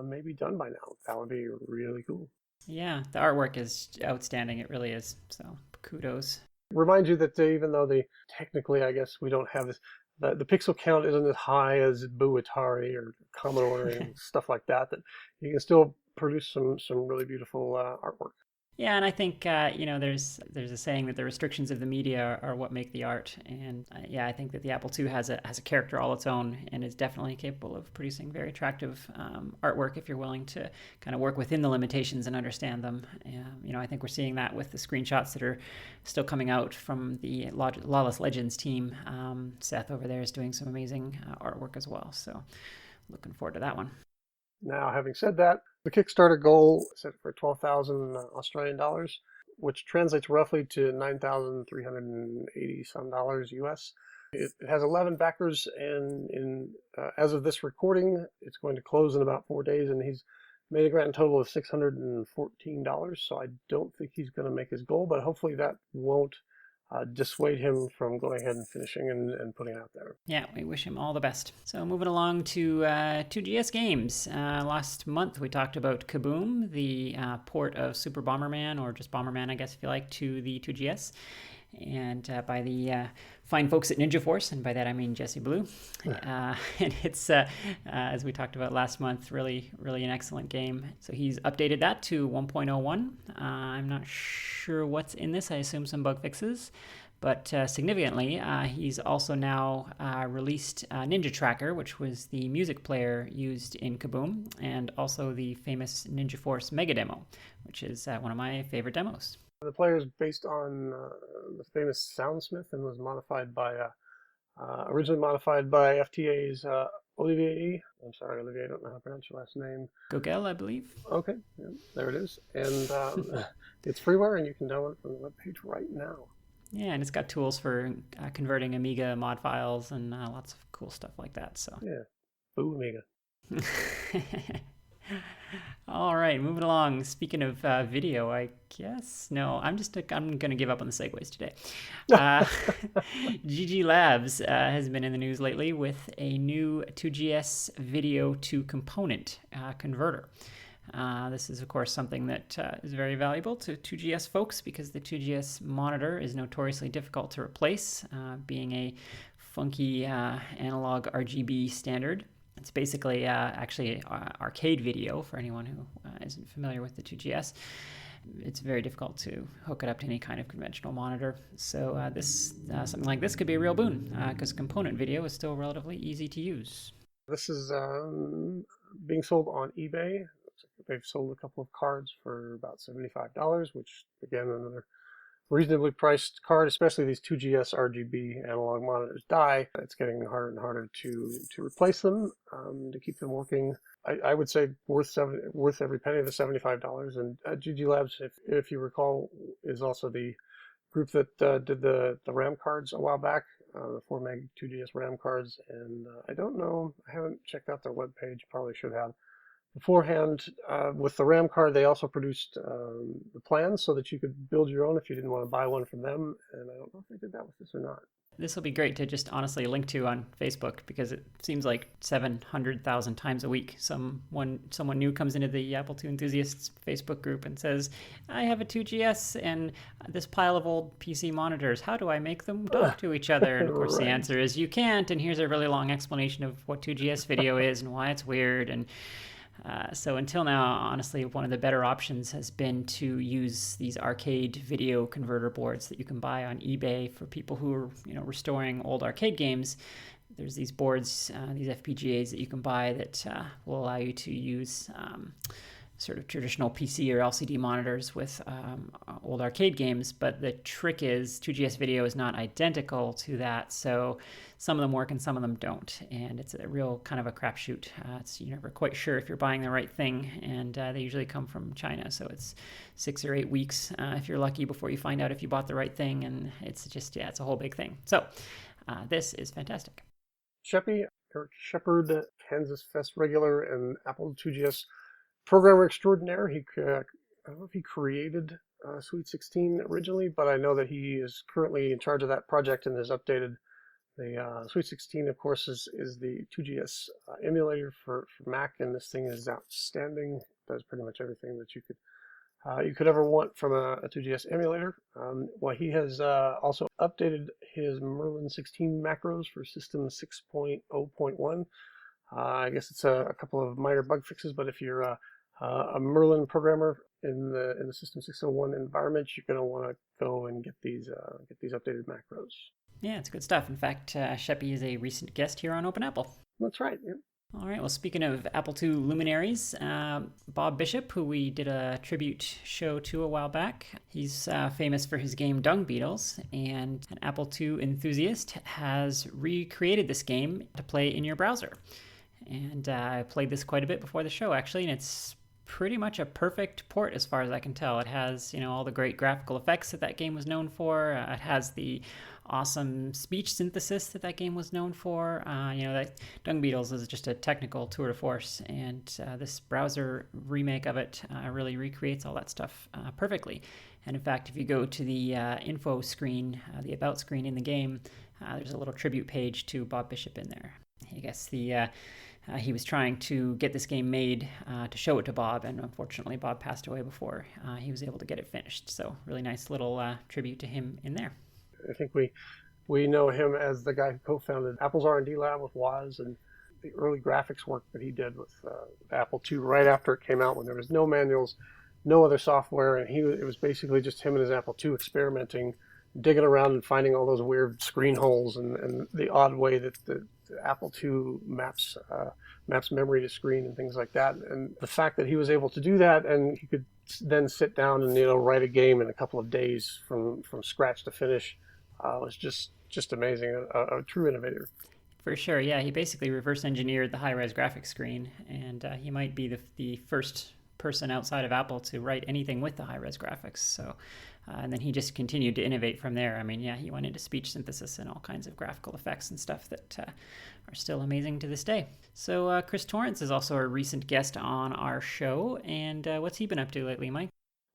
may be done by now. That would be really cool.
Yeah, the artwork is outstanding. It really is. So kudos.
Remind you that even though technically, I guess we don't have this, the pixel count isn't as high as Boo Atari or Commodore and stuff like that, that you can still produce some really beautiful artwork.
Yeah, and I think there's a saying that the restrictions of the media are what make the art, and I think that the Apple II has a character all its own, and is definitely capable of producing very attractive artwork if you're willing to kind of work within the limitations and understand them. I think we're seeing that with the screenshots that are still coming out from the Lawless Legends team. Seth over there is doing some amazing artwork as well, so looking forward to that one.
Now, having said that, the Kickstarter goal is set for 12,000 Australian dollars, which translates roughly to 9,380 some dollars US. It has 11 backers, and as of this recording, it's going to close in about 4 days, and he's made a grand total of $614. So I don't think he's going to make his goal, but hopefully that won't dissuade him from going ahead and finishing and putting it out there.
Yeah, we wish him all the best. So moving along to 2GS games. Last month we talked about Kaboom, the port of Super Bomberman, or just Bomberman, I guess, if you like, to the 2GS. And by the fine folks at Ninja Force, and by that I mean Jesse Blue. And it's, as we talked about last month, really, really an excellent game. So he's updated that to 1.01. I'm not sure what's in this. I assume some bug fixes. But significantly, he's also now released Ninja Tracker, which was the music player used in Kaboom, and also the famous Ninja Force Mega Demo, which is one of my favorite demos.
The player is based on the famous Soundsmith and was originally modified by FTA's Olivier. I'm sorry, Olivier, I don't know how to pronounce your last name.
Gogel, I believe.
Okay, yeah, there it is. And it's freeware, and you can download it from the webpage right now.
Yeah, and it's got tools for converting Amiga mod files and lots of cool stuff like that. So
yeah, boo Amiga.
All right, moving along. Speaking of video, I guess. No, I'm going to give up on the segues today. GG Labs has been in the news lately with a new 2GS video to component converter. This is, of course, something that is very valuable to 2GS folks because the 2GS monitor is notoriously difficult to replace, being a funky analog RGB standard. It's basically actually arcade video for anyone who isn't familiar with the 2GS. It's very difficult to hook it up to any kind of conventional monitor. So something like this could be a real boon because component video is still relatively easy to use.
This is being sold on eBay. They've sold a couple of cards for about $75, which, again, another reasonably priced card, especially these 2GS RGB analog monitors die. It's getting harder and harder to replace them, to keep them working. I would say worth every penny of the $75. And GG Labs, if you recall, is also the group that did the RAM cards a while back, the 4 meg 2GS RAM cards. And I don't know, I haven't checked out their webpage, probably should have. Beforehand, with the RAM card, they also produced the plans so that you could build your own if you didn't want to buy one from them. And I don't know if they did that with this or not.
This will be great to just honestly link to on Facebook because it seems like 700,000 times a week someone new comes into the Apple II enthusiasts Facebook group and says, I have a 2GS and this pile of old PC monitors. How do I make them talk to each other? And of course the answer is you can't. And here's a really long explanation of what 2GS video is and why it's weird. And so until now, honestly, one of the better options has been to use these arcade video converter boards that you can buy on eBay for people who are, restoring old arcade games. There's these boards, these FPGAs that you can buy that will allow you to use sort of traditional PC or LCD monitors with old arcade games. But the trick is 2GS video is not identical to that. So some of them work and some of them don't. And it's a real kind of a crapshoot. You're never quite sure if you're buying the right thing. And they usually come from China. So it's 6 or 8 weeks if you're lucky before you find out if you bought the right thing. And it's just, it's a whole big thing. So this is fantastic.
Eric Shepard, KansasFest regular and Apple 2GS programmer extraordinaire. I don't know if he created Sweet 16 originally, but I know that he is currently in charge of that project and has updated the Sweet 16. Of course, is the 2GS emulator for Mac, and this thing is outstanding. Does pretty much everything that you could ever want from a 2GS emulator. Well, he has also updated his Merlin 16 macros for System 6.0.1. I guess it's a couple of minor bug fixes, but if you're a Merlin programmer in the System 601 environment, you're going to want to go and get these updated macros.
Yeah, it's good stuff. In fact, Sheppy is a recent guest here on Open Apple.
That's right. Yeah.
All right, well, speaking of Apple II luminaries, Bob Bishop, who we did a tribute show to a while back, he's famous for his game Dung Beetles, and an Apple II enthusiast has recreated this game to play in your browser. And I played this quite a bit before the show, actually, and it's pretty much a perfect port as far as I can tell. It has, all the great graphical effects that game was known for. It has the awesome speech synthesis that game was known for. That Dung Beetles is just a technical tour de force, and this browser remake of it really recreates all that stuff perfectly. And in fact, if you go to the info screen, the about screen in the game, there's a little tribute page to Bob Bishop in there. I guess he was trying to get this game made to show it to Bob, and unfortunately Bob passed away before he was able to get it finished. So really nice little tribute to him in there.
I think we know him as the guy who co-founded Apple's R&D lab with Woz, and the early graphics work that he did with Apple II right after it came out, when there was no manuals, no other software, and it was basically just him and his Apple II experimenting, digging around and finding all those weird screen holes and the odd way that the Apple II maps memory to screen and things like that. And the fact that he was able to do that, and he could then sit down and write a game in a couple of days from scratch to finish, was just amazing. A true innovator.
For sure, yeah. He basically reverse engineered the high-res graphics screen, and he might be the first person outside of Apple to write anything with the high-res graphics. So, and then he just continued to innovate from there. I mean, yeah, he went into speech synthesis and all kinds of graphical effects and stuff that are still amazing to this day. So Chris Torrance is also a recent guest on our show, and what's he been up to lately, Mike?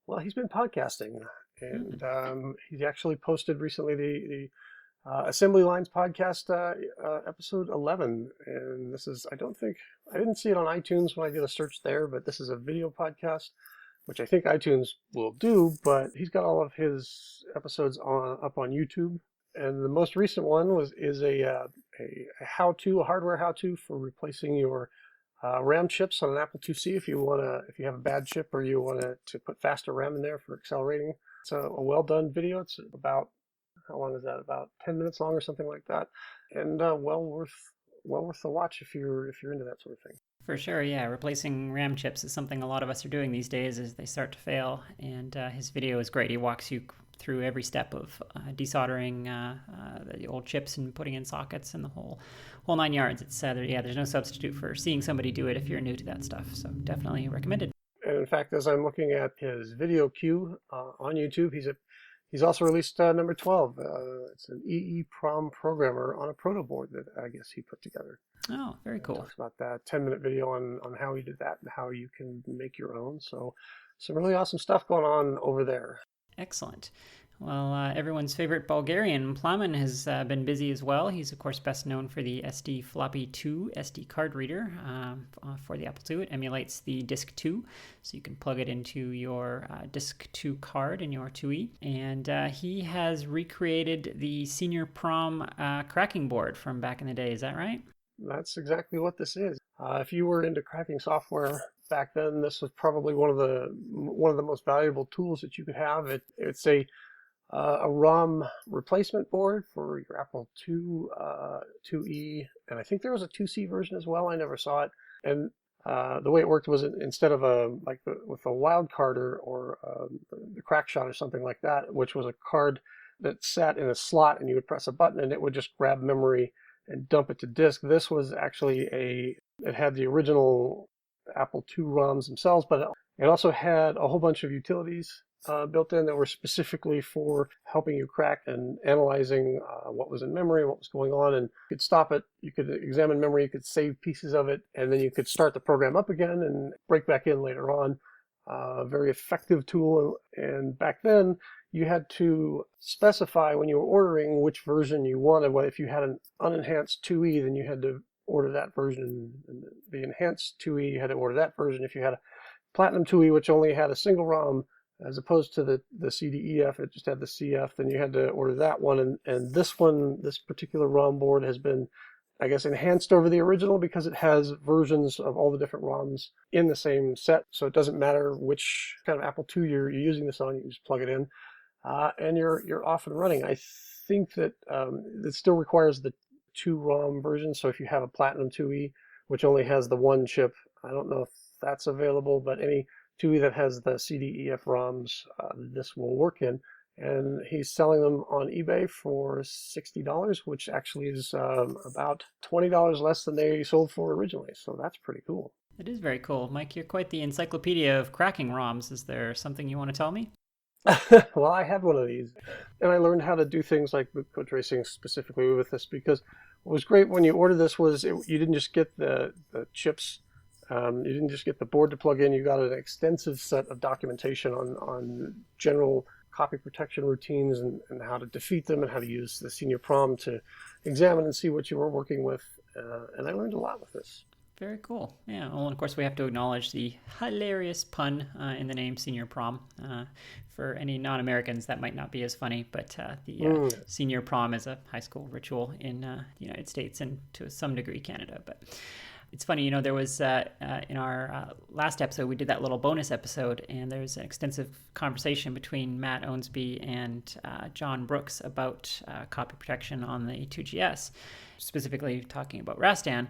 Well, he's been podcasting, and he actually posted recently the Assembly Lines podcast episode 11, and this is, I didn't see it on iTunes when I did a search there, but this is a video podcast, which I think iTunes will do, but he's got all of his episodes up on YouTube, and the most recent one is a hardware how-to for replacing your RAM chips on an Apple IIc if you have a bad chip or you want to put faster RAM in there for accelerating. It's a well done video. It's about, how long is that? About 10 minutes long or something like that, and well worth the watch if you're into that sort of thing.
For sure, yeah. Replacing RAM chips is something a lot of us are doing these days as they start to fail, and his video is great. He walks you through every step of desoldering the old chips and putting in sockets and the whole 9 yards. It's there's no substitute for seeing somebody do it if you're new to that stuff. So definitely recommended. And
in fact, as I'm looking at his video queue on YouTube, he's also released number 12. It's an EEPROM programmer on a proto board that I guess he put together.
Oh, very cool.
Talks about that 10-minute video on how he did that and how you can make your own. So some really awesome stuff going on over there.
Excellent. Well, everyone's favorite Bulgarian, Plamen, has been busy as well. He's, of course, best known for the SD Floppy 2 SD card reader for the Apple II. It emulates the Disk 2, so you can plug it into your Disk 2 card in your 2E. And he has recreated the Senior Prom cracking board from back in the day. Is that right?
That's exactly what this is. If you were into cracking software back then, this was probably one of the most valuable tools that you could have. It's a ROM replacement board for your Apple II, 2E, and I think there was a 2C version as well. I never saw it. And the way it worked was instead of with a wild card or the crack shot or something like that, which was a card that sat in a slot and you would press a button and it would just grab memory and dump it to disk. This was actually it had the original Apple II ROMs themselves, but it also had a whole bunch of utilities built in that were specifically for helping you crack and analyzing what was in memory, what was going on, and you could stop it, you could examine memory, you could save pieces of it, and then you could start the program up again and break back in later on. very effective tool. And back then, you had to specify when you were ordering which version you wanted. Well, if you had an unenhanced 2E, then you had to order that version. And the enhanced 2E, you had to order that version. If you had a Platinum 2E, which only had a single ROM, as opposed to the CDEF, it just had the CF, then you had to order that one. And this one, this particular ROM board has been, I guess, enhanced over the original because it has versions of all the different ROMs in the same set. So it doesn't matter which kind of Apple II you're using this on, you just plug it in, and you're off and running. I think that it still requires the 2 ROM version. So if you have a Platinum 2E, which only has the 1 chip, I don't know if that's available, but any 2E that has the CDEF ROMs, this will work in. And he's selling them on eBay for $60, which actually is about $20 less than they sold for originally. So that's pretty cool.
It is very cool. Mike, you're quite the encyclopedia of cracking ROMs. Is there something you want to tell me?
Well, I had one of these, and I learned how to do things like boot code tracing specifically with this, because what was great when you ordered this was you didn't just get the chips. You didn't just get the board to plug in. You got an extensive set of documentation on general copy protection routines and how to defeat them and how to use the senior prom to examine and see what you were working with. And I learned a lot with this.
Very cool. Yeah. Well, and of course, we have to acknowledge the hilarious pun in the name senior prom. For any non-Americans, that might not be as funny, but the senior prom is a high school ritual in the United States and to some degree Canada. But it's funny, there was in our last episode, we did that little bonus episode, and there's an extensive conversation between Matt Owensby and John Brooks about copy protection on the 2GS, specifically talking about Rastan.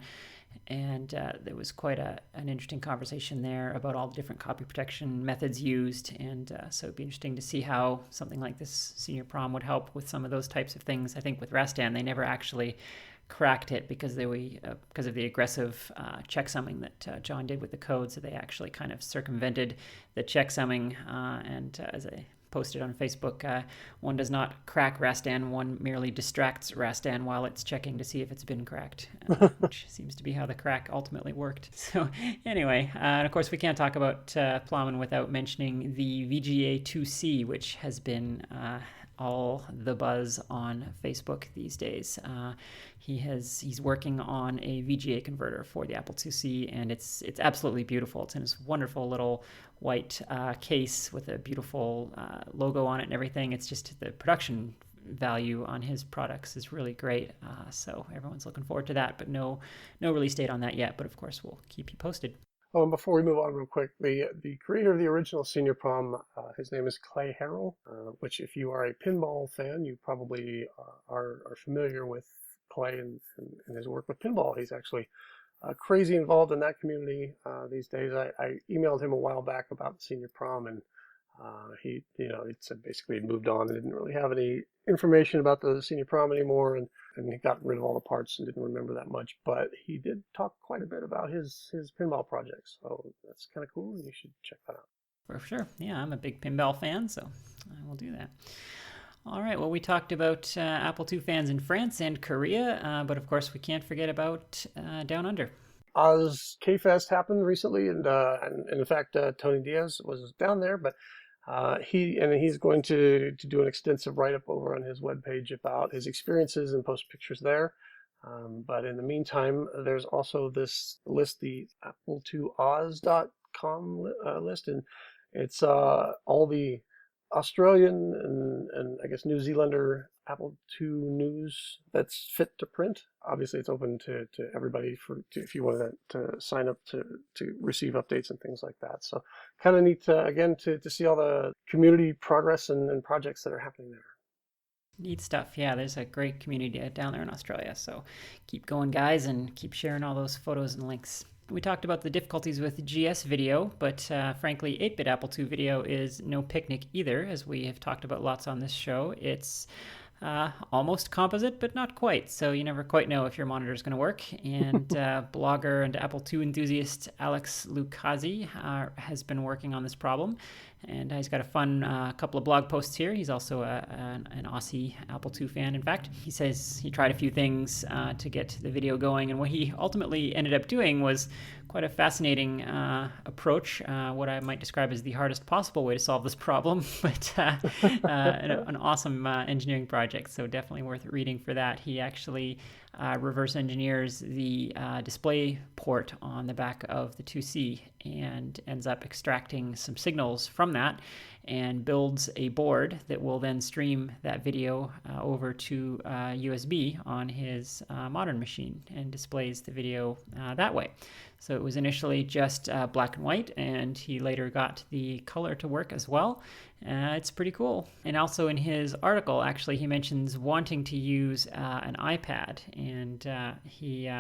And there was quite an interesting conversation there about all the different copy protection methods used. And so it'd be interesting to see how something like this senior prom would help with some of those types of things. I think with Rastan, they never actually cracked it because because of the aggressive checksumming that John did with the code. So they actually kind of circumvented the checksumming. And as I posted on Facebook, one does not crack Rastan, one merely distracts Rastan while it's checking to see if it's been cracked, which seems to be how the crack ultimately worked. So anyway, and of course we can't talk about Plowman without mentioning the VGA2C, which has been all the buzz on Facebook these days. He's working on a VGA converter for the Apple IIc, and it's absolutely beautiful. It's in this wonderful little white case with a beautiful logo on it and everything. It's just the production value on his products is really great. So everyone's looking forward to that, but no release date on that yet. But of course, we'll keep you posted.
Oh, and before we move on real quick, the creator of the original Senior Prom, his name is Clay Harrell, which if you are a pinball fan, you probably are familiar with Clay and his work with pinball. He's actually crazy involved in that community these days. I emailed him a while back about the Senior Prom, and he said basically he moved on and didn't really have any information about the Senior Prom anymore, and he got rid of all the parts and didn't remember that much. But he did talk quite a bit about his pinball projects, so that's kind of cool, and you should check that out.
For sure. Yeah, I'm a big pinball fan, so I will do that. All right, well, we talked about Apple II fans in France and Korea, but of course we can't forget about Down Under.
Oz K-Fest happened recently, and in fact, Tony Diaz was down there, but he's going to do an extensive write-up over on his webpage about his experiences and post pictures there. But in the meantime, there's also this list, the Apple2Oz.com list, and it's all the Australian and I guess New Zealander Apple II news that's fit to print. Obviously, it's open to everybody if you want to sign up to receive updates and things like that. So kind of neat, again, to see all the community progress and projects that are happening there.
Neat stuff. Yeah, there's a great community down there in Australia. So keep going, guys, and keep sharing all those photos and links. We talked about the difficulties with GS video, but frankly, 8-bit Apple II video is no picnic either, as we have talked about lots on this show. It's almost composite, but not quite, so you never quite know if your monitor is going to work. And blogger and Apple II enthusiast Alex Lucchesi has been working on this problem, And he's got a fun couple of blog posts here. He's also an Aussie Apple II fan, in fact. He says he tried a few things to get the video going, and what he ultimately ended up doing was quite a fascinating approach, what I might describe as the hardest possible way to solve this problem, but an awesome engineering project, so definitely worth reading for that. He actually reverse engineers the display port on the back of the 2C and ends up extracting some signals from that and builds a board that will then stream that video over to USB on his modern machine and displays the video that way. So it was initially just black and white, and he later got the color to work as well. It's pretty cool. And also in his article, actually, he mentions wanting to use an iPad, and he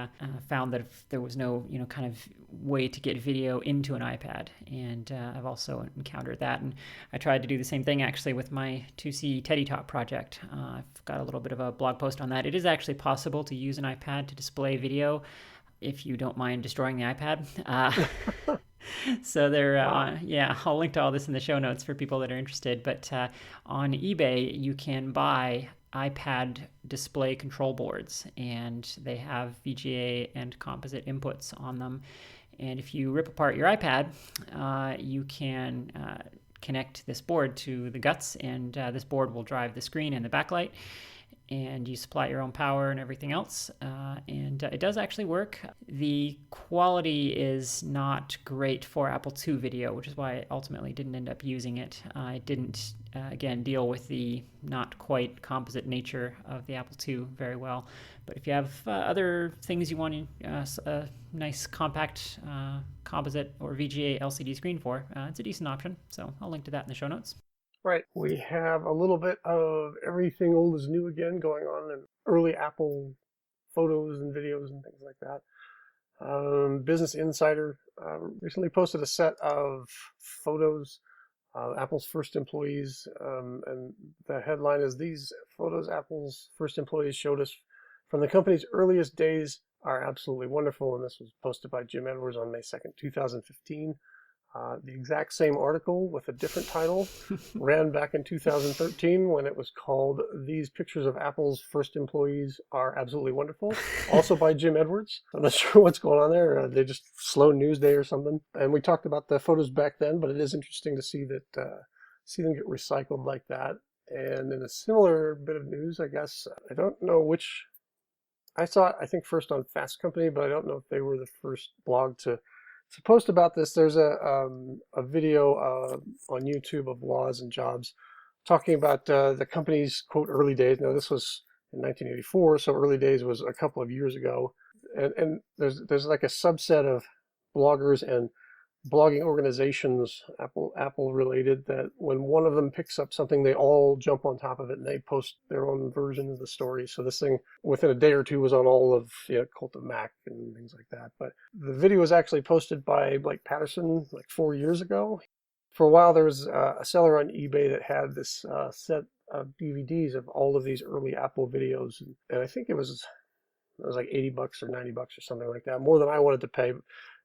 found that if there was no, kind of way to get video into an iPad. And I've also encountered that, and I tried to do the same thing actually with my 2C Teddy Top project. I've got a little bit of a blog post on that. It is actually possible to use an iPad to display video if you don't mind destroying the iPad. So there, I'll link to all this in the show notes for people that are interested. But on eBay, you can buy iPad display control boards, and they have VGA and composite inputs on them. And if you rip apart your iPad, you can connect this board to the guts, and this board will drive the screen and the backlight. And you supply your own power and everything else. And it does actually work. The quality is not great for Apple II video, which is why I ultimately didn't end up using it. I didn't, again, deal with the not quite composite nature of the Apple II very well. But if you have other things you want a nice compact composite or VGA LCD screen for, it's a decent option. So I'll link to that in the show notes.
Right. We have a little bit of everything old is new again going on in early Apple photos and videos and things like that. Business Insider recently posted a set of photos of Apple's first employees, and the headline is, "These photos Apple's first employees showed us from the company's earliest days are absolutely wonderful," and this was posted by Jim Edwards on May 2nd, 2015. The exact same article with a different title ran back in 2013 when it was called "These Pictures of Apple's First Employees Are Absolutely Wonderful," also by Jim Edwards. I'm not sure what's going on there. They just slow news day or something. And we talked about the photos back then, but it is interesting to see that see them get recycled like that. And in a similar bit of news, I guess, I don't know which. I saw it, I think, first on Fast Company, but I don't know if they were the first blog to post about this. There's a video on YouTube of Laws and Jobs talking about the company's, quote, early days. Now, this was in 1984, so early days was a couple of years ago. And there's like a subset of bloggers and blogging organizations, Apple related, that when one of them picks up something, they all jump on top of it and they post their own version of the story. So this thing, within a day or two, was on all of Cult of Mac and things like that. But the video was actually posted by Blake Patterson like 4 years ago. For a while, there was a seller on eBay that had this set of DVDs of all of these early Apple videos, and I think it was like $80 or $90 or something like that, more than I wanted to pay.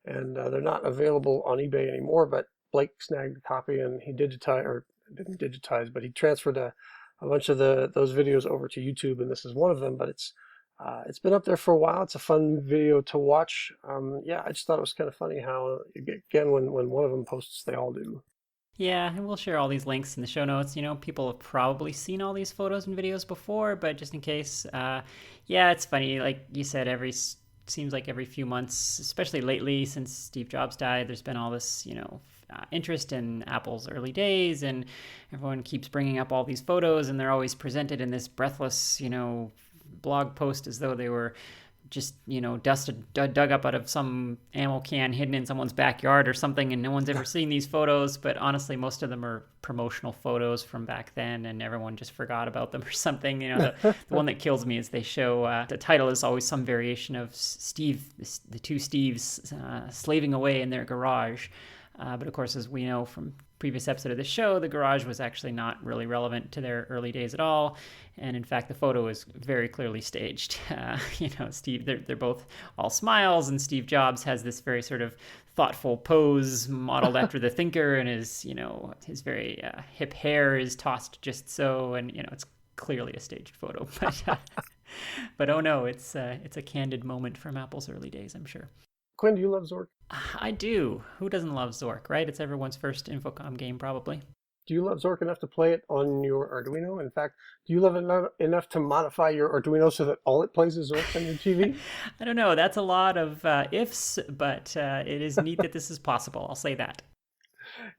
And they're not available on eBay anymore, but Blake snagged a copy, and he didn't digitize, but he transferred a bunch of those videos over to YouTube, and this is one of them. But it's been up there for a while. It's a fun video to watch. I just thought it was kind of funny how, again, when one of them posts, they all do.
Yeah, and we'll share all these links in the show notes. People have probably seen all these photos and videos before, but just in case, it's funny. Like you said, seems like every few months, especially lately since Steve Jobs died, there's been all this, interest in Apple's early days, and everyone keeps bringing up all these photos, and they're always presented in this breathless, blog post as though they were just, dug up out of some ammo can hidden in someone's backyard or something, and no one's ever seen these photos. But honestly, most of them are promotional photos from back then, and everyone just forgot about them or something. The one that kills me is they show, the title is always some variation of Steve, the two Steves slaving away in their garage. But of course, as we know from previous episode of the show, the garage was actually not really relevant to their early days at all. And in fact, the photo is very clearly staged. Steve, they're both all smiles, and Steve Jobs has this very sort of thoughtful pose modeled after the thinker, and his very hip hair is tossed just so, and it's clearly a staged photo. But oh no, it's a candid moment from Apple's early days, I'm sure.
Quinn, do you love Zork?
I do. Who doesn't love Zork, right? It's everyone's first Infocom game, probably.
Do you love Zork enough to play it on your Arduino? In fact, do you love it enough to modify your Arduino so that all it plays is Zork on your TV?
I don't know. That's a lot of ifs, but it is neat that this is possible. I'll say that.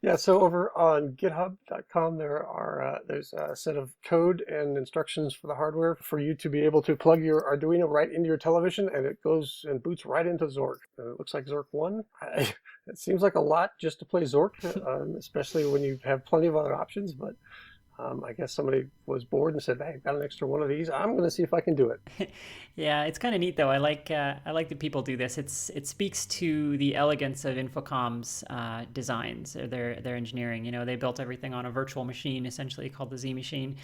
Yeah, so over on github.com, there's a set of code and instructions for the hardware for you to be able to plug your Arduino right into your television, and it goes and boots right into Zork. It looks like Zork 1. It seems like a lot just to play Zork, especially when you have plenty of other options, but I guess somebody was bored and said, "Hey, I've got an extra one of these. I'm going to see if I can do it."
Yeah, it's kind of neat though. I like that people do this. It speaks to the elegance of Infocom's designs or their engineering. They built everything on a virtual machine, essentially called the Z machine,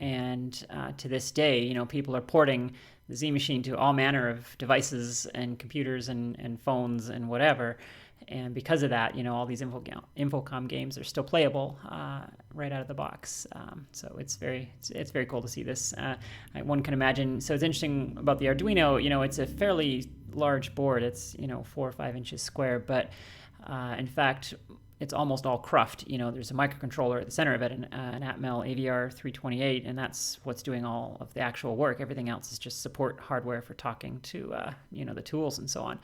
and to this day, people are porting the Z machine to all manner of devices and computers and phones and whatever. And because of that, all these Infocom games are still playable right out of the box. So it's very cool to see this. One can imagine. So it's interesting about the Arduino. It's a fairly large board. It's 4 or 5 inches square, but in fact, it's almost all cruft. There's a microcontroller at the center of it, an Atmel AVR 328, and that's what's doing all of the actual work. Everything else is just support hardware for talking to the tools and so on.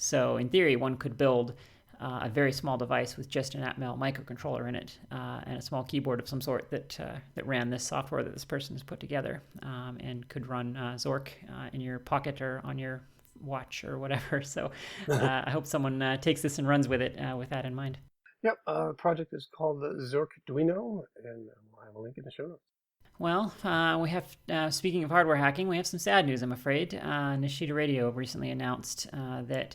So in theory, one could build a very small device with just an Atmel microcontroller in it and a small keyboard of some sort that ran this software that this person has put together and could run Zork in your pocket or on your watch or whatever. So I hope someone takes this and runs with it with that in mind.
Yep, the project is called the Zorkduino, and we'll have a link in the show notes.
Well, we have, speaking of hardware hacking, we have some sad news, I'm afraid. Nishida Radio recently announced that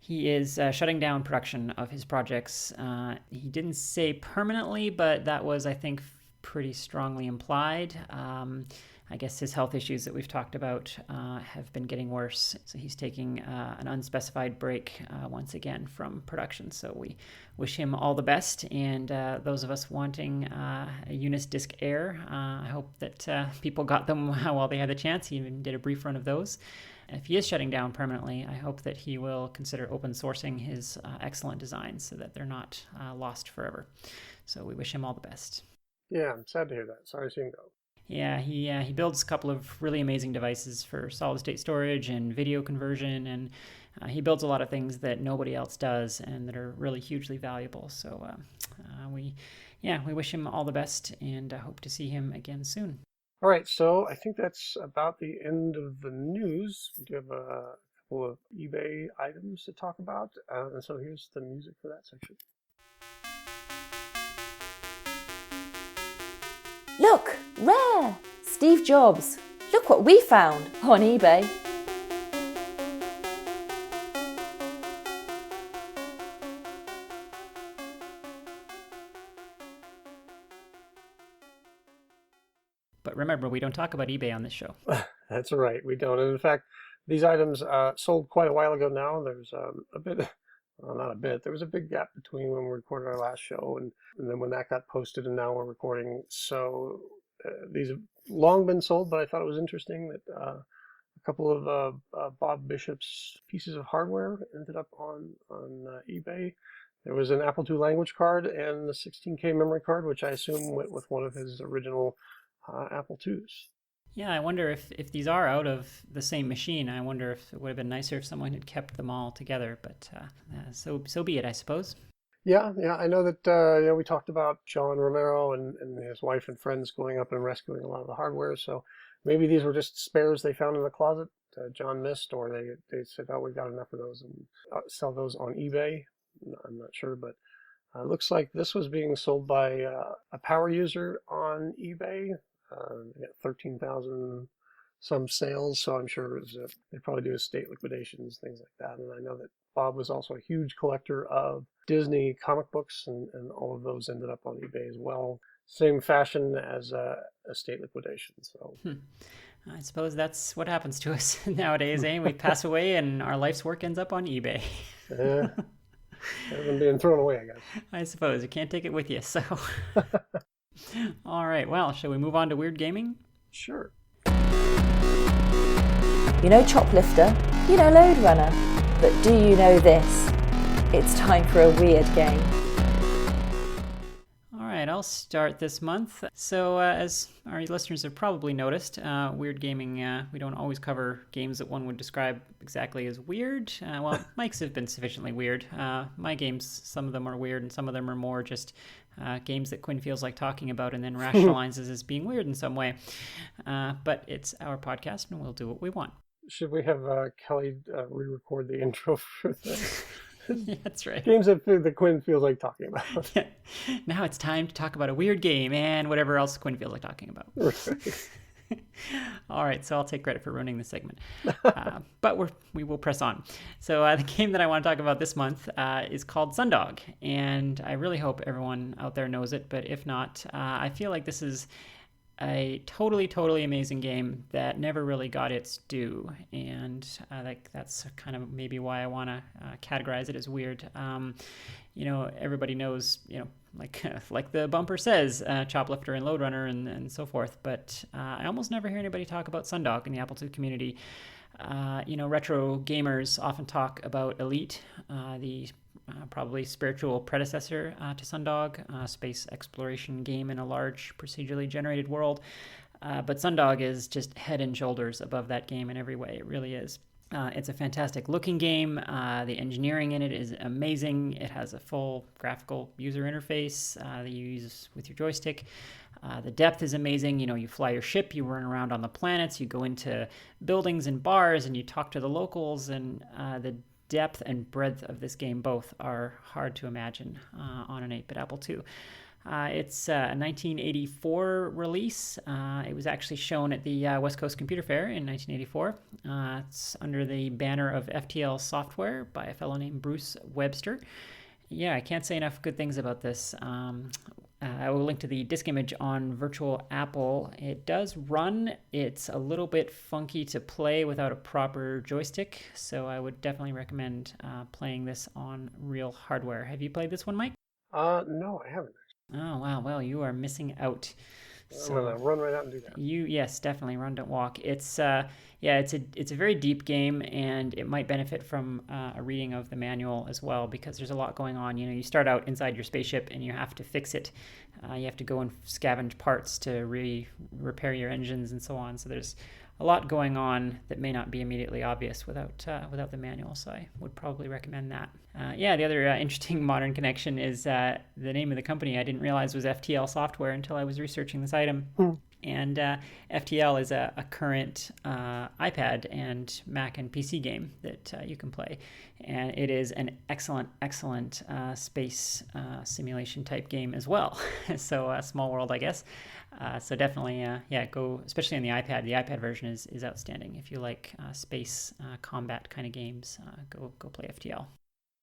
he is shutting down production of his projects. He didn't say permanently, but that was, I think, pretty strongly implied. I guess his health issues that we've talked about have been getting worse. So he's taking an unspecified break once again from production. So we wish him all the best. And those of us wanting a Unis Disk Air, I hope that people got them while they had the chance. He even did a brief run of those. If he is shutting down permanently, I hope that he will consider open sourcing his excellent designs so that they're not lost forever. So we wish him all the best.
Yeah, I'm sad to hear that. Sorry to see him go.
Yeah, he builds a couple of really amazing devices for solid-state storage and video conversion, and he builds a lot of things that nobody else does and that are really hugely valuable. So we wish him all the best and hope to see him again soon.
All right, so I think that's about the end of the news. We do have a couple of eBay items to talk about, and so here's the music for that section.
Look, rare! Steve Jobs. Look what we found on eBay.
But
remember, we don't talk about eBay on this show.
That's right, we don't. And in fact, these items sold quite a while ago now. There's a bit, well, not a bit, there was a big gap between when we recorded our last show and then when that got posted and now we're recording. So these have long been sold, but I thought it was interesting that a couple of Bob Bishop's pieces of hardware ended up on eBay. There was an Apple II language card and the 16K memory card, which I assume went with one of his original Apple IIs.
Yeah, I wonder if these are out of the same machine. I wonder if it would have been nicer if someone had kept them all together, but so be it, I suppose.
Yeah, I know that we talked about John Romero and his wife and friends going up and rescuing a lot of the hardware, so maybe these were just spares they found in the closet John missed, or they said, oh, we've got enough of those, and sell those on eBay. I'm not sure, but it looks like this was being sold by a power user on eBay. They got 13,000 some sales, so I'm sure it was, they probably do estate liquidations, things like that. And I know that Bob was also a huge collector of Disney comic books, and all of those ended up on eBay as well. Same fashion as estate liquidation. So.
I suppose that's what happens to us nowadays, eh? We pass away and our life's work ends up on eBay.
Yeah. Better than being thrown away, I guess.
I suppose. You can't take it with you, so. All right, well, shall we move on to weird gaming?
Sure.
You know Choplifter, you know Load Runner, but do you know this? It's time for a weird game.
All right, I'll start this month. So as our listeners have probably noticed, Weird Gaming, we don't always cover games that one would describe exactly as weird. Well, Mike's have been sufficiently weird. My games, some of them are weird and some of them are more just games that Quinn feels like talking about and then rationalizes as being weird in some way. But it's our podcast and we'll do what we want.
Should we have Kelly re-record the intro for this?
Yeah, that's right.
Games that Quinn feels like talking about.
Yeah. Now it's time to talk about a weird game and whatever else Quinn feels like talking about.
Right.
All right, so I'll take credit for ruining the segment. But we will press on. So the game that I want to talk about this month is called Sundog. And I really hope everyone out there knows it. But if not, I feel like this is a totally amazing game that never really got its due, and that's kind of maybe why I want to categorize it as weird. Everybody knows, like the bumper says, Choplifter and Load Runner and so forth, but I almost never hear anybody talk about Sundog in the Apple II community. Retro gamers often talk about Elite, the probably spiritual predecessor to Sundog, a space exploration game in a large procedurally generated world. But Sundog is just head and shoulders above that game in every way. It really is. It's a fantastic looking game. The engineering in it is amazing. It has a full graphical user interface that you use with your joystick. The depth is amazing. You fly your ship, you run around on the planets, you go into buildings and bars, and you talk to the locals, and the depth and breadth of this game both are hard to imagine on an 8-bit Apple II. It's a 1984 release. It was actually shown at the West Coast Computer Fair in 1984. It's under the banner of FTL Software by a fellow named Bruce Webster. Yeah, I can't say enough good things about this. I will link to the disk image on Virtual Apple. It does run. It's a little bit funky to play without a proper joystick, so I would definitely recommend playing this on real hardware. Have you played this one, Mike?
No, I haven't.
Oh, wow. Well, you are missing out.
I'm gonna run right out and do that.
Yes, definitely run, don't walk. It's a very deep game, and it might benefit from a reading of the manual as well, because there's a lot going on. You start out inside your spaceship and you have to fix it. You have to go and scavenge parts to repair your engines and so on. So there's a lot going on that may not be immediately obvious without the manual. So I would probably recommend that. The other interesting modern connection is the name of the company I didn't realize was FTL Software until I was researching this item. And FTL is a current iPad and Mac and PC game that you can play. And it is an excellent space simulation type game as well. So small world, I guess. So definitely, go, especially on the iPad. The iPad version is outstanding. If you like space combat kind of games, go play FTL.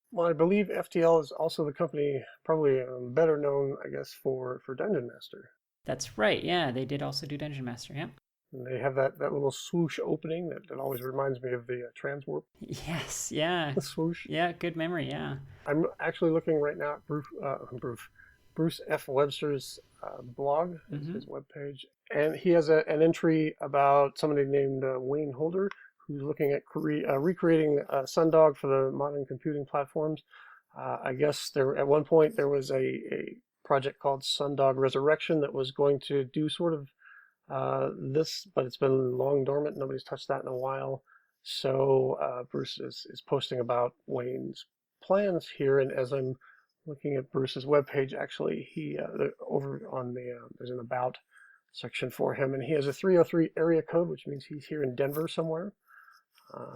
Well, I believe FTL is also the company probably better known, I guess, for Dungeon Master.
That's right. Yeah, they did also do Dungeon Master. Yeah.
And they have that little swoosh opening that always reminds me of the transwarp.
Yes. Yeah.
The swoosh.
Yeah. Good memory. Yeah.
I'm actually looking right now at Bruce F. Webster's blog, his webpage, and he has an entry about somebody named Wayne Holder, who's looking at recreating Sundog for the modern computing platforms. I guess at one point there was a project called Sundog Resurrection that was going to do sort of this, but it's been long dormant. Nobody's touched that in a while. So Bruce is posting about Wayne's plans here, and as I'm looking at Bruce's webpage, actually, he over on there's an About section for him, and he has a 303 area code, which means he's here in Denver somewhere.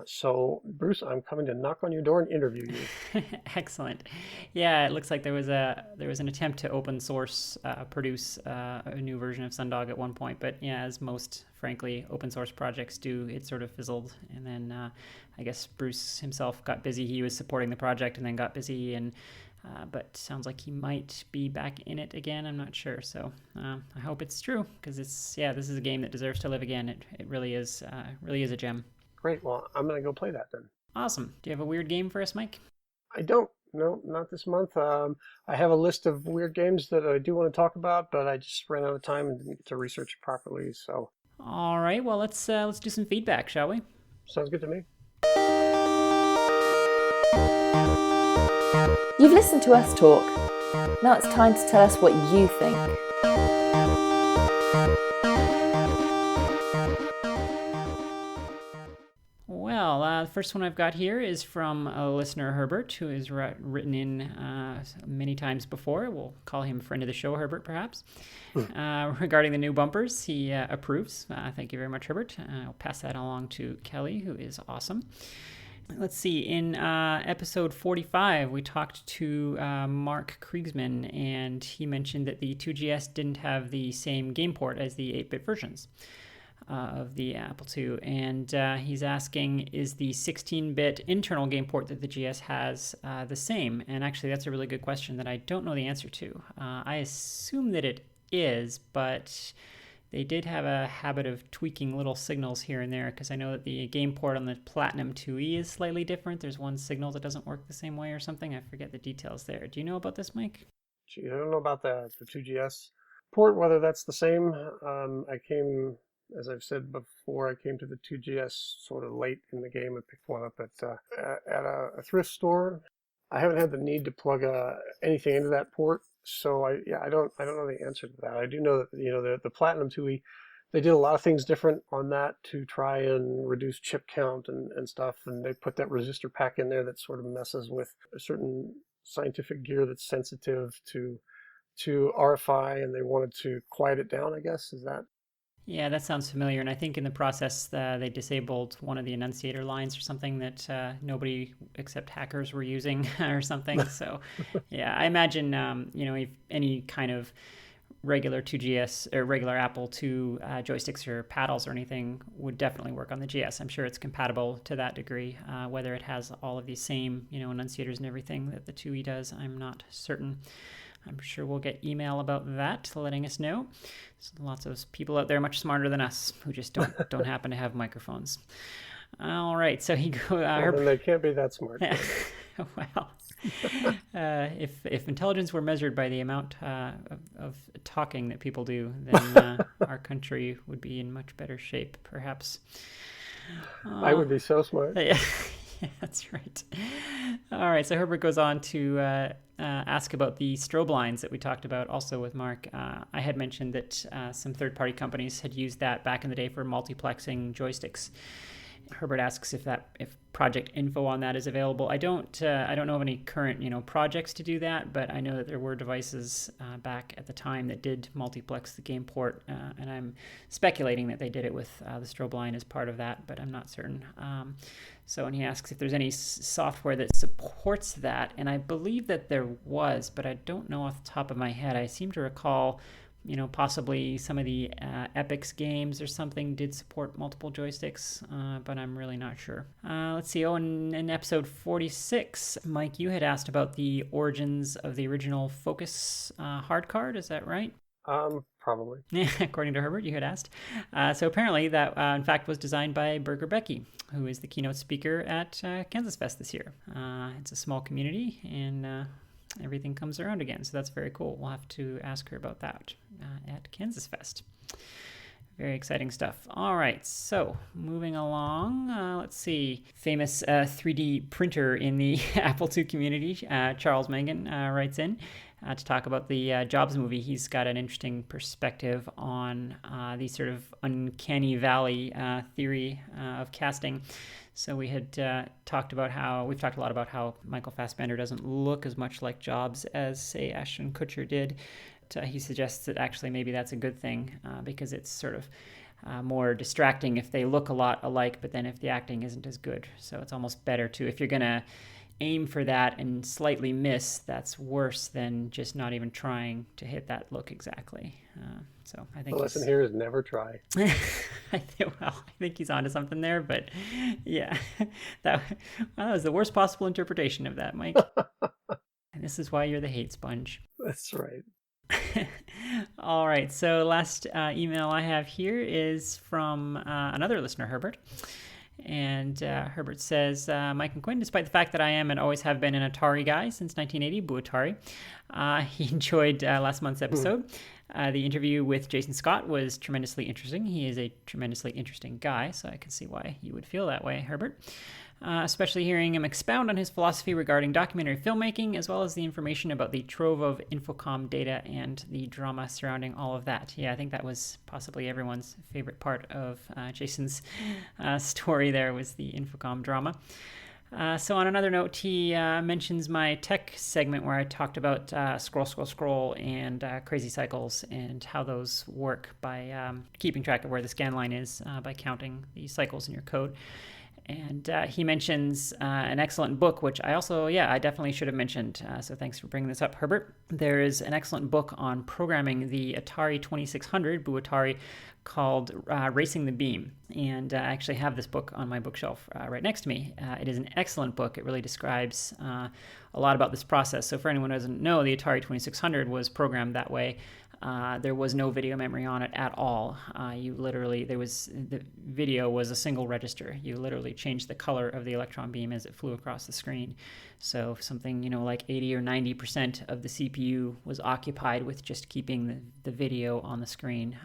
So, Bruce, I'm coming to knock on your door and interview you.
Excellent. Yeah, it looks like there was an attempt to open source produce a new version of Sundog at one point, but yeah, as most, frankly, open source projects do, it sort of fizzled. And then I guess Bruce himself got busy. He was supporting the project and then got busy, and but sounds like he might be back in it again. I'm not sure. So I hope it's true, because this is a game that deserves to live again. It really is a gem.
Great. Well, I'm going to go play that then.
Awesome. Do you have a weird game for us, Mike?
I don't. No, not this month. I have a list of weird games that I do want to talk about, but I just ran out of time and didn't get to research it properly. So.
All right. Well, let's do some feedback, shall we?
Sounds good to me.
You've listened to us talk. Now it's time to tell us what you think.
Well, the first one I've got here is from a listener, Herbert, who has written in many times before. We'll call him friend of the show, Herbert, perhaps. Regarding the new bumpers, he approves. Thank you very much, Herbert. I'll pass that along to Kelly, who is awesome. Let's see, in episode 45, we talked to Mark Kriegsman, and he mentioned that the 2GS didn't have the same game port as the 8-bit versions of the Apple II, and he's asking, is the 16-bit internal game port that the GS has the same? And actually, that's a really good question that I don't know the answer to. I assume that it is, but they did have a habit of tweaking little signals here and there, because I know that the game port on the Platinum 2E is slightly different. There's one signal that doesn't work the same way or something. I forget the details there. Do you know about this, Mike?
Gee, I don't know about the 2GS port, whether that's the same. As I've said before, I came to the 2GS sort of late in the game. I picked one up at a thrift store. I haven't had the need to plug anything into that port, so I don't know the answer to that. I do know that the Platinum 2E, they did a lot of things different on that to try and reduce chip count and stuff, and they put that resistor pack in there that sort of messes with a certain scientific gear that's sensitive to RFI, and they wanted to quiet it down, I guess. Is that?
Yeah, that sounds familiar. And I think in the process, they disabled one of the annunciator lines or something that nobody except hackers were using or something. So, yeah, I imagine, if any kind of regular 2GS or regular Apple II joysticks or paddles or anything would definitely work on the GS. I'm sure it's compatible to that degree. Whether it has all of these same, annunciators and everything that the 2E does, I'm not certain. I'm sure we'll get email about that, letting us know. There's lots of people out there much smarter than us who just don't happen to have microphones. All right, so he goes.
Then they can't be that smart.
Well, if intelligence were measured by the amount of talking that people do, then our country would be in much better shape, perhaps.
I would be so smart.
Yeah, that's right. All right, so Herbert goes on to ask about the strobe lines that we talked about also with Mark. I had mentioned that some third-party companies had used that back in the day for multiplexing joysticks. Herbert asks if project info on that is available. I don't know of any current projects to do that, but I know that there were devices back at the time that did multiplex the game port, and I'm speculating that they did it with the strobe line as part of that, but I'm not certain. So, and he asks if there's any software that supports that, and I believe that there was, but I don't know off the top of my head. I seem to recall, possibly some of the Epix games or something did support multiple joysticks, but I'm really not sure. Let's see. Oh, in episode 46, Mike, you had asked about the origins of the original Focus hard card. Is that right?
Probably.
According to Herbert, you had asked. So apparently that, in fact, was designed by Berger Becky, who is the keynote speaker at KansasFest this year. It's a small community, and everything comes around again. So that's very cool. We'll have to ask her about that at KansasFest. Very exciting stuff. All right, so moving along, let's see. Famous 3D printer in the Apple II community, Charles Mangan, writes in to talk about the Jobs movie. He's got an interesting perspective on the sort of uncanny valley theory of casting. So we had talked a lot about how Michael Fassbender doesn't look as much like Jobs as, say, Ashton Kutcher did. He suggests that actually maybe that's a good thing because it's sort of more distracting if they look a lot alike, but then if the acting isn't as good. So it's almost better to, if you're going to aim for that and slightly miss, that's worse than just not even trying to hit that look exactly. So I think
the lesson here is never try.
I think he's onto something there, but yeah, that was the worst possible interpretation of that, Mike. And this is why you're the hate sponge.
That's right.
All right, so last email I have here is from another listener, Herbert. And Herbert says, Mike and Quinn, despite the fact that I am and always have been an Atari guy since 1980, Boo Atari, he enjoyed last month's episode. The interview with Jason Scott was tremendously interesting. He is a tremendously interesting guy, so I can see why you would feel that way, Herbert. Especially hearing him expound on his philosophy regarding documentary filmmaking, as well as the information about the trove of Infocom data and the drama surrounding all of that. Yeah, I think that was possibly everyone's favorite part of Jason's story there, was the Infocom drama. So on another note, he mentions my tech segment where I talked about scroll, and crazy cycles and how those work by keeping track of where the scan line is by counting the cycles in your code. And he mentions an excellent book, which I definitely should have mentioned. So thanks for bringing this up, Herbert. There is an excellent book on programming the Atari 2600, Boo Atari, called Racing the Beam. And I actually have this book on my bookshelf right next to me. It is an excellent book. It really describes a lot about this process. So for anyone who doesn't know, the Atari 2600 was programmed that way. There was no video memory on it at all. The video was a single register. You literally changed the color of the electron beam as it flew across the screen. So something, like 80 or 90% of the CPU was occupied with just keeping the video on the screen.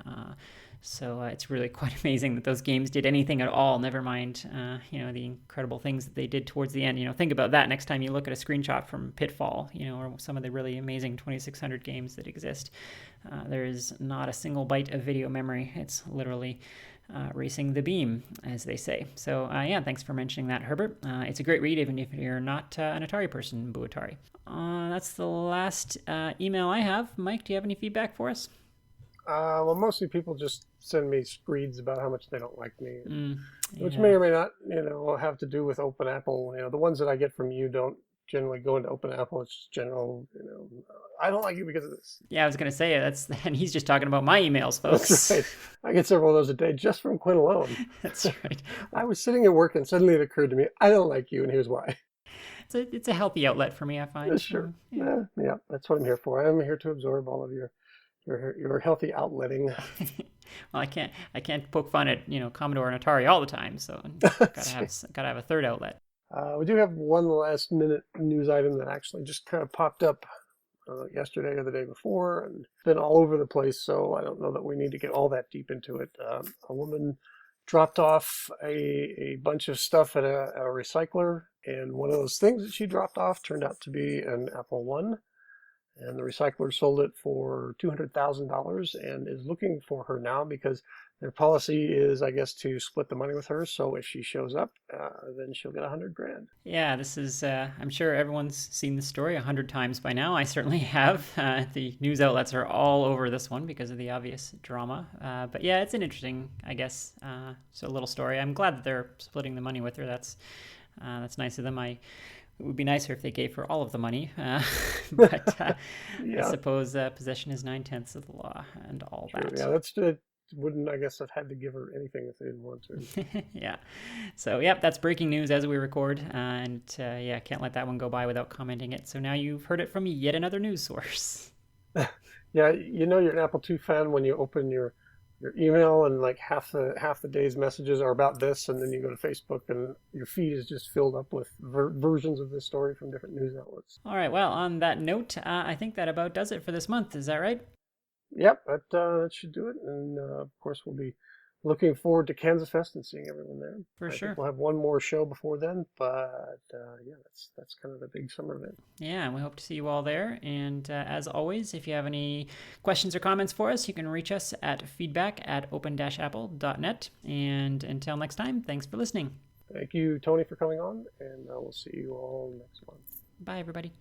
So it's really quite amazing that those games did anything at all, never mind, the incredible things that they did towards the end. Think about that next time you look at a screenshot from Pitfall, or some of the really amazing 2600 games that exist. There is not a single byte of video memory. It's literally racing the beam, as they say. So, thanks for mentioning that, Herbert. It's a great read, even if you're not an Atari person, Boo Atari. That's the last email I have. Mike, do you have any feedback for us?
Well, mostly people just send me screeds about how much they don't like me, which
Yeah.
may or may not, have to do with Open Apple. The ones that I get from you don't generally go into Open Apple. It's just general, I don't like you because of this.
Yeah, I was going to say and he's just talking about my emails, folks.
That's right. I get several of those a day just from Quinn alone.
That's right.
I was sitting at work and suddenly it occurred to me, I don't like you, and here's why.
It's a healthy outlet for me, I find.
Sure.
Yeah.
Yeah, that's what I'm here for. I'm here to absorb all of your healthy outletting.
Well, I can't poke fun at Commodore and Atari all the time, so gotta have a third outlet.
We do have one last minute news item that actually just kind of popped up yesterday or the day before, and it's been all over the place. So I don't know that we need to get all that deep into it. A woman dropped off a bunch of stuff at a recycler, and one of those things that she dropped off turned out to be an Apple I. And the recycler sold it for $200,000 and is looking for her now because their policy is, I guess, to split the money with her. So if she shows up, then she'll get $100,000.
Yeah, this is, I'm sure everyone's seen the story 100 times by now. I certainly have. The news outlets are all over this one because of the obvious drama. But yeah, it's an interesting, I guess, it's a little story. I'm glad that they're splitting the money with her. That's nice of them. It would be nicer if they gave her all of the money, but
Yeah.
I suppose possession is 9/10 of the law and all
Sure.
that.
Yeah, that's it. Wouldn't, I guess, have had to give her anything if they didn't want to.
Yeah. So, that's breaking news as we record. And can't let that one go by without commenting it. So now you've heard it from yet another news source.
Yeah, you're an Apple II fan when you open your email and like half the day's messages are about this, and then you go to Facebook and your feed is just filled up with versions of this story from different news outlets.
All right. Well, on that note, I think that about does it for this month. Is that right?
Yep, that should do it. And of course, we'll be looking forward to KansasFest and seeing everyone there.
For sure.
We'll have one more show before then, but that's kind of the big summer event.
Yeah, and we hope to see you all there. And as always, if you have any questions or comments for us, you can reach us at feedback@open-apple.net. And until next time, thanks for listening.
Thank you, Tony, for coming on, and we'll see you all next month.
Bye, everybody.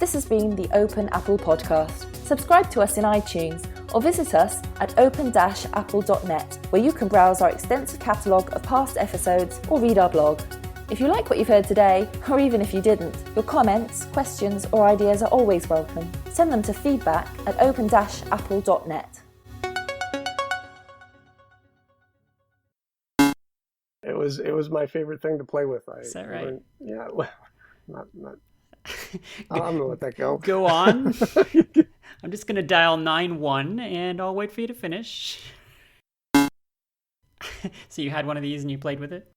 This has been the Open Apple Podcast. Subscribe to us in iTunes or visit us at open-apple.net, where you can browse our extensive catalogue of past episodes or read our blog. If you like what you've heard today, or even if you didn't, your comments, questions or ideas are always welcome. Send them to feedback@open-apple.net.
It was my favorite thing to play with.
Is that right?
Yeah, well, not. I'm gonna let that go.
Go on. I'm just gonna dial 91 and I'll wait for you to finish. So you had one of these and you played with it?